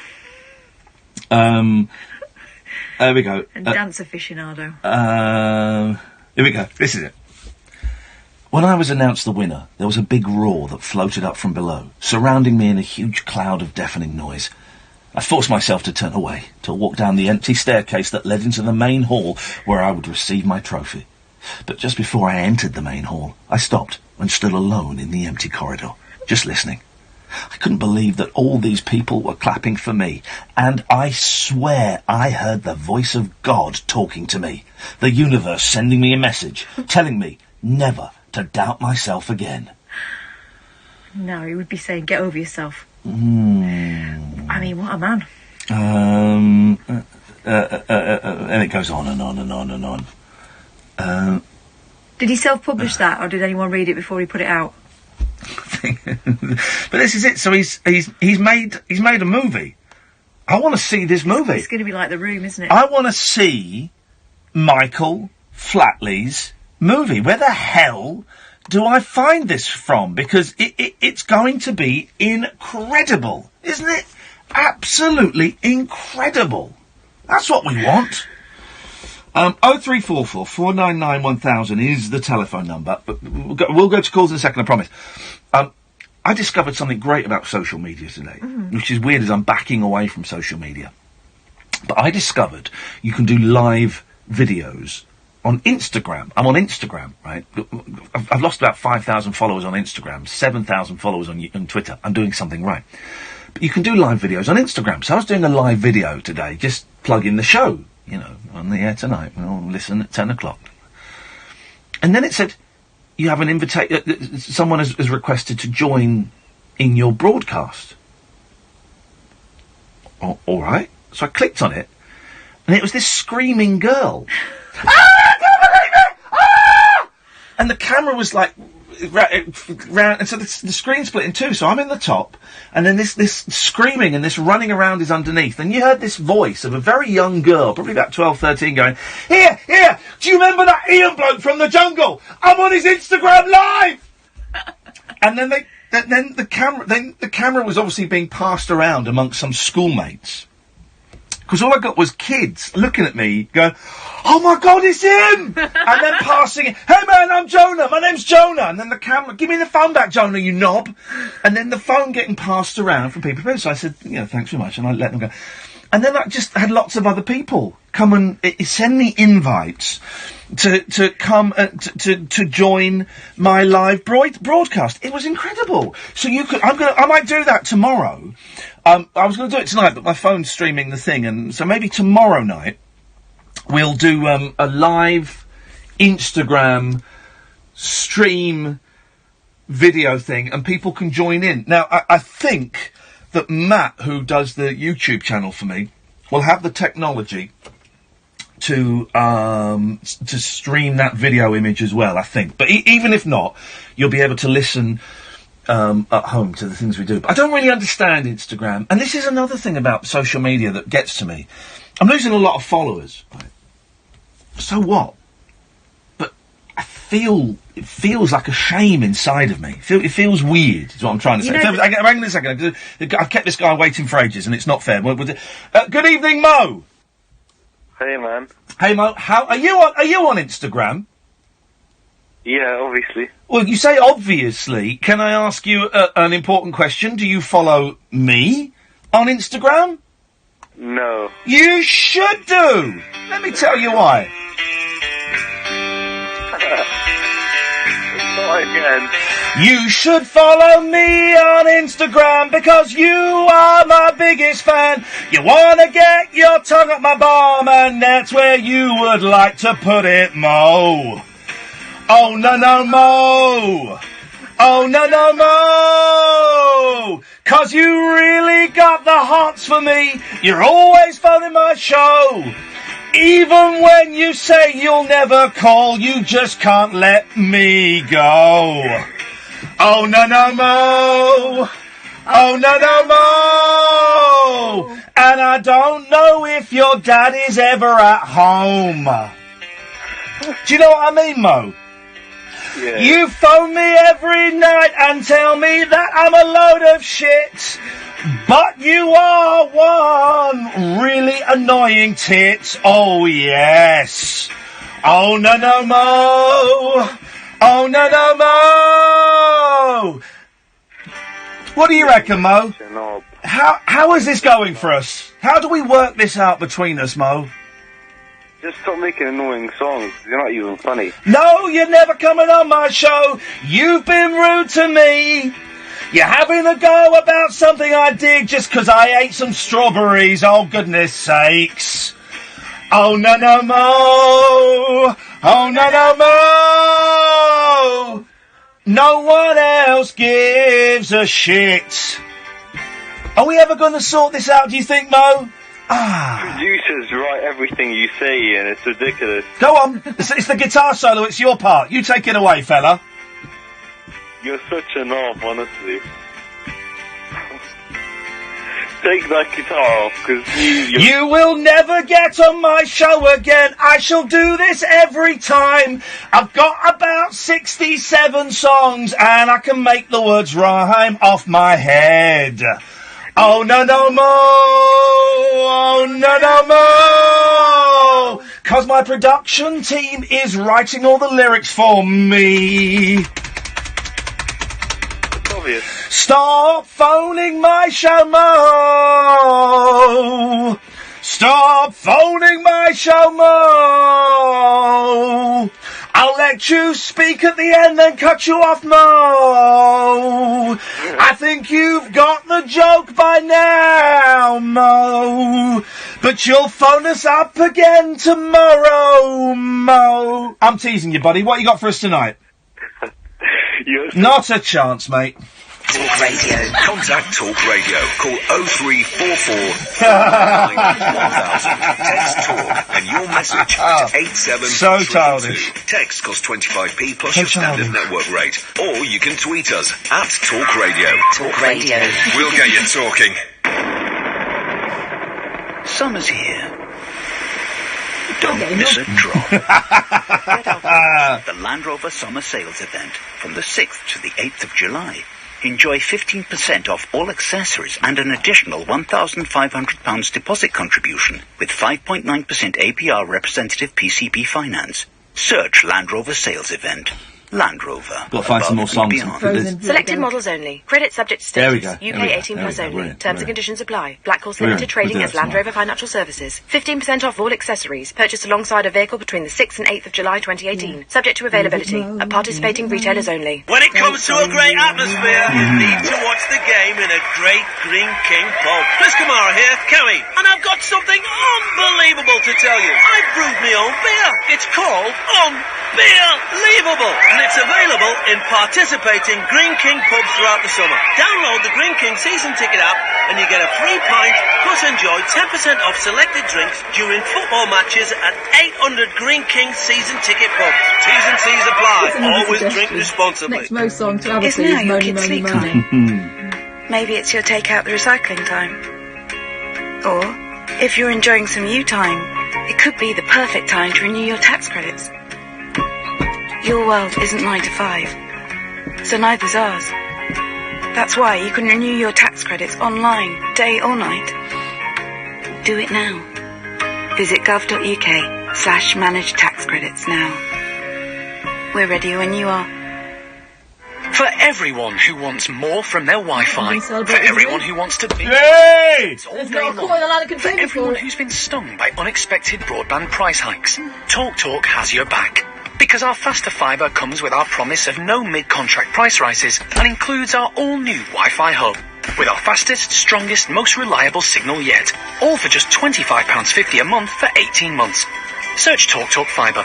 There we go. And dance aficionado. Here we go. This is it. When I was announced the winner, there was a big roar that floated up from below, surrounding me in a huge cloud of deafening noise. I forced myself to turn away, to walk down the empty staircase that led into the main hall where I would receive my trophy. But just before I entered the main hall, I stopped and stood alone in the empty corridor, just listening. I couldn't believe that all these people were clapping for me, and I swear I heard the voice of God talking to me, the universe sending me a message, telling me never to doubt myself again. No, he would be saying, get over yourself. I mean, what a man. And it goes on and on and on and on. Did he self-publish that, or did anyone read it before he put it out? But this is it. So he's made a movie. I want to see this movie. It's going to be like The Room, isn't it? I want to see Michael Flatley's movie. Where the hell do I find this from? Because it's going to be incredible, isn't it? Absolutely incredible. That's what we want. 0344 499 1000 is the telephone number. But we'll go to calls in a second, I promise. I discovered something great about social media today, which is weird as I'm backing away from social media. But I discovered you can do live videos on Instagram. I'm on Instagram, right? I've lost about 5,000 followers on Instagram, 7,000 followers on Twitter. I'm doing something right. But you can do live videos on Instagram. So I was doing a live video today, just plug in the show, on the air tonight. We'll listen at 10 o'clock. And then it said, you have an invitation, someone has requested to join in your broadcast. Oh, all right. So I clicked on it, and it was this screaming girl. I don't believe it! Ah! And the camera was like round, and so the screen split in two. So I'm in the top, and then this screaming and this running around is underneath. And you heard this voice of a very young girl, probably about 12, 13, going, "Here, do you remember that Ian bloke from the jungle? I'm on his Instagram live!" And then the camera was obviously being passed around amongst some schoolmates. Because all I got was kids looking at me, going, "Oh my God, it's him!" And then passing it, "Hey man, I'm Jonah, my name's Jonah." And then the camera, "Give me the phone back, Jonah, you knob." And then the phone getting passed around from people. So I said, thanks very much, and I let them go. And then I just had lots of other people come and send me invites to come to join my live broadcast. It was incredible. So I might do that tomorrow. I was going to do it tonight, but my phone's streaming the thing, and so maybe tomorrow night we'll do a live Instagram stream video thing, and people can join in. Now, I think that Matt, who does the YouTube channel for me, will have the technology to stream that video image as well, I think. But even if not, you'll be able to listen at home to the things we do. But I don't really understand Instagram. And this is another thing about social media that gets to me. I'm losing a lot of followers. Right? So what? But it feels like a shame inside of me. It feels weird, is what I'm trying to say. Hang on a second. I've kept this guy waiting for ages, and it's not fair. Good evening, Mo. Hey, man. Hey, Mo. How are you on Instagram? Yeah, obviously. Well, you say obviously. Can I ask you an important question? Do you follow me on Instagram? No. You should do! Let me tell you why. Try again. You should follow me on Instagram because you are my biggest fan. You wanna get your tongue up my bum and that's where you would like to put it, Mo. Oh, no, Mo. Oh, no, Mo. 'Cause you really got the hots for me. You're always phoning my show. Even when you say you'll never call, you just can't let me go. Oh, no, Mo. Oh, no, Mo. And I don't know if your dad is ever at home. Do you know what I mean, Mo? Yeah. You phone me every night and tell me that I'm a load of shit. But you are one really annoying tit. Oh, yes. Oh, no, Mo. Oh, no, Mo. What do you reckon, Mo? How is this going for us? How do we work this out between us, Mo? Just stop making annoying songs. You're not even funny. No, you're never coming on my show. You've been rude to me. You're having a go about something I did just 'cause I ate some strawberries. Oh, goodness sakes. Oh, no, Mo. Oh, no, Mo. No one else gives a shit. Are we ever going to sort this out, do you think, Mo? Producers write everything you say, and it's ridiculous. Go on. It's the guitar solo. It's your part. You take it away, fella. You're such a knob, honestly. Take that guitar off, because You will never get on my show again. I shall do this every time. I've got about 67 songs, and I can make the words rhyme off my head. Oh, no, Mo. Oh, no, Mo. 'Cause my production team is writing all the lyrics for me. obvious. Stop phoning my show, Mo. Stop phoning my show, Mo. I'll let you speak at the end, then cut you off, Mo. I think you've got the joke by now, Mo. But you'll phone us up again tomorrow, Mo. I'm teasing you, buddy. What you got for us tonight? Not a chance, mate. Talk Radio. Contact Talk Radio. Call 0344 1000. Text Talk and your message to 8732. So childish. Text costs 25p plus your standard network rate. Or you can tweet us at Talk Radio. Talk Radio. We'll get you talking. Summer's here. Don't miss a drop. The Land Rover Summer Sales Event from the 6th to the 8th of July. Enjoy 15% off all accessories and an additional £1,500 deposit contribution with 5.9% APR representative PCP finance. Search Land Rover Sales Event. Land Rover. Got to find some more songs. Selected models only. Credit subject to There we status. go. UK There we go. 18 There plus we go. only. Brilliant. Terms and conditions apply. Black Horse Limited Brilliant. trading We'll do as that Land tomorrow. Rover Financial Services. 15% off all accessories. Purchased alongside a vehicle between the 6th and 8th of July 2018. Subject to availability. At participating retailers only. When it comes to a great atmosphere, you need to watch the game in a great Green King pub. Chris Kamara here, Cammy, and I've got something unbelievable to tell you. I've brewed my own beer. It's called Unbeerleavable, and it's available in participating Green King pubs throughout the summer. Download the Green King season ticket app, and you get a free pint, plus enjoy 10% off selected drinks during football matches at 800 Green King season ticket pubs. T's and C's apply. Always drink responsibly. Next Mo song to have Isn't it your Moaning, kids' moaning, sleep moaning. Maybe it's your take out the recycling time. Or, if you're enjoying some you time, it could be the perfect time to renew your tax credits. Your world isn't 9 to 5, so neither's ours. That's why you can renew your tax credits online, day or night. Do it now. Visit gov.uk/manage tax credits now. We're ready when you are. For everyone who wants more from their Wi-Fi. For everyone who wants to binge all day long. For everyone who's been stung by unexpected broadband price hikes. TalkTalk has your back. Because our faster fibre comes with our promise of no mid-contract price rises and includes our all-new Wi-Fi hub. With our fastest, strongest, most reliable signal yet. All for just £25.50 a month for 18 months. Search TalkTalk Fibre.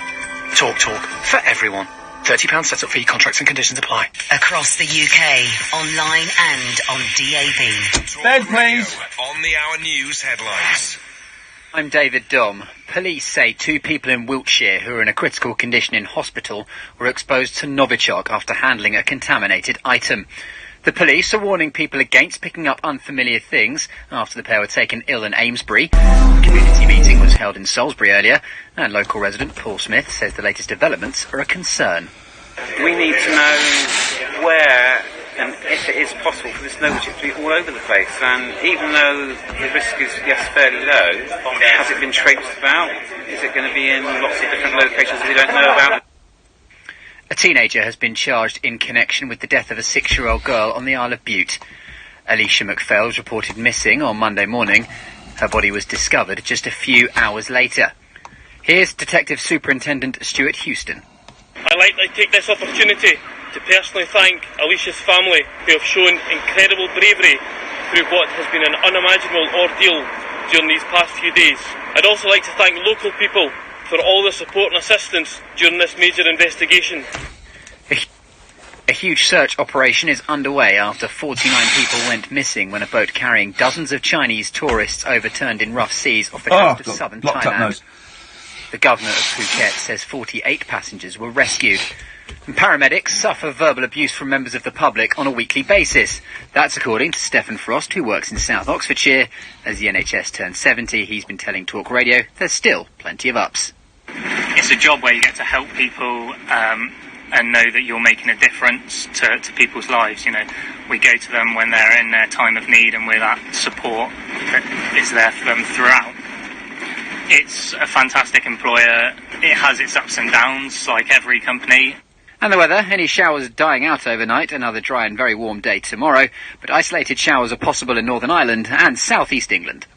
TalkTalk for everyone. £30 setup fee, contracts and conditions apply. Across the UK, online and on DAB. Bed, please. On the Hour News headlines. I'm David Dom. Police say 2 people in Wiltshire who are in a critical condition in hospital were exposed to Novichok after handling a contaminated item. The police are warning people against picking up unfamiliar things after the pair were taken ill in Amesbury. A community meeting was held in Salisbury earlier, and local resident Paul Smith says the latest developments are a concern. We need to know where and if it is possible for this Novichok to be all over the place. And even though the risk is, yes, fairly low, has it been traipsed about? Is it going to be in lots of different locations that we don't know about? A teenager has been charged in connection with the death of a 6-year-old girl on the Isle of Bute. Alicia McPhail was reported missing on Monday morning. Her body was discovered just a few hours later. Here's Detective Superintendent Stuart Houston. I'd like to take this opportunity to personally thank Alicia's family, who have shown incredible bravery through what has been an unimaginable ordeal during these past few days. I'd also like to thank local people for all the support and assistance during this major investigation. A huge search operation is underway after 49 people went missing when a boat carrying dozens of Chinese tourists overturned in rough seas off the coast of southern Thailand. The governor of Phuket says 48 passengers were rescued. And paramedics suffer verbal abuse from members of the public on a weekly basis. That's according to Stephen Frost, who works in South Oxfordshire. As the NHS turns 70, he's been telling talkRADIO there's still plenty of ups. It's a job where you get to help people and know that you're making a difference to people's lives. You know, we go to them when they're in their time of need, and we're that support that is there for them throughout. It's a fantastic employer. It has its ups and downs, like every company. And the weather, any showers dying out overnight, another dry and very warm day tomorrow, but isolated showers are possible in Northern Ireland and South East England.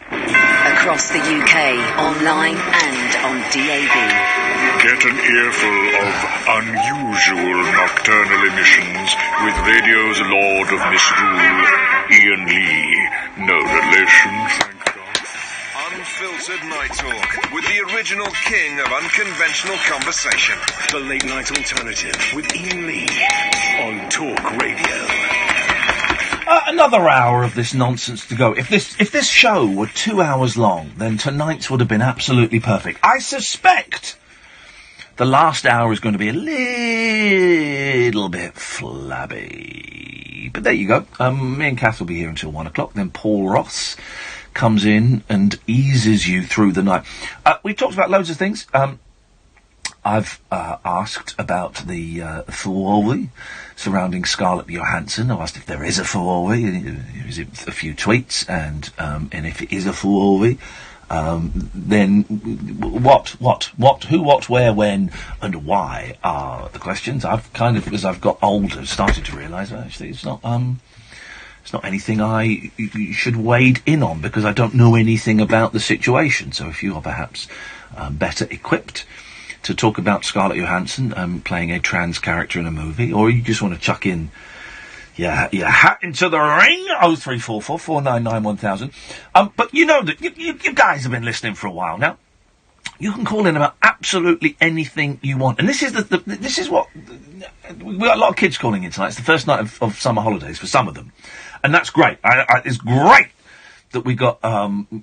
Across the UK, online and on DAB. Get an earful of unusual nocturnal emissions with radio's Lord of Misrule, Iain Lee. No relation, thank God. Unfiltered Night Talk with the original king of unconventional conversation. The Late Night Alternative with Iain Lee on talkRADIO. Another hour of this nonsense to go. If this show were 2 hours long, then tonight's would have been absolutely perfect. I suspect the last hour is going to be a little bit flabby. But there you go. Me and Kath will be here until 1 o'clock. Then Paul Ross comes in and eases you through the night. We've talked about loads of things. I've asked about the furore surrounding Scarlett Johansson. I've asked if there is a furore. Is it a few tweets? And if it is a furore, then what, who, what, where, when, and why are the questions. I've kind of, as I've got older, started to realise actually it's not anything I should wade in on, because I don't know anything about the situation. So if you are perhaps better equipped to talk about Scarlett Johansson playing a trans character in a movie, or you just want to chuck in your hat into the ring, 0344 499 1000. But you know that you guys have been listening for a while now. You can call in about absolutely anything you want, and this is this is what we got a lot of kids calling in tonight. It's the first night of summer holidays for some of them, and that's great. It's great that we got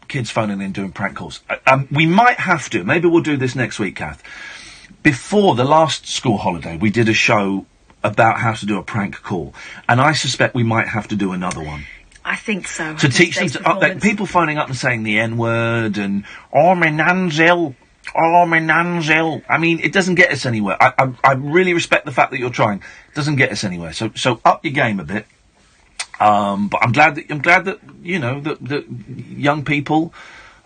kids phoning in doing prank calls. We might have to. Maybe we'll do this next week, Kath. Before the last school holiday, we did a show about how to do a prank call, and I suspect we might have to do another one. I think so. To teach them to people phoning up and saying the N-word and my nan's ill. I mean, it doesn't get us anywhere. I really respect the fact that you're trying. It doesn't get us anywhere. So up your game a bit. But I'm glad that you know that young people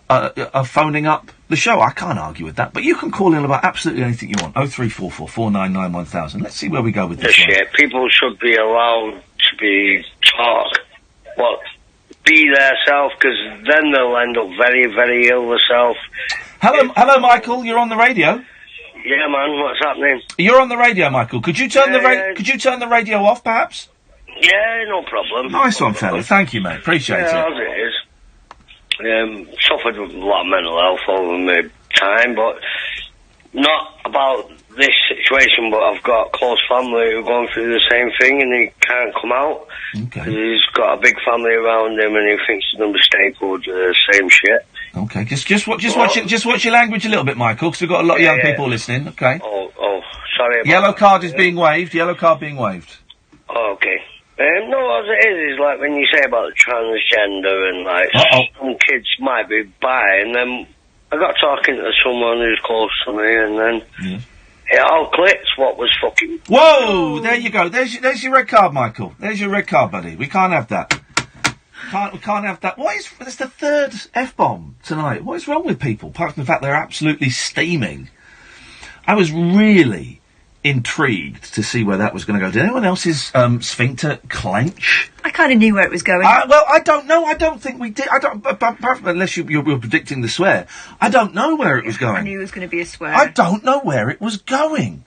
phoning up the show. I can't argue with that, but you can call in about absolutely anything you want. 0344 499 1000. Let's see where we go with this one. Shit. People should be allowed to be talk. Well, be their self, because then they'll end up very, very ill themselves. Hello, Michael. You're on the radio. Yeah, man. What's happening? You're on the radio, Michael. Could you turn Could you turn the radio off, perhaps? Yeah, no problem. Nice one, fella. Thank you, mate. Appreciate it. Yeah, as it is. Suffered with a lot of mental health over my time, but not about this situation, but I've got close family who are going through the same thing and he can't come out. Okay. He's got a big family around him and he thinks he's going to be stapled to the same shit. Okay, just watch your language a little bit, Michael, because we've got a lot of young people listening. Okay. Oh, sorry about Yellow that. card is being waved. Yellow card being waved. Oh, okay. No, as it is like when you say about the transgender and like some kids might be bi, and then I got talking to someone who's close to me, and then it all clicks what was fucking. Whoa! There you go. There's your red card, Michael. There's your red card, buddy. We can't have that. We can't have that. That's the third F-bomb tonight. What is wrong with people? Apart from the fact they're absolutely steaming. I was really intrigued to see where that was going to go. Did anyone else's sphincter clench? I kind of knew where it was going. Well, I don't know. I don't think we did. I don't. Apart from, unless you're predicting the swear, I don't know where it was going. I knew it was going to be a swear. I don't know where it was going.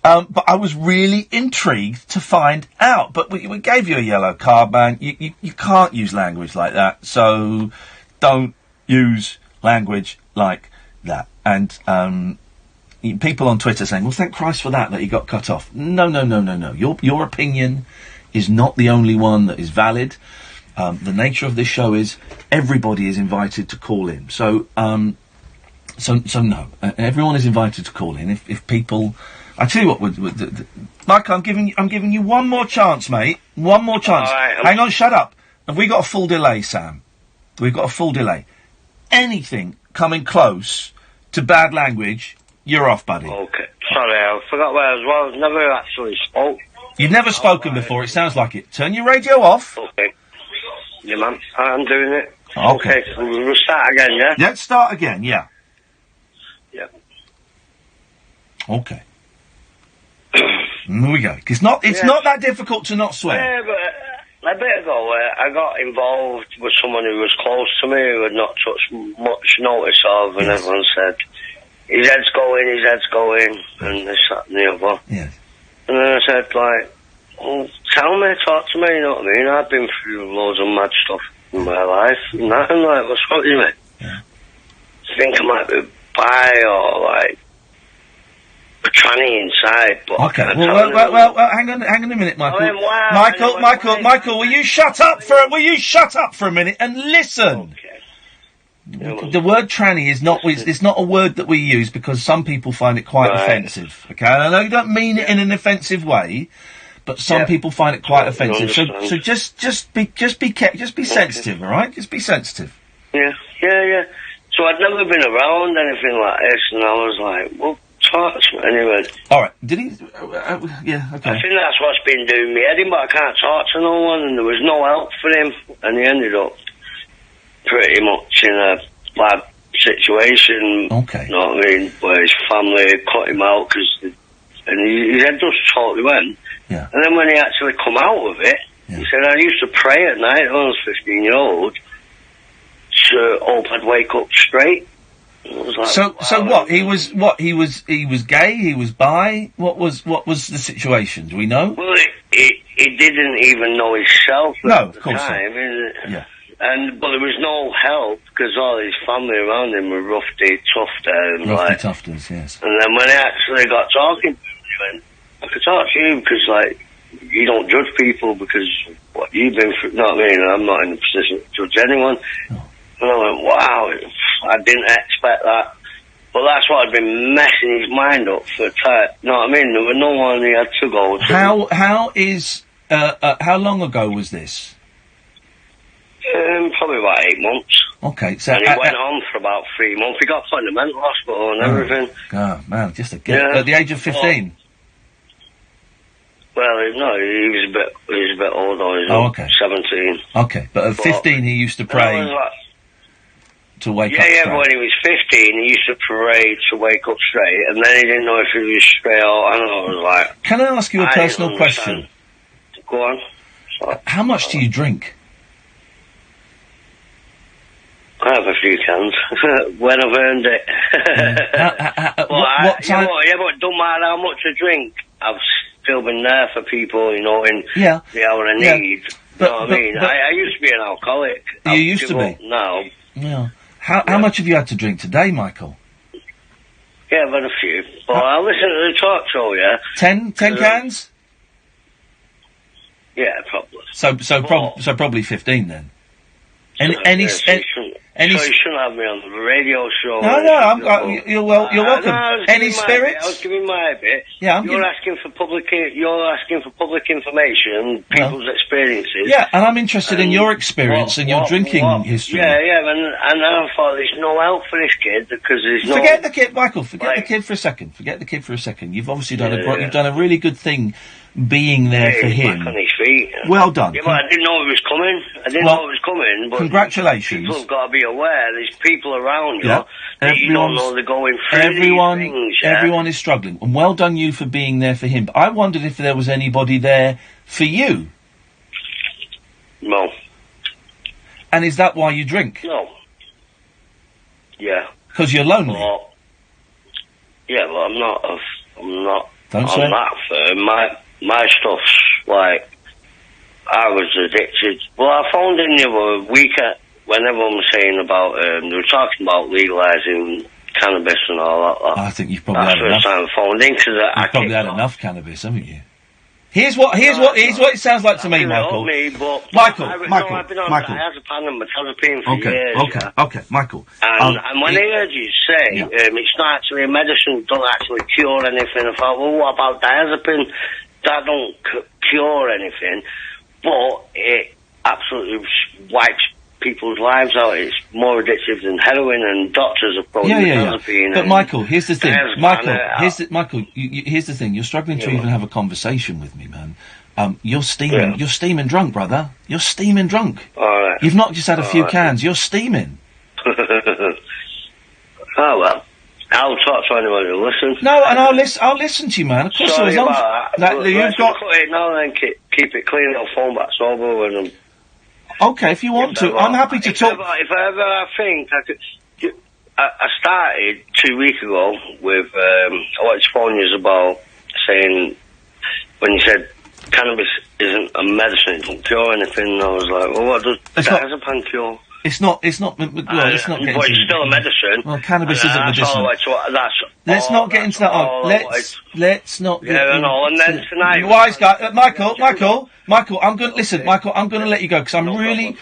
But I was really intrigued to find out. But we gave you a yellow card, man. You can't use language like that. So don't use language like that. And people on Twitter saying, well, thank Christ for that he got cut off. No. Your opinion is not the only one that is valid. The nature of this show is everybody is invited to call in. So no. Everyone is invited to call in. If people... I tell you what, Michael, I'm giving you one more chance, mate. One more chance. Right, Hang on, shut up. Have we got a full delay, Sam? We've got a full delay. Anything coming close to bad language, you're off, buddy. Okay. Sorry, I forgot where I was. Well, I've never actually spoke. You've never spoken before, it sounds like it. Turn your radio off. Okay. Yeah, man. I'm doing it. Okay. We'll start again, yeah? Let's start again, yeah. Yeah. Okay. Here we go. It's not that difficult to not swear. Yeah, but a bit ago, I got involved with someone who was close to me who had not touched much notice of, and everyone said, his head's going, and this, that, and the other. Yes. And then I said, like, well, tell me, talk to me, you know what I mean? I've been through loads of mad stuff in my life, and that, and like, what's wrong with you, mate? Yeah. I think I might be bi, or, like, a tranny inside, but... Okay, well, hang on a minute, Michael. I mean, wow, Michael, will you shut up for a minute and listen? Okay. The word tranny is not a word that we use because some people find it quite offensive. Okay, and I know you don't mean it in an offensive way, but some people find it quite offensive. So just be sensitive, all right? Just be sensitive. Yeah. So I'd never been around anything like this, and I was like, well, talk to me anyway. All right. Did he? Yeah. Okay. I think that's what's been doing me head in, but I can't talk to no one, and there was no help for him, and he ended up pretty much in a bad situation. Okay. You know what I mean? Where his family cut him out and his head just totally went. Yeah. And then when he actually come out of it, he said, I used to pray at night. I was 15-year-old. So hope I'd wake up straight. Like, so what? He was gay. He was bi. What was the situation? Do we know? Well, he didn't even know himself at the time. Yeah. But there was no help because all his family around him were roughy, tough. Tufters, yes. And then when he actually got talking to him, he went, I could talk to you because, like, you don't judge people because what you've been through. You know what I mean? I'm not in a position to judge anyone. Oh. And I went, wow, I didn't expect that. But that's what had been messing his mind up for time. You know what I mean? There was no one he had to go to. How long ago was this? Probably about 8 months. Okay, so... And he went on for about 3 months. He got put in the mental hospital and everything. Oh, man, just a kid. At the age of 15? Well, no, he was a bit older. He was 17. Okay, but at 15 he used to pray... to wake up Yeah, straight. but when he was 15, he used to parade to wake up straight, and then he didn't know if he was straight or... I was like... Can I ask you a I personal didn't question? understand. Go on. Sorry. How much do you drink? I have a few cans when I've earned it. What time? But it don't matter how much I drink. I've still been there for people, in the hour of need. You know what I mean? I used to be an alcoholic. You used to be? Now. Yeah. How much have you had to drink today, Michael? Yeah, I've had a few. But I listen to the talk show, yeah. 10 cans? Yeah, probably. So probably 15 then. So you shouldn't have me on the radio show. No, you're welcome. Any spirits? I was giving my bit. Yeah, You're asking for public information, people's experiences. Yeah, and I'm interested in your experience and your drinking history. Yeah, and I thought there's no help for this kid because there's no... Forget the kid, Michael. Forget the kid for a second. You've obviously done you've done a really good thing being there for him. Back on his feet. Well done. Yeah, but I didn't know it was coming. But congratulations. People have got to be aware. There's people around you that you don't know they're going through these things. Everyone is struggling. And well done you for being there for him. But I wondered if there was anybody there for you. No. And is that why you drink? No. Yeah. Because you're lonely? Yeah, but I'm not Don't on say. that firm. My stuff's like, I was addicted. Well, I phoned in the other week when everyone was saying about, they were talking about legalising cannabis and all that. I think you've probably had enough. That's the first time I phoned in, because You've probably had enough cannabis, haven't you? Here's what it sounds like to me, Michael. Michael. I've been on diazepam and metazapine for years. Okay, Michael. And when I heard you say it's not actually a medicine, don't actually cure anything, I thought, well, what about diazepam? That don't cure anything, but it absolutely wipes people's lives out. It's more addictive than heroin, and doctors are probably metazapine. But Michael, here's the thing. Here's the thing. You're struggling to even have a conversation with me, man. You're steaming. You're steaming drunk, brother. You're steaming drunk. All right. You've not just had a few cans. You're steaming. Oh well. I'll talk to anyone who listens. No, and I'll listen to you, man. Of course, Sorry as long about as that. you've got. Cut it now, then keep it clean. I'll phone back sober when I'm. Okay, if you want to, I'm happy to talk. If ever I think I could. I started 2 weeks ago with. I wanted to phone you about saying when you said cannabis isn't a medicine, it doesn't cure anything. And I was like, well, what does diazepam cure? It's not. Well, it's not. But it's still a medicine. Well, cannabis isn't medicine. Let's not get into that. Let's not. I know. And then tonight, wise guy, Michael. I'm going to listen. Michael, I'm going to let you go because I'm really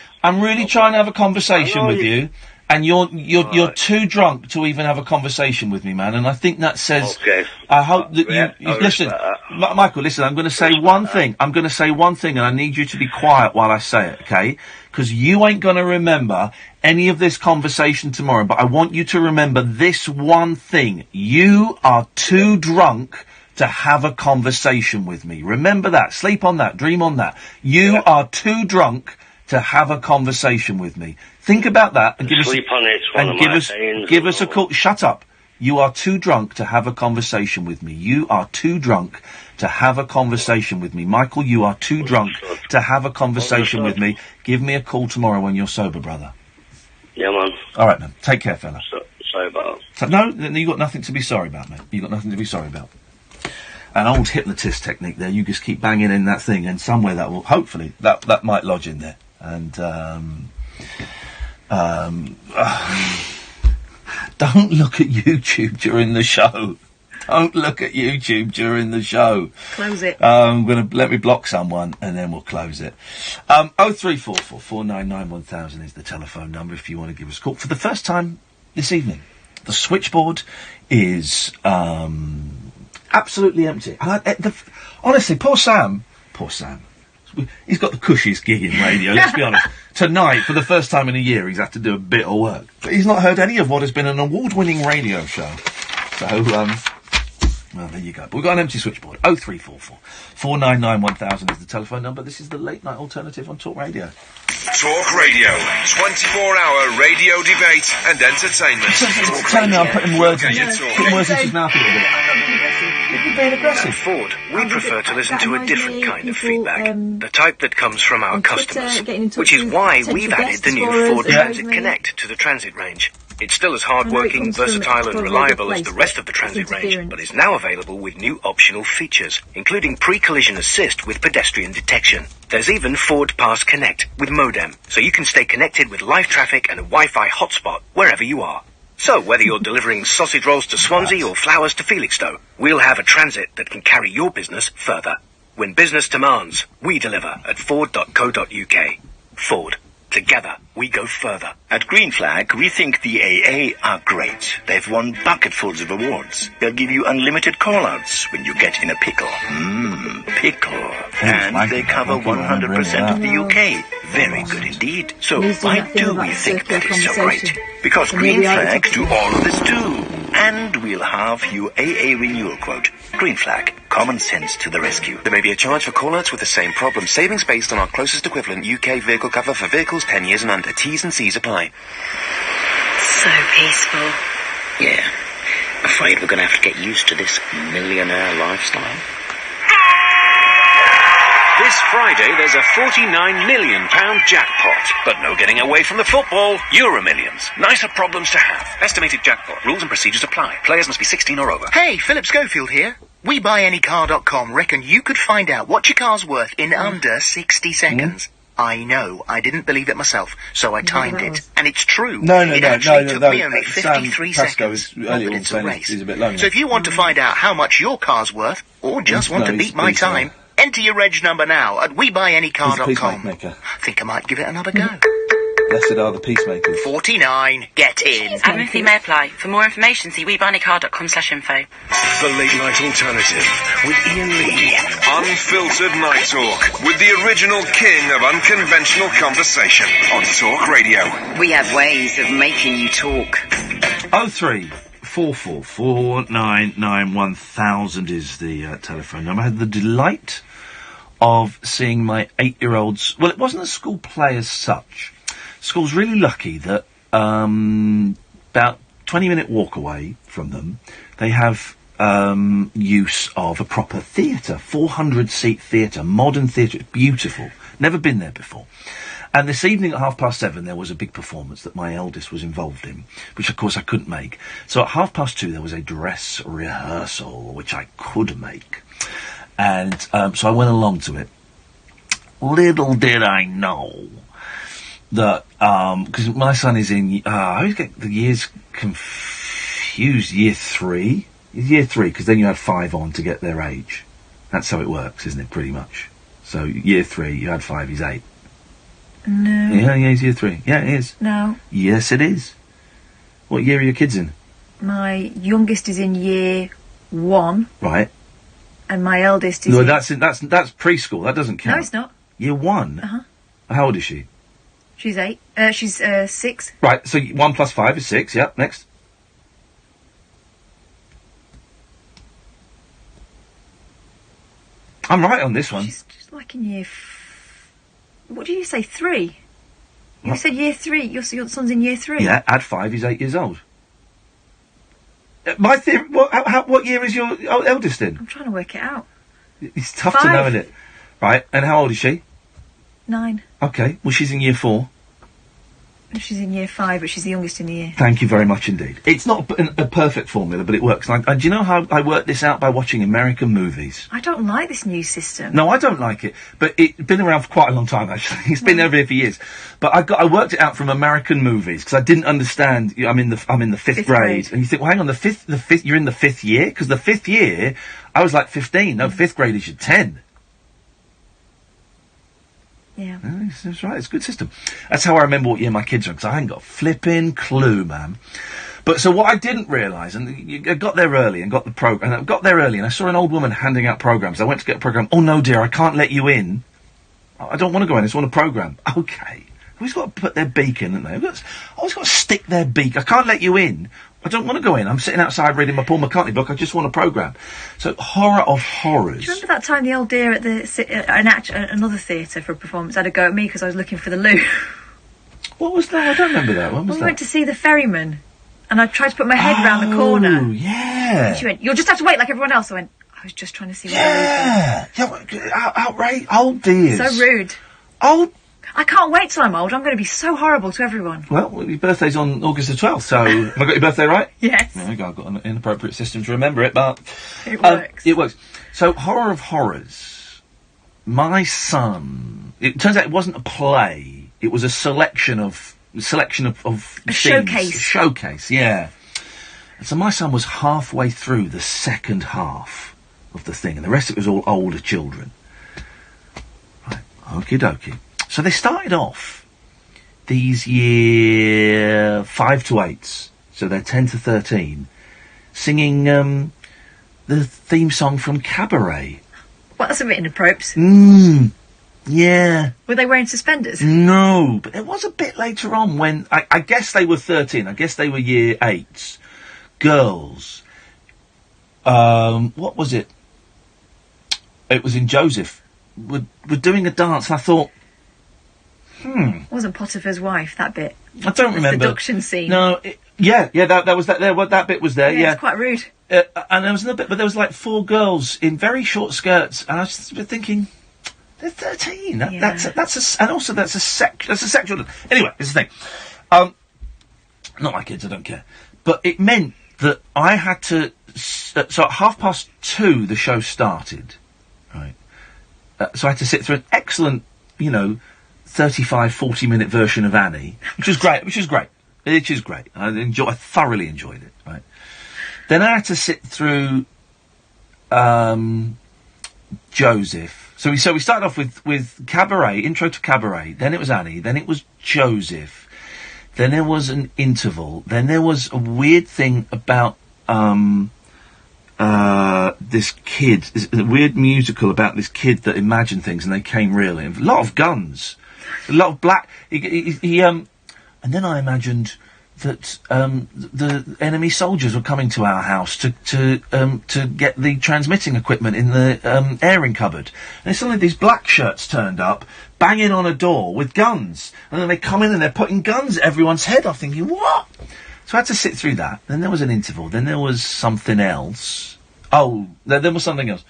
trying to have a conversation with you, and you're too drunk to even have a conversation with me, man. And I think that says. Okay. I hope that you listen, Michael. Listen, I'm going to say one thing. And I need you to be quiet while I say it, okay? Because you ain't going to remember any of this conversation tomorrow, but I want you to remember this one thing. You are too drunk to have a conversation with me. Remember that. Sleep on that. Dream on that. You are too drunk to have a conversation with me. Think about that and give us a call. Shut up. You are too drunk to have a conversation with me. You are too drunk to have a conversation with me. Michael, you are too drunk to have a conversation with me. Give me a call tomorrow when you're sober, brother. Yeah, man. All right, man. Take care, fella. Sorry about that. No, you got nothing to be sorry about, mate. You got nothing to be sorry about. An old hypnotist technique there. You just keep banging in that thing, and somewhere that will, hopefully, that might lodge in there. And, don't look at YouTube during the show. Don't look at YouTube during the show. Close it. Let me block someone and then we'll close it. 0344 499 1000 is the telephone number if you want to give us a call. For the first time this evening, the switchboard is absolutely empty. And honestly, poor Sam. He's got the cushiest gig in radio, let's be honest. Tonight, for the first time in a year, he's had to do a bit of work. But he's not heard any of what has been an award-winning radio show. So, well, there you go. But we've got an empty switchboard. 0344 499 1000 is the telephone number. This is the late night alternative on Talk Radio. Talk Radio. 24-hour radio debate and entertainment. Telling me I'm putting words in his mouth a little bit. You're being aggressive. At Ford, we prefer to listen to a different kind of feedback. The type that comes from our customers. Which is why we've added the new Ford Transit Connect to the Transit range. It's still as hard-working, versatile and reliable as the rest of the Transit range, but is now available with new optional features, including pre-collision assist with pedestrian detection. There's even Ford Pass Connect with modem, so you can stay connected with live traffic and a Wi-Fi hotspot wherever you are. So, whether you're delivering sausage rolls to Swansea or flowers to Felixstowe, we'll have a Transit that can carry your business further. When business demands, we deliver at Ford.co.uk. Ford. Together, we go further. At Green Flag, we think the AA are great. They've won bucketfuls of awards. They'll give you unlimited call-outs when you get in a pickle. Pickle. And they cover 100% of the UK. Very good indeed. So why do we think that is so great? Because Green Flag do all of this too. And we'll have your AA renewal quote. Green Flag. Common sense to the rescue. There may be a charge for call-outs with the same problem. Savings based on our closest equivalent UK vehicle cover for vehicles 10 years and under. T's and C's apply. So peaceful. Yeah. Afraid we're going to have to get used to this millionaire lifestyle. This Friday, there's a £49 million jackpot. But no getting away from the football. Euro Millions. Nicer problems to have. Estimated jackpot. Rules and procedures apply. Players must be 16 or over. Hey, Philip Schofield here. WeBuyAnyCar.com reckon you could find out what your car's worth in under 60 seconds. I know. I didn't believe it myself, so I timed it. And it's true. It actually took me only 53 seconds. But it's a race. So if you want to find out how much your car's worth, or just want to beat my time, enter your reg number now at WeBuyAnyCar.com. I think I might give it another go. Blessed are the peacemakers. 49. Get in. Admin fee may apply. For more information, see WeBuyAnyCar.com/info. The Late Night Alternative with Iain Lee. Unfiltered Night Talk with the original king of unconventional conversation on Talk Radio. We have ways of making you talk. 03444991000 is the telephone number. I had the delight of seeing my 8-year-olds. Well, it wasn't a school play as such. School's really lucky that about 20-minute walk away from them, they have use of a proper theatre, 400-seat theatre, modern theatre. It's beautiful. Never been there before. And this evening at 7:30, there was a big performance that my eldest was involved in, which, of course, I couldn't make. So at 2:30, there was a dress rehearsal, which I could make. And so I went along to it. Little did I know that, because my son is in, I always get the years confused, year 3, because then you add 5 on to get their age. That's how it works, isn't it, pretty much? So year 3, you add 5, he's 8. No. Yeah, he's year 3. Yeah, it is. No. Yes, it is. What year are your kids in? My youngest is in year 1. Right. And my eldest is No, in... that's preschool, that doesn't count. No, it's not. Year 1? Uh-huh. How old is she? She's 8. She's 6. Right, so 1 plus 5 is 6, yep, next. I'm right on this one. She's like in year... What did you say, 3? You said year 3. Your son's in year 3. Yeah, add 5, he's 8 years old. My theory... What year is your eldest in? I'm trying to work it out. It's tough 5. to know, isn't it? Right, and how old is she? 9. Okay, well, she's in year 4. She's in year 5, but she's the youngest in the year. Thank you very much indeed. It's not a perfect formula, but it works. And do you know how I worked this out? By watching American movies. I don't like this new system. No, I don't like it. But it's been around for quite a long time, actually. It's been over here for years. But I worked it out from American movies, because I didn't understand. I'm in the 5th grade. And you think, well, hang on, the fifth, you're in the 5th year? Because the 5th year, I was like 15. No, 5th grade is your 10. Yeah. That's right, it's a good system. That's how I remember what year my kids are, because I ain't got a flipping clue, man. But so what I didn't realise, and I got there early and got the program, and I got there early and I saw an old woman handing out programmes. I went to get a programme. Oh no, dear, I can't let you in. I don't want to go in, I just want a programme. Okay. Always got to put their beak in, haven't they? Always got to stick their beak. I can't let you in. I don't want to go in. I'm sitting outside reading my Paul McCartney book. I just want a programme. So, horror of horrors. Do you remember that time the old dear at another theatre for a performance had a go at me because I was looking for the loo? What was that? I don't remember that. When was we that? went to see The Ferryman, and I tried to put my head round the corner. Oh, yeah. And she went, "You'll just have to wait like everyone else." I went, "I was just trying to see what the loo was." Yeah, outrage. Old dears. So rude. Old. I can't wait till I'm old. I'm going to be so horrible to everyone. Well, your birthday's on August the 12th, so have I got your birthday right? Yes. There we go. I've got an inappropriate system to remember it, but... It works. It works. So, Horror of Horrors. My son... It turns out it wasn't a play. It was a selection of a scenes. Showcase. Showcase, yeah. And so my son was halfway through the second half of the thing, and the rest of it was all older children. Right. Okie dokie. So they started off, these year 5 to 8s, so they're 10 to 13, singing the theme song from Cabaret. Well, that's a bit inappropriate. Yeah. Were they wearing suspenders? No, but there was a bit later on when, I guess they were 13, I guess they were year 8s, girls. What was it? It was in Joseph. We're doing a dance, and I thought, Wasn't Potiphar's wife, that bit? I don't remember. The seduction scene. No, that was that. That bit was there. Yeah, it's quite rude. And there was another bit, but there was like 4 girls in very short skirts, and I was just thinking, they're 13. That's a sexual. Anyway, this is the thing. Not my kids. I don't care. But it meant that I had to. So at 2:30 the show started, right? So I had to sit through an excellent, 35-40 minute version of Annie, which is great. It is great. I thoroughly enjoyed it. Right. Then I had to sit through Joseph. So we started off with Cabaret, intro to Cabaret. Then it was Annie. Then it was Joseph. Then there was an interval. Then there was a weird thing about this kid. A weird musical about this kid that imagined things and they came real. A lot of guns. A lot of black. And then I imagined that the enemy soldiers were coming to our house to get the transmitting equipment in the airing cupboard. And suddenly these black shirts turned up, banging on a door with guns. And then they come in and they're putting guns at everyone's head. I'm thinking, what? So I had to sit through that. Then there was an interval. Then there was something else. Oh, there was something else.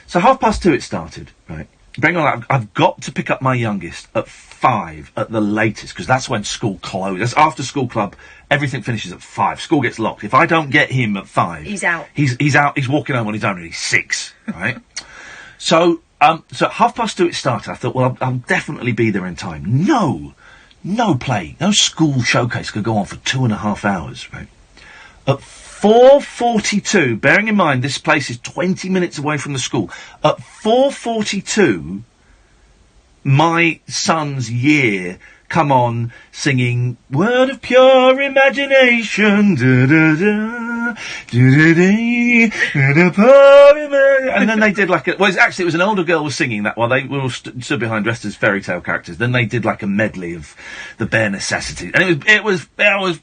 So 2:30 it started, right? Bring on, I've got to pick up my youngest at 5 at the latest, because that's when school closes. After school club, everything finishes at 5. School gets locked. If I don't get him at 5... He's out. He's out. He's walking home on his own and he's 6, right? So at 2:30 it started. I thought, well, I'll definitely be there in time. No play. No school showcase could go on for 2.5 hours, right? At 4:42, bearing in mind this place is 20 minutes away from the school, at 4:42, my son's year come on singing Word of Pure Imagination, da-da-da, da-da-da, da-da-da, and then they did like it was an older girl was singing that while they were all stood behind dressed as fairy tale characters. Then they did like a medley of the bare necessities, and it was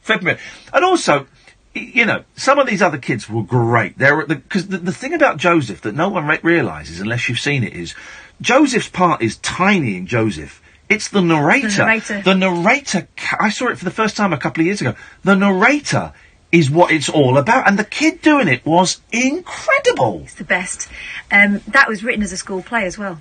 flipping it. And also, some of these other kids were great. Because the thing about Joseph that no one realises unless you've seen it is, Joseph's part is tiny in Joseph. It's the narrator. The narrator. I saw it for the first time a couple of years ago. The narrator is what it's all about, and the kid doing it was incredible. It's the best. That was written as a school play as well.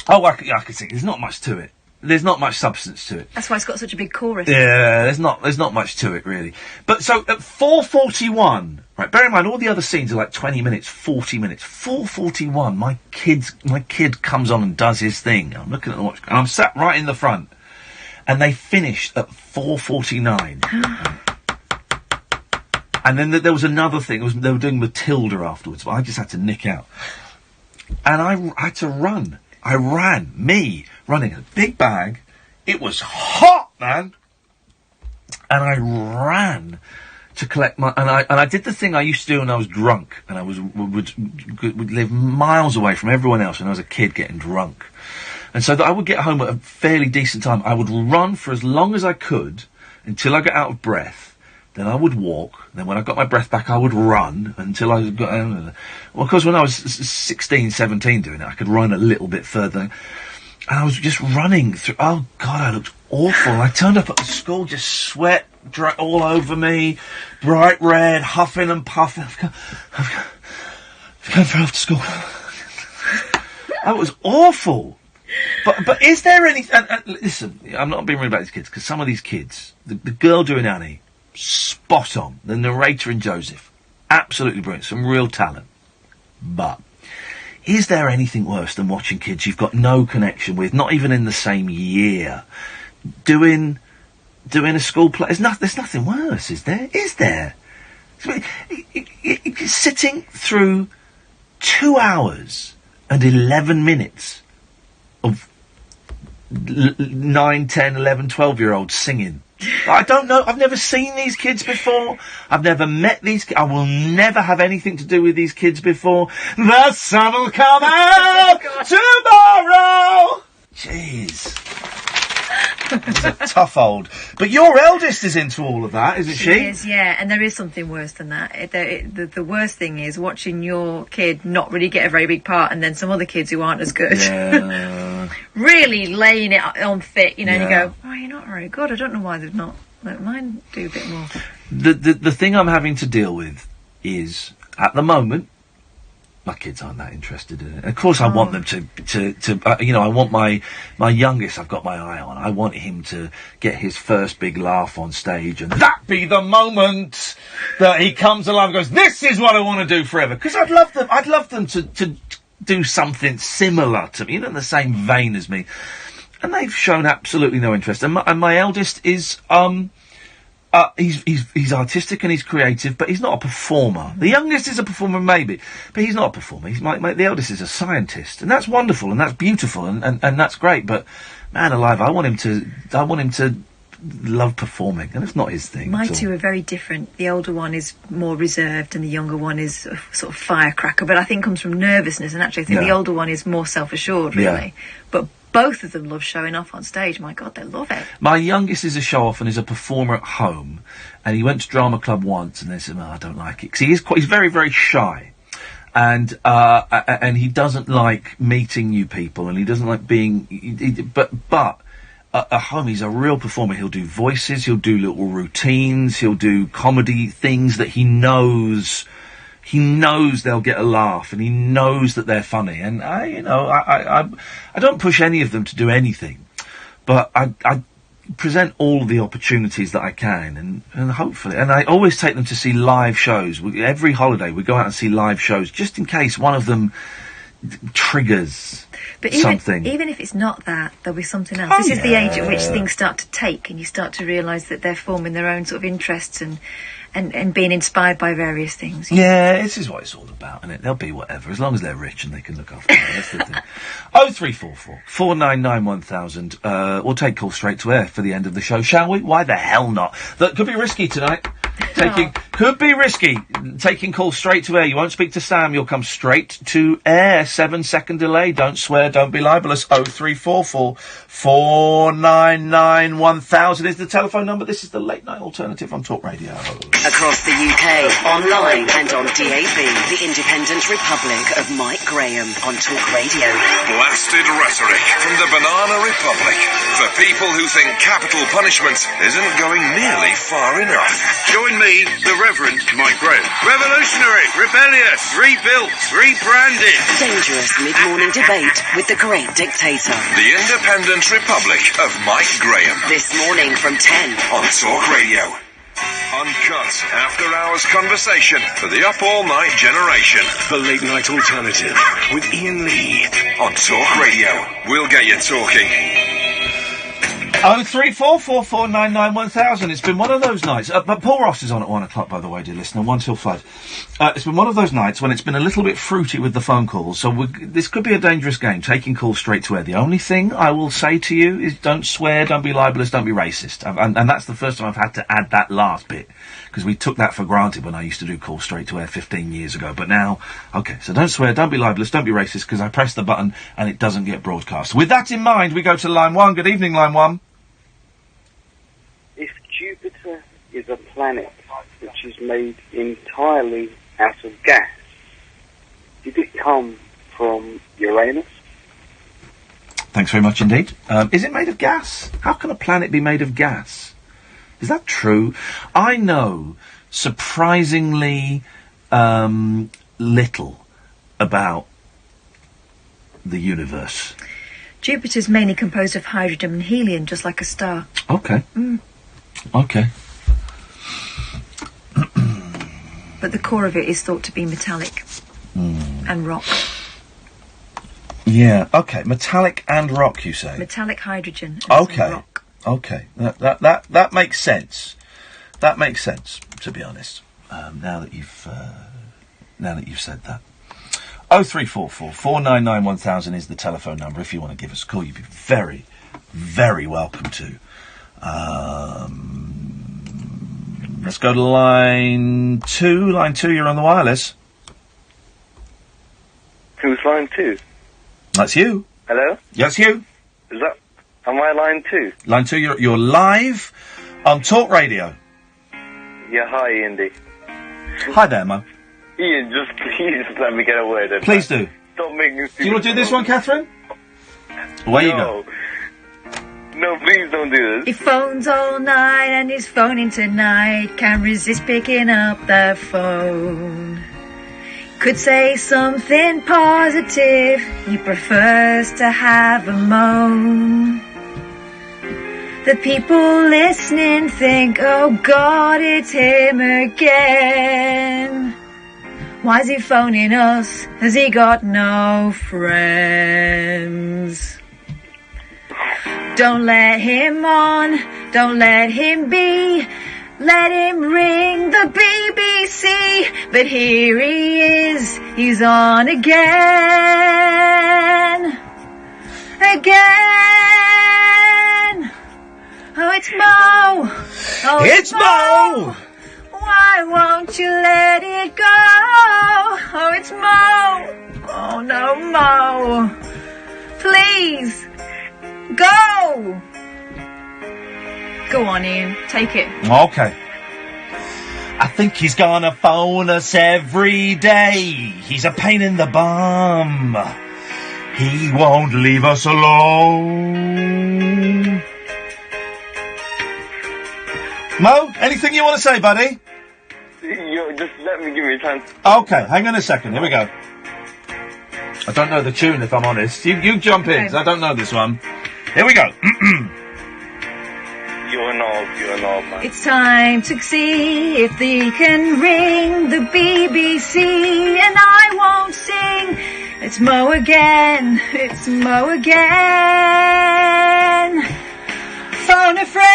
Oh, I can see. There's not much to it. There's not much substance to it. That's why it's got such a big chorus. Yeah, there's not much to it, really. But so, at 4:41, right, bear in mind, all the other scenes are like 20 minutes, 40 minutes. 4:41, my kid comes on and does his thing. I'm looking at the watch, and I'm sat right in the front. And they finished at 4:49. And then there was another thing, they were doing Matilda afterwards, but I just had to nick out. And I had to run. I ran, running a big bag. It was hot, man. And I ran to collect my, and I did the thing I used to do when I was drunk, and I would live miles away from everyone else when I was a kid getting drunk. And so that I would get home at a fairly decent time. I would run for as long as I could until I got out of breath. Then I would walk. Then when I got my breath back, I would run until I got... well, of course, when I was 16, 17 doing it, I could run a little bit further. And I was just running through... Oh, God, I looked awful. I turned up at the school, just sweat all over me, bright red, huffing and puffing. I've gone for after school. That was awful. But is there any... listen, I'm not being rude about these kids, because some of these kids, the girl doing Annie, spot on. The narrator in Joseph, absolutely brilliant. Some real talent. But is there anything worse than watching kids you've got no connection with, not even in the same year, doing a school play? There's nothing worse, is there? Is there? Sitting through 2 hours and 11 minutes of 9, 10, 11, 12-year-olds singing. I don't know. I've never seen these kids before. I've never met these kids. I will never have anything to do with these kids before. The sun will come out tomorrow. Jeez. It's a tough old... But your eldest is into all of that, isn't she? She is, yeah, and there is something worse than that. The worst thing is watching your kid not really get a very big part, and then some other kids who aren't as good. Yeah. Really laying it on thick, and you go, oh, you're not very good. I don't know why they've not let mine do a bit more. The thing I'm having to deal with is, at the moment, my kids aren't that interested in it. Of course, I want them to I want my youngest, I've got my eye on. I want him to get his first big laugh on stage, and that be the moment that he comes alive and goes, this is what I want to do forever. Because I'd love them to do something similar to me, in the same vein as me. And they've shown absolutely no interest. And my eldest is, he's artistic and he's creative, but he's not a performer. The youngest is a performer, maybe, but he's not a performer. The eldest is a scientist, and that's wonderful and that's beautiful and that's great. But man alive, I want him to love performing, and it's not his thing. My two are very different. The older one is more reserved, and the younger one is a sort of firecracker. But I think comes from nervousness, and actually I think the older one is more self-assured, really. Yeah. But both of them love showing off on stage. My God, they love it. My youngest is a show-off and is a performer at home. And he went to drama club once, and they said, I don't like it. Because he's very, very shy. And he doesn't like meeting new people, and he doesn't like being... But at home, he's a real performer. He'll do voices, he'll do little routines, he'll do comedy things that he knows they'll get a laugh, and he knows that they're funny. And I don't push any of them to do anything, but I present all the opportunities that I can, and hopefully, and I always take them to see live shows. Every holiday we go out and see live shows, just in case one of them triggers something. Even if it's not that, there'll be something else. This is the age at which things start to take, and you start to realise that they're forming their own sort of interests and being inspired by various things. Yeah, this is what it's all about, isn't it? They'll be whatever, as long as they're rich and they can look after them. That's the thing. 0344 499 1000. We'll take calls straight to air for the end of the show, shall we? Why the hell not? That could be risky tonight. Could be risky. Taking calls straight to air. You won't speak to Sam, you'll come straight to air. 7-second delay. Don't swear, don't be libelous. 0344 499 1000 is the telephone number. This is the late night alternative on Talk Radio. Across the UK, online and on DAB, the Independent Republic of Mike Graham on Talk Radio. Blasted rhetoric from the Banana Republic for people who think capital punishment isn't going nearly far enough. Join me, the Reverend Mike Graham. Revolutionary, rebellious, rebuilt, rebranded. Dangerous mid-morning debate with the great dictator. The Independent Republic of Mike Graham. This morning from 10 on Talk Radio. Uncut, after-hours conversation for the up-all-night generation. The Late Night Alternative with Iain Lee on Talk Radio. We'll get you talking. 03444991000. It's been one of those nights. But Paul Ross is on at 1 o'clock, by the way, dear listener, 1 till 5. It's been one of those nights when it's been a little bit fruity with the phone calls, so this could be a dangerous game, taking calls straight to air. The only thing I will say to you is don't swear, don't be libelous, don't be racist. And that's the first time I've had to add that last bit, because we took that for granted when I used to do calls straight to air 15 years ago. But now, okay, so don't swear, don't be libelous, don't be racist, because I press the button and it doesn't get broadcast. With that in mind, we go to line 1. Good evening, line 1. If Jupiter is a planet which is made entirely out of gas, did it come from Uranus? Thanks very much indeed. Is it made of gas? How can a planet be made of gas? Is that true? I know surprisingly little about the universe. Jupiter's mainly composed of hydrogen and helium, just like a star. Okay. Okay. But the core of it is thought to be metallic and rock. Yeah, okay. Metallic and rock, you say? Metallic hydrogen and some rock. Okay. That makes sense. That makes sense, to be honest. Now that you've said that. 03444991000 is the telephone number if you want to give us a call. You'd be very, very welcome to. Let's go to line 2. Line 2, you're on the wireless. Who's line 2? That's you. Hello? Yes, you. Am I line 2? Line 2, you're live on Talk Radio. Yeah, hi, Iain Lee. Hi there, Mo. Ian, please let me get a word in. Please do. Stop making me Do you want to do this one, Catherine? Away you go. No, please don't do this. He phones all night and he's phoning tonight. Can't resist picking up the phone. Could say something positive. He prefers to have a moan. The people listening think, oh God, it's him again. Why is he phoning us? Has he got no friends? Don't let him on, don't let him be. Let him ring the BBC. But here he is, he's on again. Again. Oh, it's Mo. Oh, it's Mo. Why won't you let it go? Oh, it's Mo. Oh, no, Mo. Please. Go! Go on, Ian. Take it. Okay. I think he's gonna phone us every day. He's a pain in the bum. He won't leave us alone. Mo, anything you want to say, buddy? Just let me give me a chance. Okay, hang on a second. Here we go. I don't know the tune, if I'm honest. You jump in, 'cause I don't know this one. Here we go. You're an old man. It's time to see if they can ring the BBC, and I won't sing. It's Mo again. It's Mo again. Phone a friend.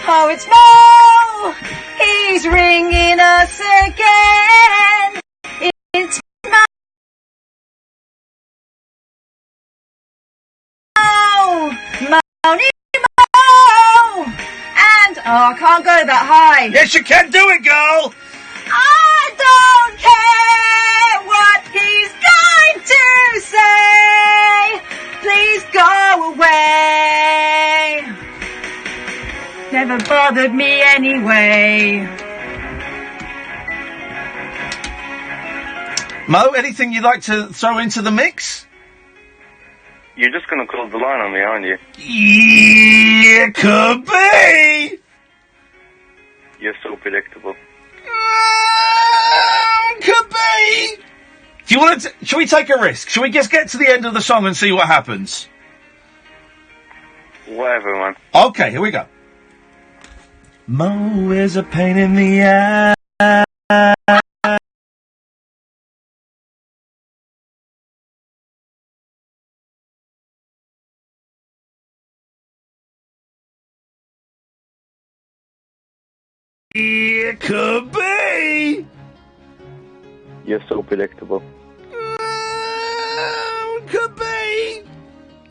Oh, it's Mo. He's ringing us again. It's Mo. Money Mo! And, I can't go that high. Yes, you can do it, girl! I don't care what he's going to say. Please go away. Never bothered me anyway. Mo, anything you'd like to throw into the mix? You're just going to close the line on me, aren't you? Yeah, could be. You're so predictable. Could be. Do you want to? Shall we take a risk? Shall we just get to the end of the song and see what happens? Whatever, man. Okay, here we go. Mo is a pain in the ass. It could be. You're so predictable. Could be.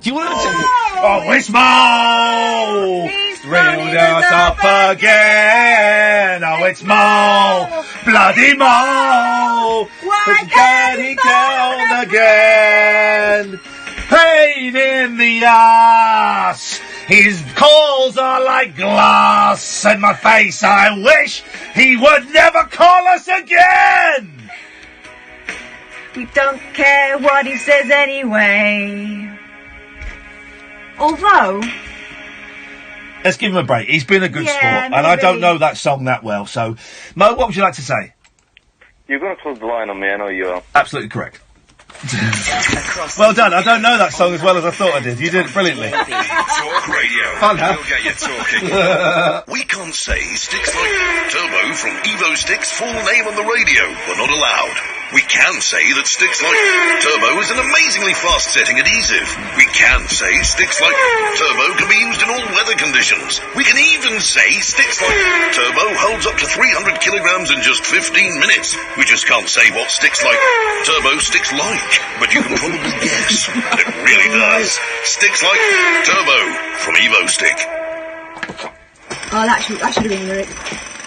Do you want to sing it? Oh, it's Mo! Reeled us up again. Oh, it's Mo! Bloody Mo! Why can't he count again? Pain in the ass. His calls are like glass in my face. I wish he would never call us again. We don't care what he says anyway. Although... Let's give him a break. He's been a good sport. And I don't know that song that well. So, Mo, what would you like to say? You're going to close the line on me, I know you are. Absolutely correct. Well done. I don't know that song as well as I thought I did. You did it brilliantly. Talk Radio. Fun, huh? We'll get you talking. We can't say Sticks Like Turbo from Evo Sticks' full name on the radio. We're not allowed. We can say that Sticks Like Turbo is an amazingly fast-setting adhesive. We can say Sticks Like Turbo can be used in all weather conditions. We can even say Sticks Like Turbo holds up to 300 kilograms in just 15 minutes. We just can't say what Sticks Like Turbo sticks like, but you can probably guess. It really does. Sticks Like Turbo from Evo Stick. Oh, that should have been the lyric.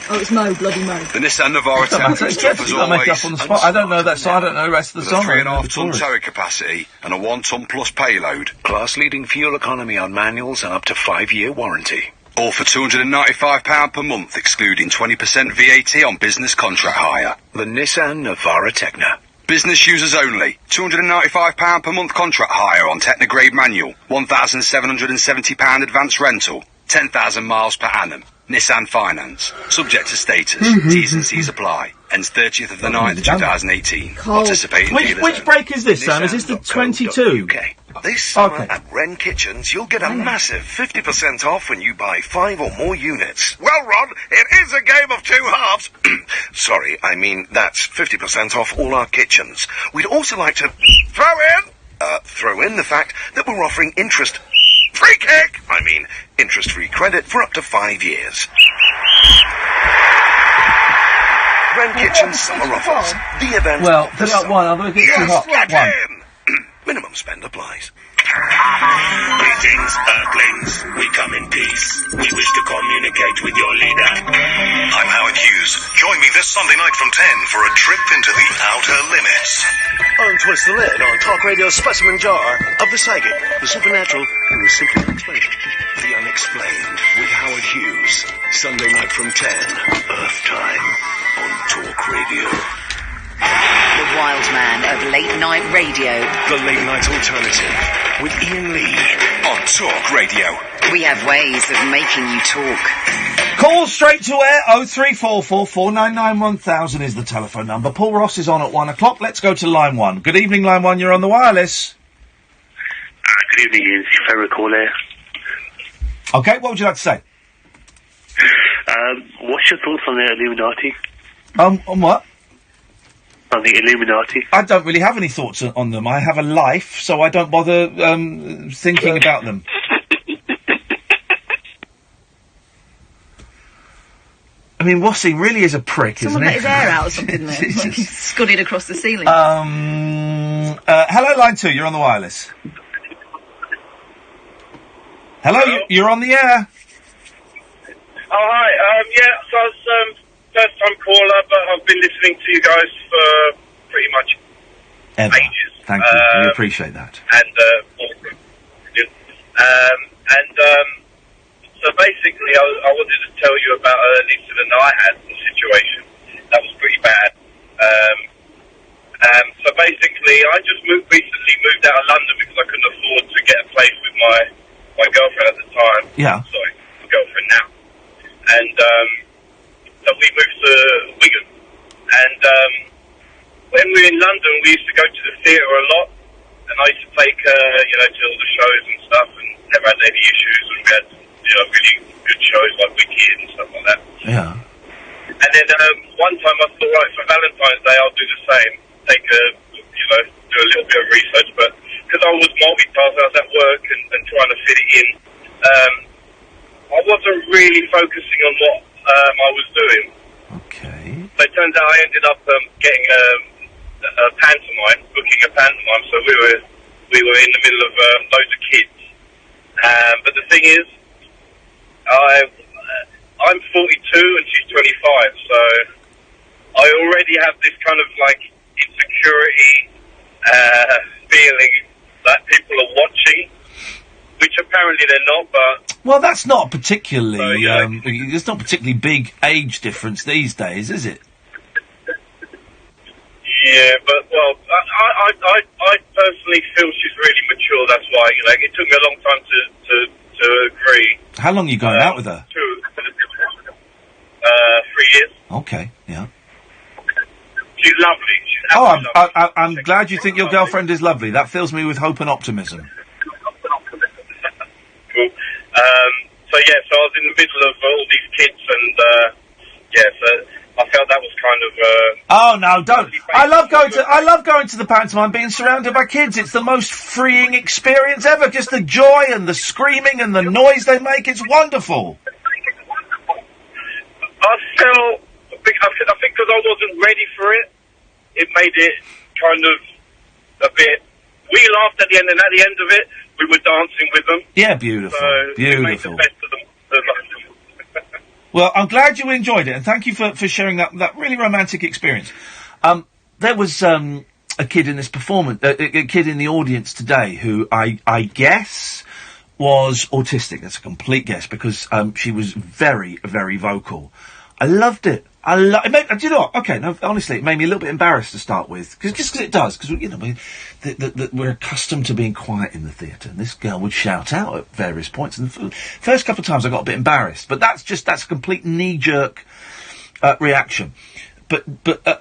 Oh, it's Mo, bloody Mo. The Nissan Navara temper is tough as always. Up on the spot. I don't know that song. I don't know the rest of the song. 3.5 ton tow capacity and a 1 ton plus payload. Class-leading fuel economy on manuals and up to 5-year warranty. All for £295 per month, excluding 20% VAT on business contract hire. The Nissan Navara Tecna. Business users only. £295 per month contract hire on Tecna grade manual. £1,770 advance rental. 10,000 miles per annum. Nissan Finance. Subject to status. T's and C's apply. Ends 30th of the 9th, 2018. Participating dealers. Which break is this, Sam? Is this the 22? This summer at Wren Kitchens, you'll get a massive 50% off when you buy 5 or more units. Well, Ron, it is a game of two halves. Sorry, I mean that's 50% off all our kitchens. We'd also like to throw in the fact that we're offering interest-free credit for up to 5 years. Wren Kitchens summer offers. The event. Well, put up one, otherwise it's too hot. One. Minimum spend applies. Greetings, Earthlings. We come in peace. We wish to communicate with your leader. I'm Howard Hughes. Join me this Sunday night from 10 for a trip into the outer limits. Untwist the lid on Talk Radio's specimen jar of the psychic, the supernatural, and the simply unexplained. The Unexplained with Howard Hughes. Sunday night from 10, Earth time, on Talk Radio. The wild man of late night radio. The late night alternative with Iain Lee on Talk Radio. We have ways of making you talk. Call straight to air. 0344 499 1000 is the telephone number. Paul Ross is on at 1 o'clock. Let's go to line 1. Good evening, line 1. You're on the wireless. Good evening, Ian. It's your favourite caller. Okay, what would you like to say? What's your thoughts on the Illuminati? On what? On the Illuminati. I don't really have any thoughts on them. I have a life, so I don't bother thinking about them. I mean, Wassy really is a prick, Someone isn't he? let his hair out or something there. Like he scudded across the ceiling. Hello, line 2, you're on the wireless. Hello, you're on the air. Oh, hi. So I was first-time caller, but I've been listening to you guys for pretty much ages. Thank you. We appreciate that. So basically, I wanted to tell you about an incident I had, a situation that was pretty bad. So basically, I just recently moved out of London because I couldn't afford to get a place with my girlfriend at the time. Yeah. Sorry, my girlfriend now. And so we moved to Wigan. And when we were in London, we used to go to the theatre a lot. And I used to take her, to all the shows and stuff, and never had any issues. And we had, really good shows like Wicked and stuff like that. Yeah. And then one time I thought, right, for Valentine's Day, I'll do the same. Take a, do a little bit of research. But because I was multitasking, I was at work and trying to fit it in, I wasn't really focusing on what I was doing. Okay. So it turns out I ended up getting a pantomime, booking a pantomime. So we were in the middle of loads of kids. But the thing is, I'm 42 and she's 25, so I already have this kind of like insecurity feeling that people are watching, which apparently they're not. But well, that's not particularly. There's not particularly big age difference these days, is it? Yeah, but well, I personally feel she's really mature. That's why it took me a long time to agree. How long are you going out with her? 3 years. Okay, yeah. She's lovely. She's absolutely I'm glad you think your girlfriend is lovely. That fills me with hope and optimism. Cool. So I was in the middle of all these kids, and so I felt that was kind of. Oh no! Don't! I love going to the pantomime, being surrounded by kids. It's the most freeing experience ever. Just the joy and the screaming and the noise they make. It's wonderful. I think because I wasn't ready for it, it made it kind of a bit. We laughed at the end, and at the end of it, we were dancing with them. Yeah, beautiful, so beautiful. We made the best of them. Well, I'm glad you enjoyed it, and thank you for sharing that really romantic experience. There was a kid in this performance, a kid in the audience today who I guess was autistic. That's a complete guess because she was very, very vocal. I loved it. Do you know what? Okay, no, honestly, it made me a little bit embarrassed to start with, because it does, because we're accustomed to being quiet in the theatre, and this girl would shout out at various points. And the first couple of times I got a bit embarrassed, but that's a complete knee-jerk reaction. But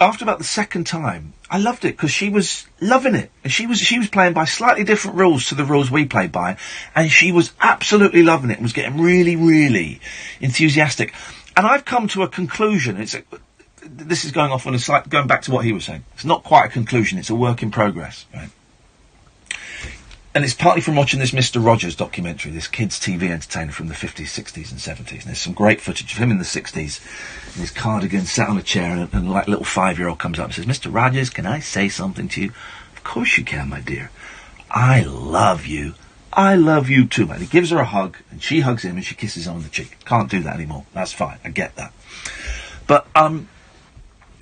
after about the second time, I loved it because she was loving it, and she was playing by slightly different rules to the rules we played by, and she was absolutely loving it and was getting really, really enthusiastic. And I've come to a conclusion. This is going off on going back to what he was saying. It's not quite a conclusion. It's a work in progress, right? And it's partly from watching this Mr. Rogers documentary, this kids' TV entertainer from the 50s, 60s and 70s. And there's some great footage of him in the 60s, in his cardigan, sat on a chair, and like little 5-year-old comes up and says, "Mr. Rogers, can I say something to you?" "Of course you can, my dear. I love you. I love you too, man." He gives her a hug, and she hugs him, and she kisses him on the cheek. Can't do that anymore. That's fine. I get that. But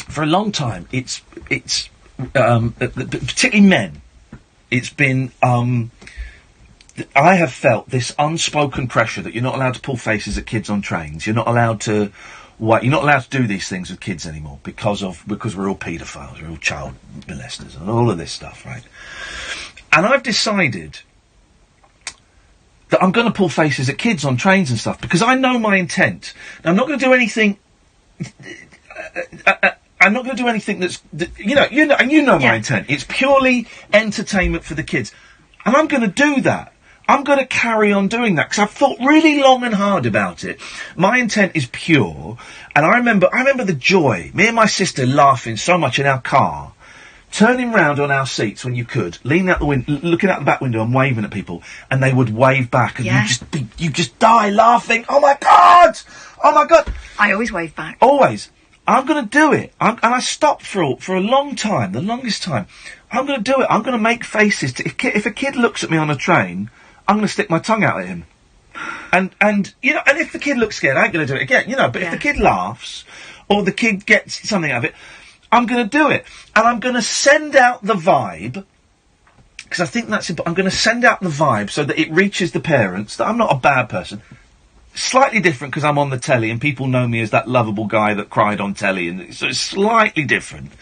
for a long time, it's particularly men. It's been I have felt this unspoken pressure that you're not allowed to pull faces at kids on trains. You're not allowed to. You're not allowed to do these things with kids anymore because we're all paedophiles, we're all child molesters, and all of this stuff, right? And I've decided that I'm going to pull faces at kids on trains and stuff, because I know my intent. Now, I'm not going to do anything. I'm not going to do anything that's, you know my intent. It's purely entertainment for the kids, and I'm going to do that. I'm going to carry on doing that because I've thought really long and hard about it. My intent is pure, and I remember the joy. Me and my sister laughing so much in our car, turning round on our seats when you could, leaning out the window, looking out the back window and waving at people, and they would wave back, and you just die laughing. Oh my God! Oh my God! I always wave back. Always. I'm going to do it. And I stopped for a long time, the longest time. I'm going to do it. I'm going to make faces. If a kid looks at me on a train, I'm going to stick my tongue out at him. And if the kid looks scared, I ain't going to do it again, but if the kid laughs, or the kid gets something out of it, I'm going to do it. And I'm going to send out the vibe, because I think that's important. I'm going to send out the vibe so that it reaches the parents that I'm not a bad person. Slightly different because I'm on the telly and people know me as that lovable guy that cried on telly, and so it's slightly different.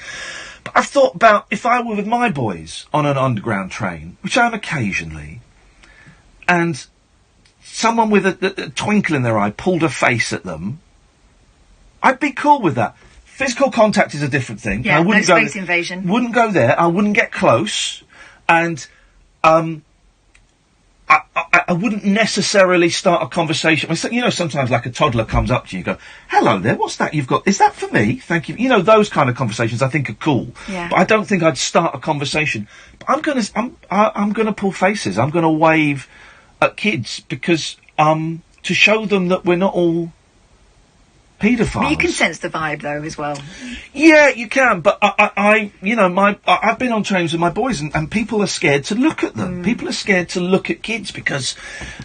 But I've thought about if I were with my boys on an underground train, which I am occasionally, and someone with a twinkle in their eye pulled a face at them, I'd be cool with that. Physical contact is a different thing. Yeah, I wouldn't no space invasion. Wouldn't go there. I wouldn't get close, and I wouldn't necessarily start a conversation. Sometimes like a toddler comes up to you and go, "Hello there, what's that you've got? Is that for me? Thank you." Those kind of conversations I think are cool. Yeah. But I don't think I'd start a conversation. But I'm gonna pull faces. I'm gonna wave at kids because to show them that we're not all paedophiles. But you can sense the vibe, though, as well. Yeah, you can, but I've been on trains with my boys, and people are scared to look at them. People are scared to look at kids because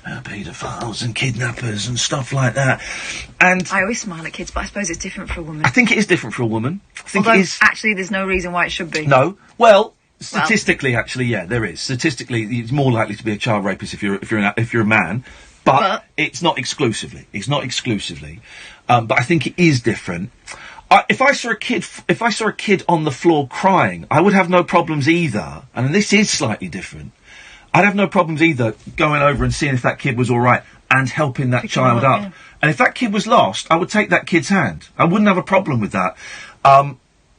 paedophiles and kidnappers and stuff like that. And I always smile at kids, but I suppose it's different for a woman. I think it is different for a woman. I think Although, it is. actually, there's no reason why it should be. No. Well, statistically, actually, yeah, there is. Statistically, it's more likely to be a child rapist if you're a man. But it's not exclusively. It's not exclusively. But I think it is different. If I saw a kid on the floor crying, I would have no problems either. And this is slightly different. I'd have no problems either going over and seeing if that kid was all right and helping that child up. Yeah. And if that kid was lost, I would take that kid's hand. I wouldn't have a problem with that.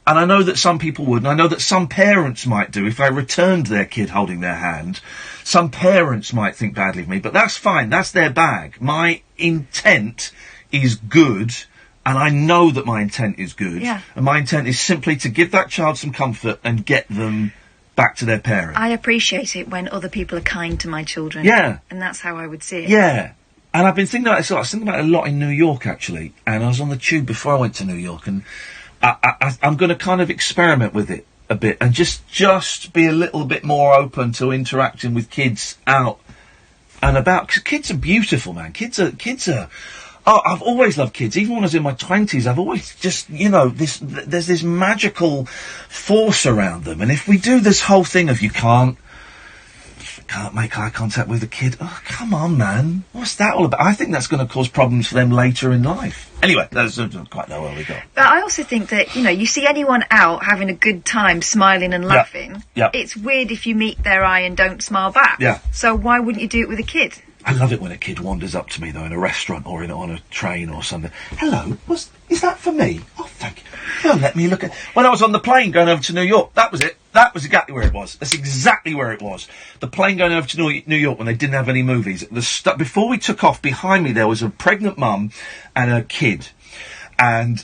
And I know that some people would, and I know that some parents might do. If I returned their kid holding their hand, some parents might think badly of me, but that's fine. That's their bag. My intent is good, and I know that my intent is good. Yeah. And my intent is simply to give that child some comfort and get them back to their parents. I appreciate it when other people are kind to my children. Yeah. And that's how I would see it. Yeah. And I've been thinking about it. So I was thinking about it a lot in New York, actually. And I was on the tube before I went to New York, and I'm going to kind of experiment with it a bit and just be a little bit more open to interacting with kids out and about. 'Cause kids are beautiful, man. Kids are. Oh, I've always loved kids. Even when I was in my 20s, I've always just, there's this magical force around them. And if we do this whole thing of you can't make eye contact with a kid, oh, come on, man. What's that all about? I think that's going to cause problems for them later in life. Anyway, I don't quite know where we go. But I also think that, you see anyone out having a good time, smiling and laughing, it's weird if you meet their eye and don't smile back. Yeah. So why wouldn't you do it with a kid? I love it when a kid wanders up to me, though, in a restaurant or on a train or something. Hello, is that for me? Oh, thank you. Oh, let me look at... When I was on the plane going over to New York, that was it. That was exactly where it was. That's exactly where it was. The plane going over to New York when they didn't have any movies. Before we took off, behind me there was a pregnant mum and a kid. And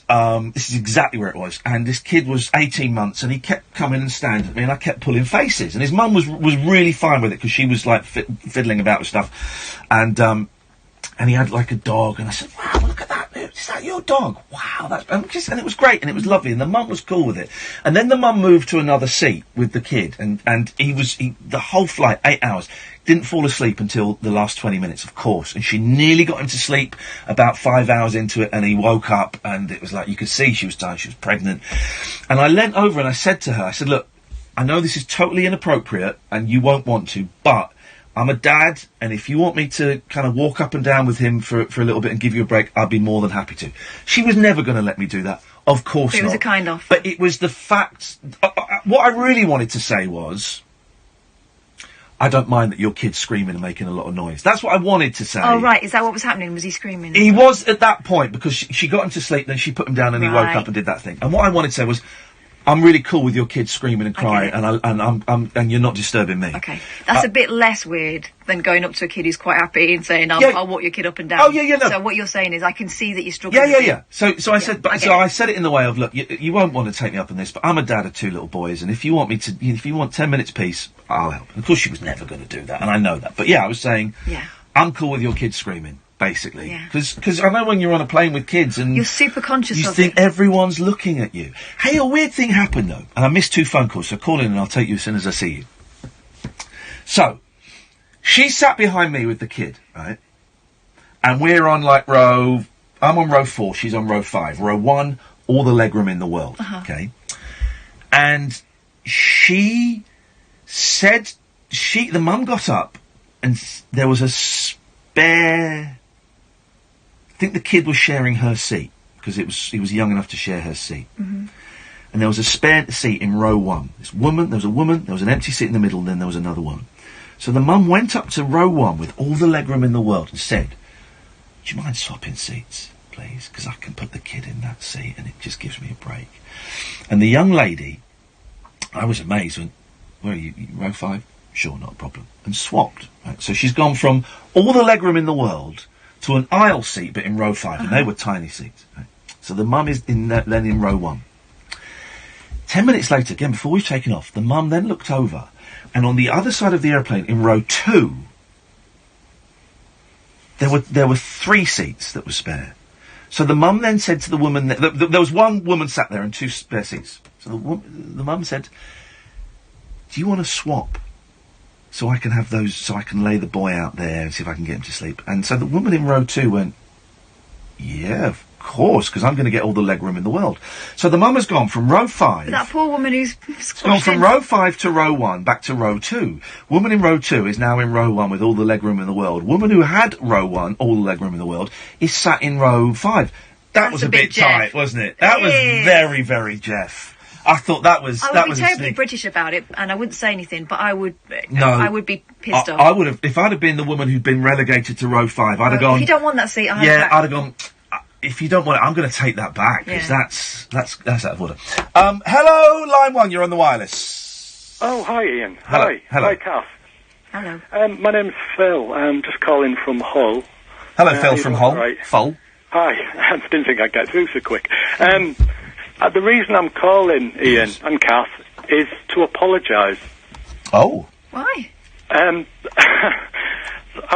this is exactly where it was. And this kid was 18 months, and he kept coming and standing at me, and I kept pulling faces. And his mum was really fine with it, because she was, like, fiddling about with stuff. And he had, like, a dog, and I said, wow, look at that. Is that your dog? Wow, and it was great, and it was lovely, and the mum was cool with it. And then the mum moved to another seat with the kid, and the whole flight, 8 hours, didn't fall asleep until the last 20 minutes, of course. And she nearly got him to sleep about 5 hours into it, and he woke up, and it was like, you could see she was tired, she was pregnant. And I leant over and I said to her, I said, look, I know this is totally inappropriate, and you won't want to, but I'm a dad, and if you want me to kind of walk up and down with him for a little bit and give you a break, I'd be more than happy to. She was never going to let me do that. Of course not. It was a kind offer. But it was the fact... what I really wanted to say was, I don't mind that your kid's screaming and making a lot of noise. That's what I wanted to say. Oh, right. Is that what was happening? Was he screaming? He was at that point, because she got him to sleep, then she put him down and he woke up and did that thing. And what I wanted to say was, I'm really cool with your kids screaming and crying, and you're not disturbing me. Okay, that's a bit less weird than going up to a kid who's quite happy and saying, "I'll walk your kid up and down." Oh yeah. No. So what you're saying is, I can see that you're struggling. Yeah. So I said, I said it in the way of, look, you won't want to take me up on this, but I'm a dad of 2 little boys, and if you want 10 minutes peace, I'll help. And of course, she was never going to do that, and I know that. But yeah, I was saying, I'm cool with your kids screaming. Basically, because I know when you're on a plane with kids and you're super conscious of it. You think everyone's looking at you. Hey, a weird thing happened though, and I missed 2 phone calls, so call in and I'll take you as soon as I see you. So, she sat behind me with the kid, right? And we're on I'm on row 4, she's on row 5. Row 1, all the legroom in the world, okay? And she said, the mum got up and there was a spare... I think the kid was sharing her seat, because he was young enough to share her seat. Mm-hmm. And there was a spare seat in row 1. There was an empty seat in the middle, and then there was another one. So the mum went up to row 1 with all the legroom in the world and said, do you mind swapping seats, please? Because I can put the kid in that seat and it just gives me a break. And the young lady, I was amazed, went, where are you, row 5? Sure, not a problem. And swapped. Right? So she's gone from all the legroom in the world to an aisle seat, but in row 5, and they were tiny seats. Right? So the mum is then in row 1. 10 minutes later, again, before we've taken off, the mum then looked over, and on the other side of the airplane, in row 2, there were 3 seats that were spare. So the mum then said to the woman, there was one woman sat there and 2 spare seats. So the mum said, do you want to swap? So I can have those, so I can lay the boy out there and see if I can get him to sleep. And so the woman in row 2 went, yeah, of course, because I'm going to get all the leg room in the world. So the mum has gone from row 5... That poor woman who's gone from row 5 to row 1, back to row 2. Woman in row 2 is now in row 1 with all the leg room in the world. Woman who had row 1, all the leg room in the world, is sat in row 5. That was a bit tight, wasn't it? That was very, very Jeff. I thought that was... I would be terribly British about it, and I wouldn't say anything, but I would be pissed off. I would have... If I'd have been the woman who'd been relegated to row 5, I'd have gone... If you don't want that seat, I'd have gone... If you don't want it, I'm going to take that back, because that's out of order. Hello, line 1, you're on the wireless. Oh, hi, Ian. Hello. Hi, Kath. Hello. My name's Phil. I'm just calling from Hull. Hello, Phil from Hull. Right. Hull. Hi. I didn't think I'd get through so quick. The reason I'm calling, Ian and Kath, is to apologise. Oh. Why? I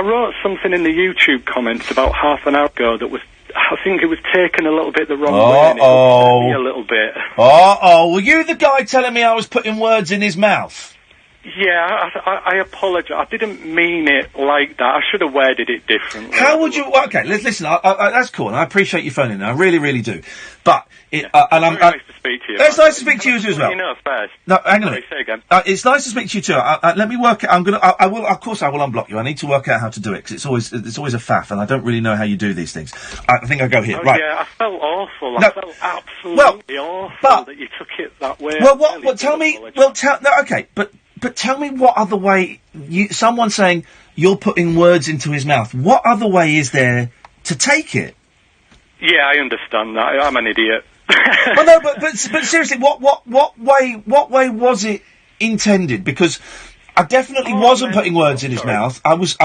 wrote something in the YouTube comments about half an hour ago that was, I think it was taken a little bit the wrong way. And it upset me a little bit. Were you the guy telling me I was putting words in his mouth? Yeah, I apologise. I didn't mean it like that. I should have worded it differently. How would you... Okay, listen, that's cool, and I appreciate you phoning in. I really, really do. But... It's nice to speak to you. It's nice to speak to you as well. You know first. No, hang on a minute. Say again. It's nice to speak to you too. Let me work it. I will, of course I will unblock you. I need to work out how to do it, because it's always a faff, and I don't really know how you do these things. I think I go here. Right. Yeah, I felt awful. I felt absolutely awful that you took it that way. Well, tell me... okay, but tell me what other way... someone saying you're putting words into his mouth, what other way is there to take it? Yeah, I understand that. I'm an idiot. Well, no, but seriously, what way was it intended? Because I definitely wasn't putting words in his mouth. I was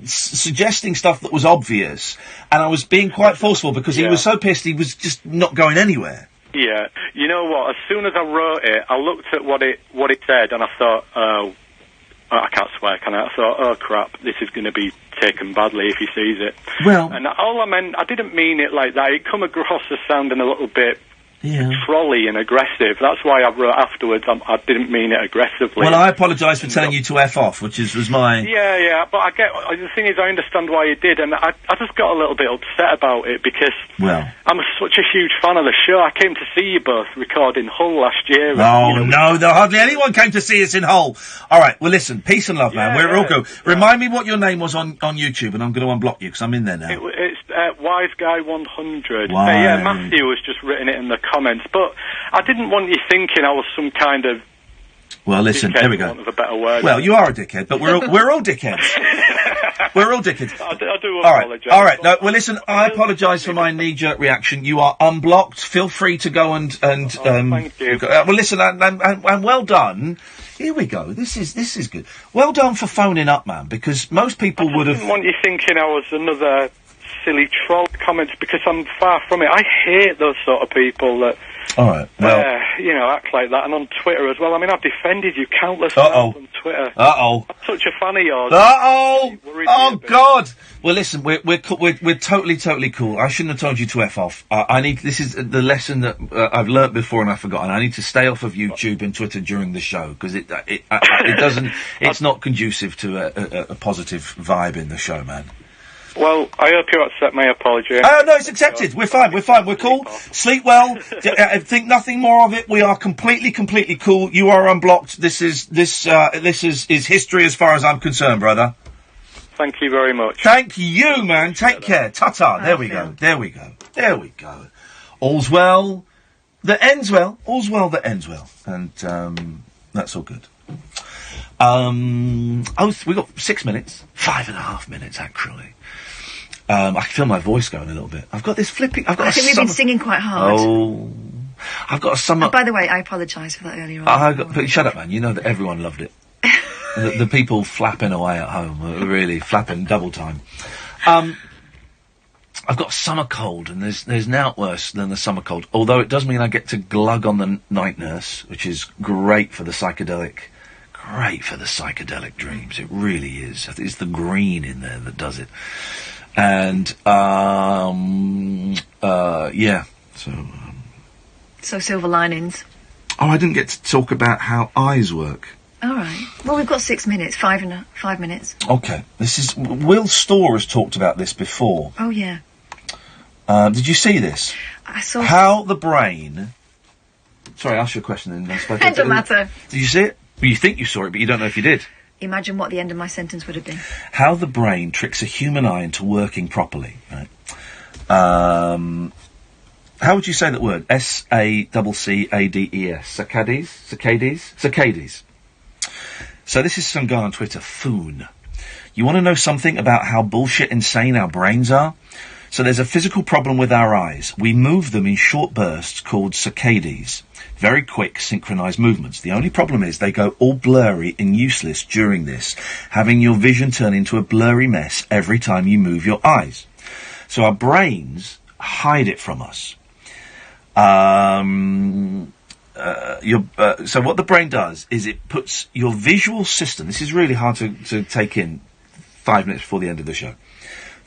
suggesting stuff that was obvious, and I was being quite forceful because he was so pissed he was just not going anywhere. Yeah, you know what? As soon as I wrote it, I looked at what it said, and I thought, I can't swear, can I? I thought, oh crap, this is going to be taken badly if he sees it. Well, and all I meant, I didn't mean it like that. It come across as sounding a little bit trolly and aggressive. That's why I wrote afterwards. I didn't mean it aggressively. Well, I apologise for telling you to F off, which was my... Yeah, but the thing is, I understand why you did, and I just got a little bit upset about it, because I'm such a huge fan of the show. I came to see you both record in Hull last year. No, hardly anyone came to see us in Hull. All right, well, listen, peace and love, man. We're all good. Remind me what your name was on YouTube, and I'm going to unblock you, because I'm in there now. It's Wise Guy 100. Yeah, Matthew has just written it in the comments, but I didn't want you thinking I was some kind of... Well, listen, dickhead, here we go. for want of a better word. Well, you are a dickhead, but we're all dickheads. We're all dickheds. I do apologise. All right. No, well, listen, I apologise for my knee-jerk reaction. You are unblocked. Feel free to go and thank you. Well, listen, and well done. Here we go. This is good. Well done for phoning up, man, because most people would have... I didn't want you thinking I was another silly troll comments, because I'm far from it. I hate those sort of people that... All right, well... act like that, and on Twitter as well. I mean, I've defended you countless times on Twitter. I'm such a fan of yours. Oh, God! Well, listen, we're totally cool. I shouldn't have told you to F off. This is the lesson that I've learnt before and I've forgotten. I need to stay off of YouTube and Twitter during the show, because it doesn't... It's not conducive to a positive vibe in the show, man. Well, I hope you accept my apology. Oh, no, it's accepted. We're fine. We're cool. Sleep well. Think nothing more of it. We are completely cool. You are unblocked. This is history as far as I'm concerned, brother. Thank you very much. Thank you, man. Take care. Ta-ta. There we go. All's well that ends well. All's well that ends well. And, that's all good. We got 6 minutes. 5.5 minutes, actually. I can feel my voice going a little bit. I've got this flipping... I think we've been singing quite hard. Oh. I've got a summer... And by the way, I apologise for that earlier on. But shut up, man. You know that everyone loved it. the people flapping away at home were really flapping double time. I've got a summer cold, and there's now worse than the summer cold. Although it does mean I get to glug on the night nurse, which is great for the psychedelic dreams. It really is. I think it's the green in there that does it. And, yeah, So silver linings. Oh, I didn't get to talk about how eyes work. All right. Well, we've got 6 minutes, 5 minutes. Okay. Will Storr has talked about this before. Oh, yeah. Did you see this? I saw... How the brain... Sorry, I'll ask you a question then. It doesn't matter. Did you see it? Well, you think you saw it, but you don't know if you did. Imagine what the end of my sentence would have been. How the brain tricks a human eye into working properly, right? How would you say that word? S-A-C-C-A-D-E-S. Saccades? So this is some guy on Twitter, Foon. You want to know something about how bullshit insane our brains are? So there's a physical problem with our eyes. We move them in short bursts called saccades. Very quick, synchronized movements. The only problem is they go all blurry and useless during this, having your vision turn into a blurry mess every time you move your eyes. So our brains hide it from us. So what the brain does is it puts your visual system, this is really hard to take in 5 minutes before the end of the show.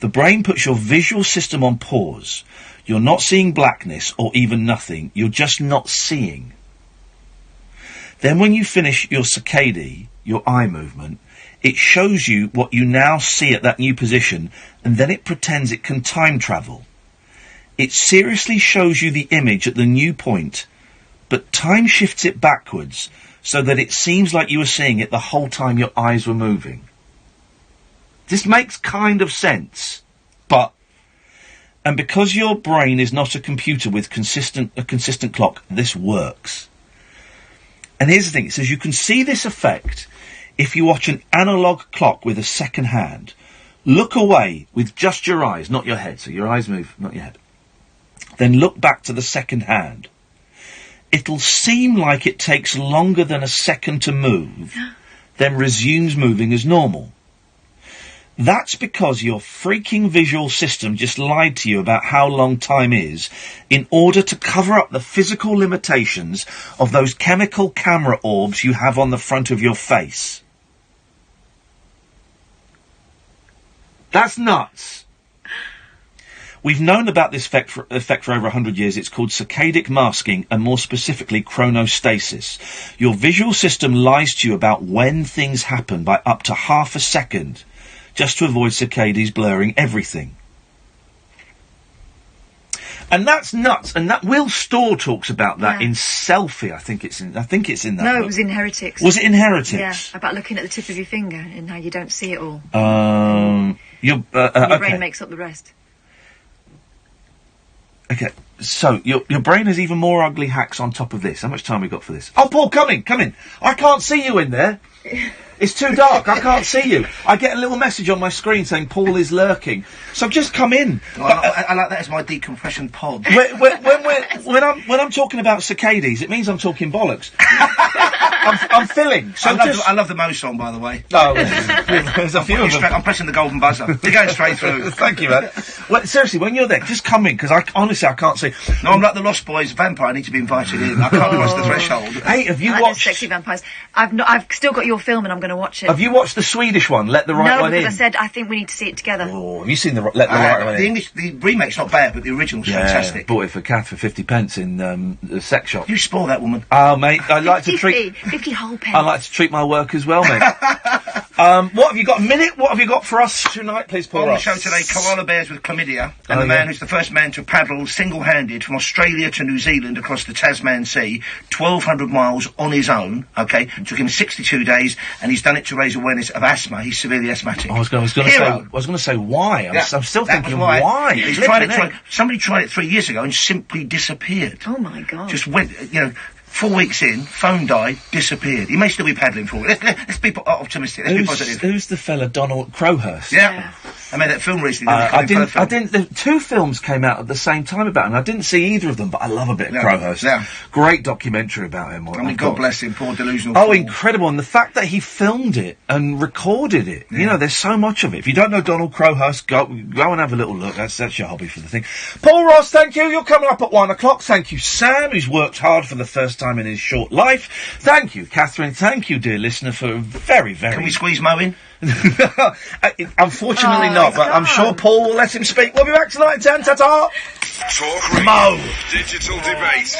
The brain puts your visual system on pause. You're not seeing blackness or even nothing. You're just not seeing. Then when you finish your saccade, your eye movement, it shows you what you now see at that new position, and then it pretends it can time travel. It seriously shows you the image at the new point, but time shifts it backwards so that it seems like you were seeing it the whole time your eyes were moving. This makes kind of sense, and because your brain is not a computer with a consistent clock, this works. And here's the thing, it says you can see this effect if you watch an analog clock with a second hand. Look away with just your eyes, not your head, so your eyes move, not your head. Then look back to the second hand. It'll seem like it takes longer than a second to move, then resumes moving as normal. That's because your freaking visual system just lied to you about how long time is in order to cover up the physical limitations of those chemical camera orbs you have on the front of your face. That's nuts. We've known about this effect for over 100 years. It's called saccadic masking, and more specifically chronostasis. Your visual system lies to you about when things happen by up to half a second, just to avoid saccades blurring everything. And that's nuts. And that Will Storr talks about that in Selfie. I think it's in that. No, book. it was in Heretics. Was it in Heretics? Yeah, about looking at the tip of your finger and how you don't see it all. Your brain makes up the rest. Okay, so your brain has even more ugly hacks on top of this. How much time we got for this? Oh, Paul, come in. I can't see you in there. It's too dark. I can't see you. I get a little message on my screen saying Paul is lurking. So just come in. I like that as my decompression pod. When I'm talking about cicadas, it means I'm talking bollocks. I'm filling. So I love the Mo song, by the way. Oh, there's a few of them. I'm pressing the golden buzzer. You're going straight through. Thank you, man. Well, seriously, when you're there, just come in, because honestly, I can't see. No, I'm like the Lost Boys vampire. I need to be invited in. I can't cross the threshold. Hey, have you watched Sexy Vampires? I've still got your film, and I'm going to watch it. Have you watched the Swedish one, Let the Right One In? No, because I said I think we need to see it together. Oh, have you seen Let the Right One In? The remake's not bad, but the original's fantastic. Bought it for Kath for 50p in the sex shop. You spoil that woman. Oh, mate, I like to treat 50 whole pence. I like to treat my work as well, mate. What have you got? A minute? What have you got for us tonight, please, Paul? On the show today, koala bears with chlamydia, and the man who's the first man to paddle single-handed from Australia to New Zealand across the Tasman Sea, 1,200 miles on his own. Okay, took him 62 days, and he's done it to raise awareness of asthma. He's severely asthmatic. I was going to say why. I'm still thinking why. He's somebody tried it 3 years ago and simply disappeared. Oh my God! Just went, 4 weeks in, phone died, disappeared. He may still be paddling for it. Let's be optimistic. Let's be positive. Who's the fella, Donald Crowhurst? Yeah. I made that film recently. Two films came out at the same time about him. I didn't see either of them, but I love a bit of Crowhurst. Yeah. Great documentary about him. God bless him, poor delusional fool. Oh, incredible. And the fact that he filmed it and recorded it. Yeah. There's so much of it. If you don't know Donald Crowhurst, go and have a little look. That's your hobby for the thing. Paul Ross, thank you. You're coming up at 1 o'clock. Thank you, Sam, who's worked hard for the first time time in his short life. Thank you, Catherine. Thank you, dear listener, for a very, very... Can we squeeze Mo in? Unfortunately not, but I'm sure Paul will let him speak. We'll be back tonight at 10. Ta-ta! Talk Radio. Mo! Digital debate.